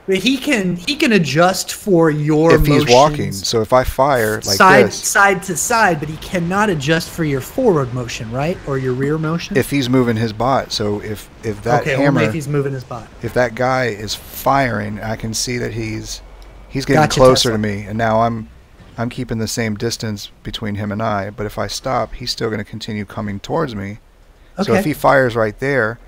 [SPEAKER 1] But he can adjust for your
[SPEAKER 2] if he's walking. So if I fire like
[SPEAKER 1] side to side, but he cannot adjust for your forward motion, right, or your rear motion.
[SPEAKER 2] If he's moving his bot, so if that hammer,
[SPEAKER 1] only if he's moving his bot.
[SPEAKER 2] If that guy is firing, I can see that he's getting closer to me, and now I'm keeping the same distance between him and I. But if I stop, he's still going to continue coming towards me. Okay. So if he fires right there,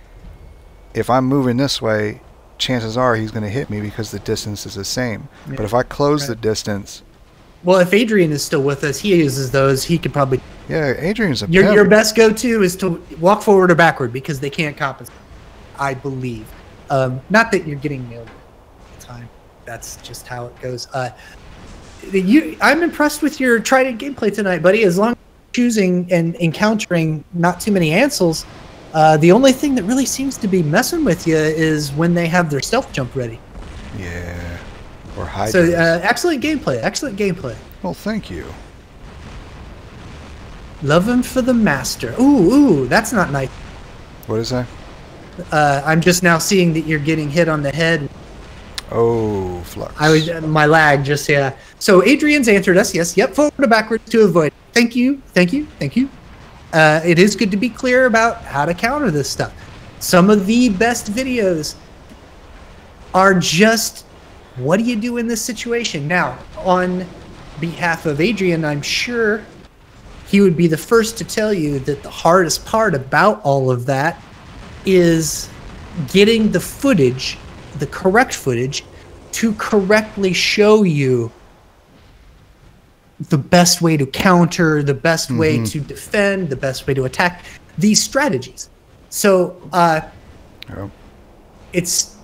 [SPEAKER 2] if I'm moving this way, chances are he's going to hit me because the distance is the same. Yeah. But if I close the distance...
[SPEAKER 1] Well, if Adrian is still with us, he uses those. He could probably...
[SPEAKER 2] Yeah, Adrian's a
[SPEAKER 1] your best go-to is to walk forward or backward because they can't compensate, I believe. Not that you're getting nailed all the time. That's just how it goes. I'm impressed with your Trident gameplay tonight, buddy. As long as you're choosing and encountering not too many Ansels, the only thing that really seems to be messing with you is when they have their stealth jump ready.
[SPEAKER 2] Yeah. Or hide.
[SPEAKER 1] So excellent gameplay. Excellent gameplay.
[SPEAKER 2] Well, thank you.
[SPEAKER 1] Love him for the master. Ooh, that's not nice.
[SPEAKER 2] What is that?
[SPEAKER 1] I'm just now seeing that you're getting hit on the head.
[SPEAKER 2] Oh, flux.
[SPEAKER 1] My lag just, yeah. So Adrian's answered us. Yes, yep, forward or backwards to avoid. Thank you. It is good to be clear about how to counter this stuff. Some of the best videos are just, what do you do in this situation? Now, on behalf of Adrian, I'm sure he would be the first to tell you that the hardest part about all of that is getting the footage, the correct footage, to correctly show you the best way to counter, the best way to defend, the best way to attack, these strategies. So it's,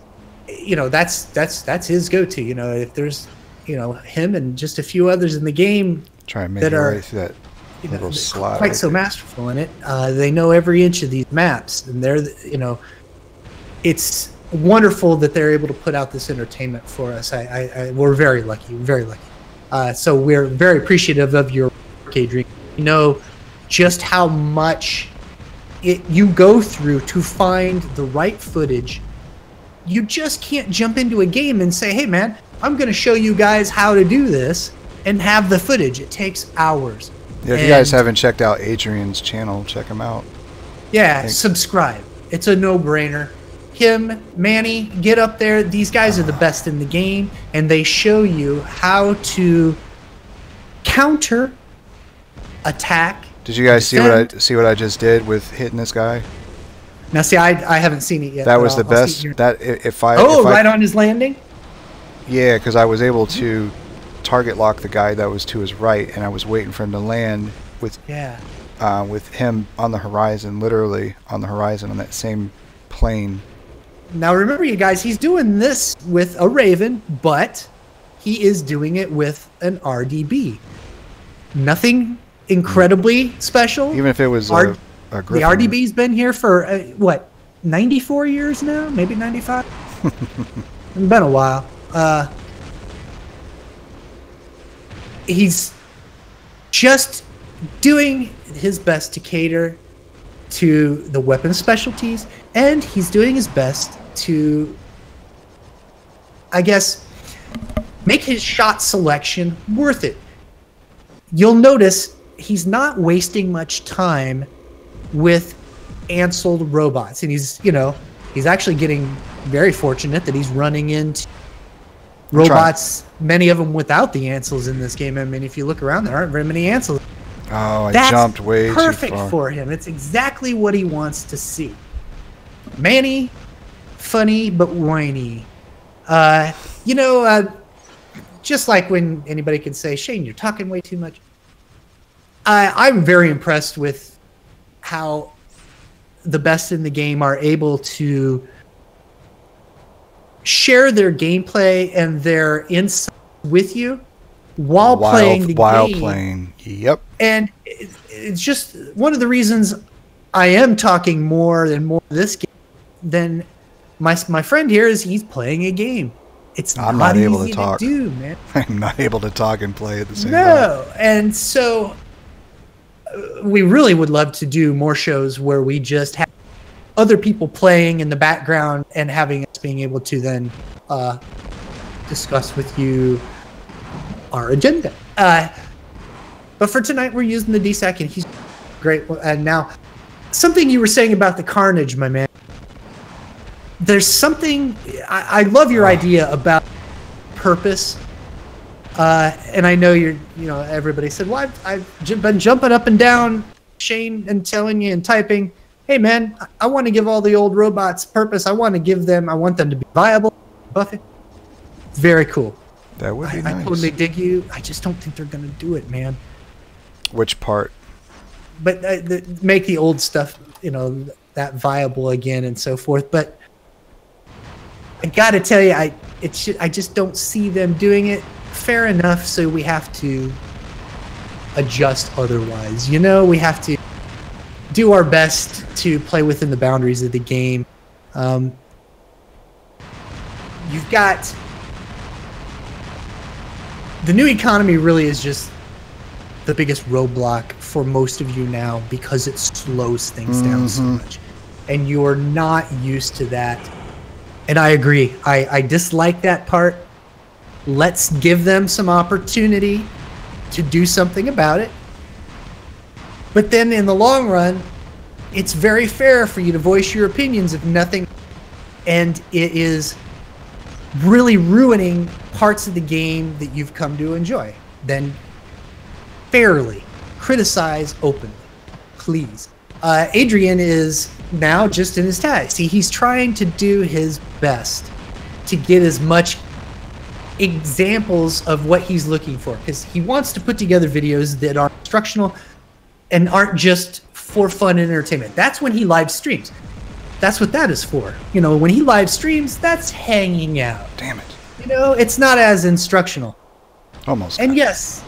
[SPEAKER 1] that's his go-to. If there's, him and just a few others in the game
[SPEAKER 2] try and make that are right through that little slide,
[SPEAKER 1] quite so masterful in it. They know every inch of these maps, and they're, it's wonderful that they're able to put out this entertainment for us. We're very lucky, very lucky. So we're very appreciative of your work, Adrian. You know just how much you go through to find the right footage. You just can't jump into a game and say, hey man, I'm going to show you guys how to do this and have the footage. It takes hours.
[SPEAKER 2] Yeah, if you guys haven't checked out Adrian's channel, check him out.
[SPEAKER 1] Yeah, subscribe. It's a no-brainer. Him, Manny, get up there. These guys are the best in the game, and they show you how to counter, attack.
[SPEAKER 2] Did you guys see what I just did with hitting this guy?
[SPEAKER 1] Now, see, I haven't seen it yet.
[SPEAKER 2] That was the best. If I
[SPEAKER 1] right on his landing.
[SPEAKER 2] Yeah, because I was able to target lock the guy that was to his right, and I was waiting for him to land with him on the horizon, literally on the horizon on that same plane.
[SPEAKER 1] Now remember, you guys, he's doing this with a Raven, but he is doing it with an RDB. Nothing incredibly special.
[SPEAKER 2] Even if it was a Griffin.
[SPEAKER 1] The RDB's been here for, 94 years now? Maybe 95? It's been a while. He's just doing his best to cater to the weapon specialties, and he's doing his best to, I guess, make his shot selection worth it. You'll notice he's not wasting much time with Ansel robots, and he's actually getting very fortunate that he's running into robots, many of them without the Ansels in this game. I mean, if you look around, there aren't very many Ansels.
[SPEAKER 2] Oh, I jumped way too far.
[SPEAKER 1] Perfect for him. It's exactly what he wants to see. Manny, funny but whiny. Just like when anybody can say, Shane, you're talking way too much. I'm very impressed with how the best in the game are able to share their gameplay and their insight with you while playing the game.
[SPEAKER 2] Yep.
[SPEAKER 1] And it's just one of the reasons I am talking more and more this game than my friend here is he's playing a game. It's not able to talk. Man.
[SPEAKER 2] I'm not able to talk and play at the same time.
[SPEAKER 1] No, and so we really would love to do more shows where we just have other people playing in the background and having us being able to then discuss with you our agenda. But for tonight, we're using the DSAC, and he's great. And now, something you were saying about the carnage, my man. There's something, I love your idea about purpose. And I know everybody said, well, I've been jumping up and down, Shane, and telling you and typing, hey man, I want to give all the old robots purpose. I want them to be viable. Buffy. Very cool.
[SPEAKER 2] That would be nice.
[SPEAKER 1] I totally dig you. I just don't think they're going to do it, man.
[SPEAKER 2] Which part?
[SPEAKER 1] But make the old stuff, that viable again and so forth. But I got to tell you, I just don't see them doing it. Fair enough. So we have to adjust otherwise. We have to do our best to play within the boundaries of the game. You've got the new economy really is just the biggest roadblock for most of you now because it slows things down so much. And you're not used to that. And I agree. I dislike that part. Let's give them some opportunity to do something about it. But then in the long run, it's very fair for you to voice your opinions if nothing, and it is really ruining parts of the game that you've come to enjoy. Then fairly criticize openly, please. Adrian is now just in his tag. See, he's trying to do his best to get as much examples of what he's looking for, because he wants to put together videos that are instructional and aren't just for fun and entertainment. That's when he live streams. That's what that is for. When he live streams, that's hanging out.
[SPEAKER 2] Damn it.
[SPEAKER 1] It's not as instructional.
[SPEAKER 2] Almost.
[SPEAKER 1] And yes,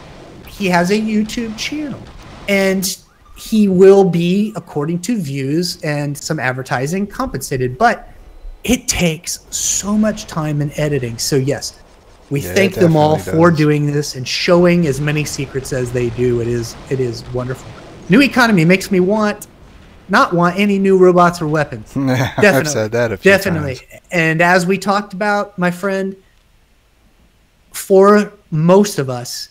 [SPEAKER 1] he has a YouTube channel. And he will be, according to views and some advertising, compensated. But it takes so much time in editing. So yes, we thank them all for doing this and showing as many secrets as they do. It is wonderful. New economy makes me not want any new robots or weapons. Definitely.
[SPEAKER 2] I've said that a few times.
[SPEAKER 1] And as we talked about, my friend, for most of us,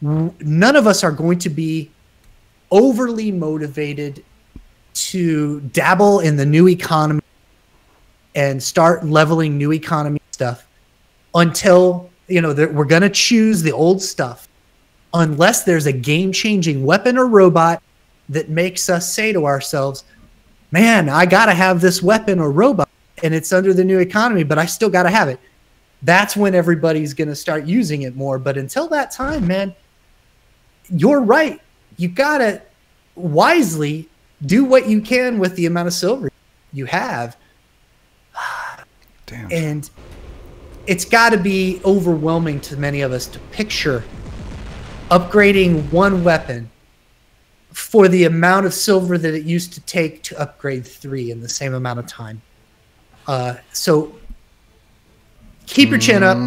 [SPEAKER 1] none of us are going to be overly motivated to dabble in the new economy and start leveling new economy stuff until we're going to choose the old stuff unless there's a game-changing weapon or robot that makes us say to ourselves, man, I got to have this weapon or robot, and it's under the new economy, but I still got to have it. That's when everybody's going to start using it more. But until that time, man, you're right. You got to wisely do what you can with the amount of silver you have.
[SPEAKER 2] Damn.
[SPEAKER 1] And it's got to be overwhelming to many of us to picture upgrading one weapon for the amount of silver that it used to take to upgrade 3 in the same amount of time. So keep your chin up.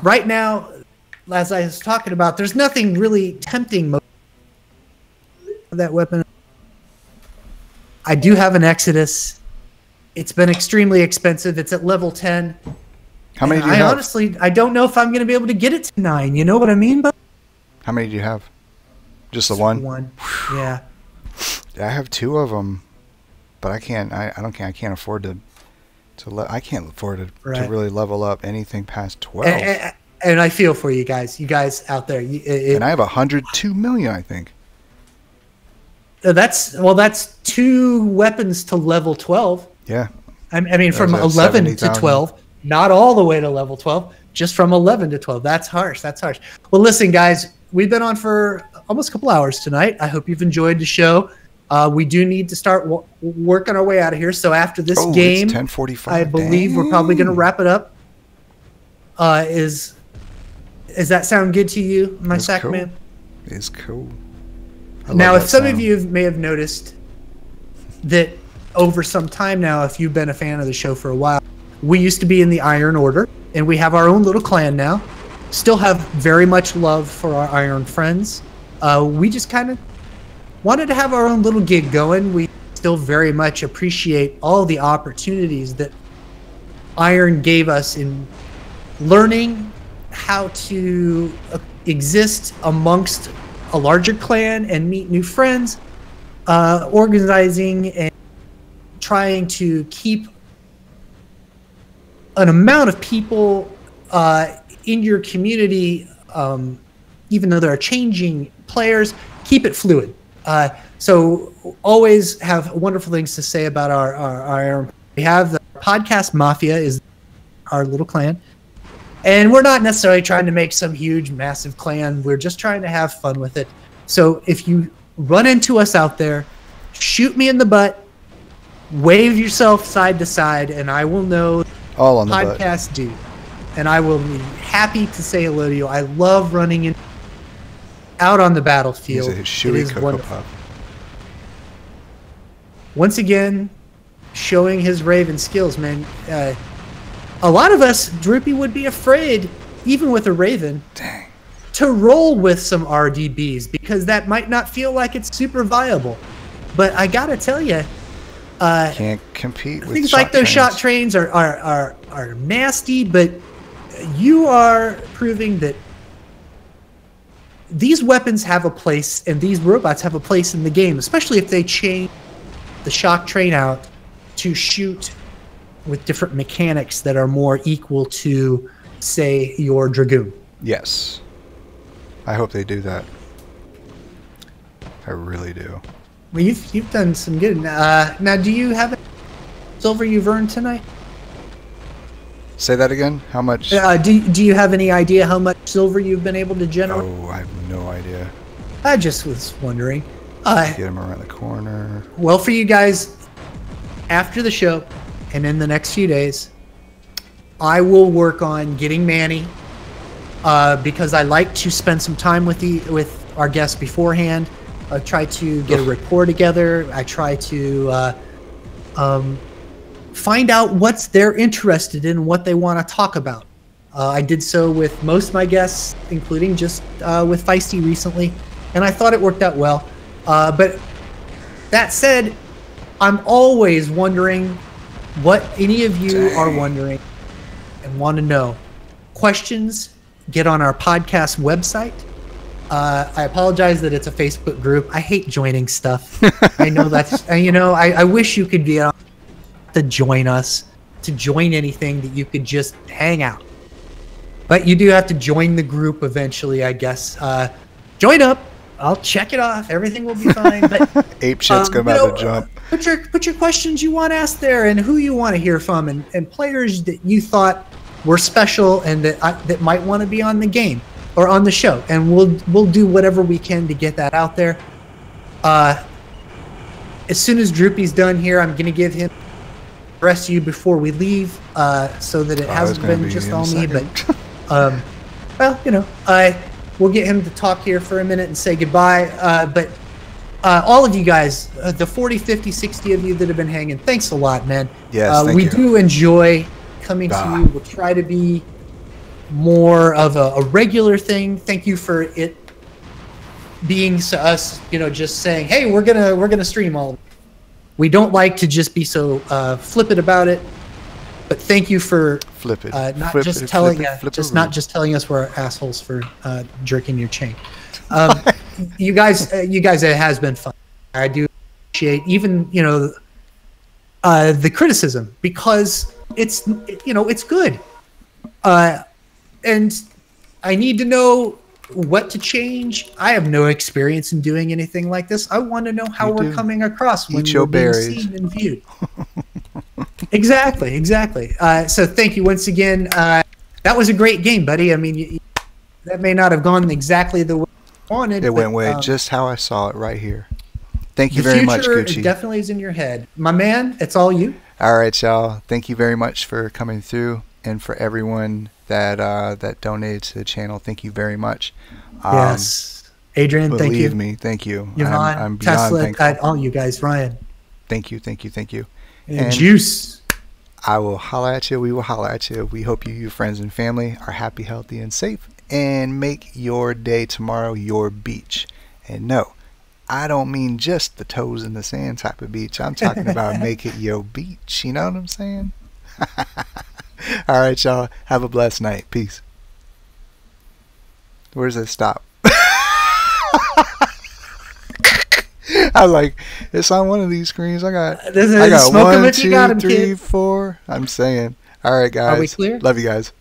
[SPEAKER 1] Right now, as I was talking about, there's nothing really tempting that weapon. I do have an Exodus. It's been extremely expensive. It's at level 10.
[SPEAKER 2] How many do you have?
[SPEAKER 1] Honestly, I don't know if I'm going to be able to get it to 9. You know what I mean? But
[SPEAKER 2] how many do you have? Just the one?
[SPEAKER 1] One. Yeah.
[SPEAKER 2] I have 2 of them, but I can't. I can't afford to. I can't afford to really level up anything past 12.
[SPEAKER 1] And I feel for you guys. You guys out there.
[SPEAKER 2] And I have 102 million, I think.
[SPEAKER 1] That's 2 weapons to level 12.
[SPEAKER 2] Yeah.
[SPEAKER 1] I mean, from 11 to 12, not all the way to level 12, just from 11 to 12. That's harsh. Well, listen, guys, we've been on for almost a couple hours tonight. I hope you've enjoyed the show. We do need to start working our way out of here. So after this game,
[SPEAKER 2] it's 10:45.
[SPEAKER 1] I believe we're probably going to wrap it up. Does that sound good to you, my sack
[SPEAKER 2] cool.
[SPEAKER 1] man?
[SPEAKER 2] It's cool.
[SPEAKER 1] Now, if some of you may have noticed that over some time now, if you've been a fan of the show for a while, we used to be in the Iron Order, and we have our own little clan now. Still have very much love for our Iron friends. We just kind of wanted to have our own little gig going. We still very much appreciate all the opportunities that Iron gave us in learning how to exist amongst a larger clan and meet new friends, organizing and trying to keep an amount of people in your community, even though there are changing players, keep it fluid. So always have wonderful things to say about our we have the podcast Mafia is our little clan. And we're not necessarily trying to make some huge, massive clan. We're just trying to have fun with it. So if you run into us out there, shoot me in the butt, wave yourself side to side, and I will know
[SPEAKER 2] all on the
[SPEAKER 1] podcast dude. And I will be happy to say hello to you. I love running in out on the battlefield.
[SPEAKER 2] It is wonderful. Pup.
[SPEAKER 1] Once again, showing his Raven skills, man. A lot of us, Droopy, would be afraid, even with a Raven, to roll with some RDBs because that might not feel like it's super viable. But I gotta tell you,
[SPEAKER 2] can't compete with
[SPEAKER 1] things like those shot trains are nasty. But you are proving that these weapons have a place, and these robots have a place in the game, especially if they change the shock train out to shoot with different mechanics that are more equal to, say, your Dragoon.
[SPEAKER 2] Yes. I hope they do that. I really do.
[SPEAKER 1] Well, you've done some good. Now, do you have silver you've earned tonight?
[SPEAKER 2] Say that again? How much?
[SPEAKER 1] Do you have any idea how much silver you've been able to generate?
[SPEAKER 2] Oh, I have no idea.
[SPEAKER 1] I just was wondering.
[SPEAKER 2] Get him around the corner.
[SPEAKER 1] Well, for you guys, after the show and in the next few days, I will work on getting Manny because I like to spend some time with our guests beforehand. I try to get a rapport together. I try to find out what's they're interested in, what they want to talk about. I did so with most of my guests, including just with Feisty recently, and I thought it worked out well. But that said, I'm always wondering what any of you are wondering and want to know. Questions, get on our podcast website. I apologize that it's a Facebook group. I hate joining stuff. I know that's, I wish you could be on to join us, to join anything that you could just hang out. But you do have to join the group eventually, I guess. Join up. I'll check it off. Everything will be fine. But
[SPEAKER 2] ape shit's about to jump.
[SPEAKER 1] Put your questions you want asked there, and who you want to hear from, and players that you thought were special and that might want to be on the game or on the show, and we'll do whatever we can to get that out there. As soon as Droopy's done here, I'm gonna give him the rest of you before we leave, so that it hasn't been just all me. But well, we'll get him to talk here for a minute and say goodbye. But all of you guys, the 40, 50, 60 of you that have been hanging, thanks a lot, man.
[SPEAKER 2] Yes,
[SPEAKER 1] we do enjoy coming to you. We'll try to be more of a regular thing. Thank you for it being us, just saying, hey, we're gonna stream all. We don't like to just be so flippant about it, but thank you for not just telling us we're assholes for jerking your chain. You guys, it has been fun. I do appreciate even the criticism because it's good. And I need to know what to change. I have no experience in doing anything like this. I want to know how we're coming across when we're being seen and viewed. Exactly. So thank you once again. That was a great game, buddy. I mean, that may not have gone exactly the way I wanted.
[SPEAKER 2] It went just how I saw it right here. Thank you very much, Gucci.
[SPEAKER 1] The future definitely is in your head. My man, it's all you.
[SPEAKER 2] All right, y'all. Thank you very much for coming through, and for everyone that donated to the channel. Thank you very much.
[SPEAKER 1] Yes. Adrian, thank you.
[SPEAKER 2] Believe me, thank you.
[SPEAKER 1] Yvonne,
[SPEAKER 2] I'm beyond
[SPEAKER 1] Tesla,
[SPEAKER 2] thankful.
[SPEAKER 1] all you guys, Ryan.
[SPEAKER 2] Thank you.
[SPEAKER 1] And Juice.
[SPEAKER 2] I will holla at you. We will holla at you. We hope you, your friends and family are happy, healthy, and safe. And make your day tomorrow your beach. And no, I don't mean just the toes in the sand type of beach. I'm talking about make it your beach. You know what I'm saying? All right, y'all. Have a blessed night. Peace. Where does it stop? I like it's on one of these screens. I got 1, 2, 3, 4. I'm saying. All right, guys.
[SPEAKER 1] Are we clear?
[SPEAKER 2] Love you guys.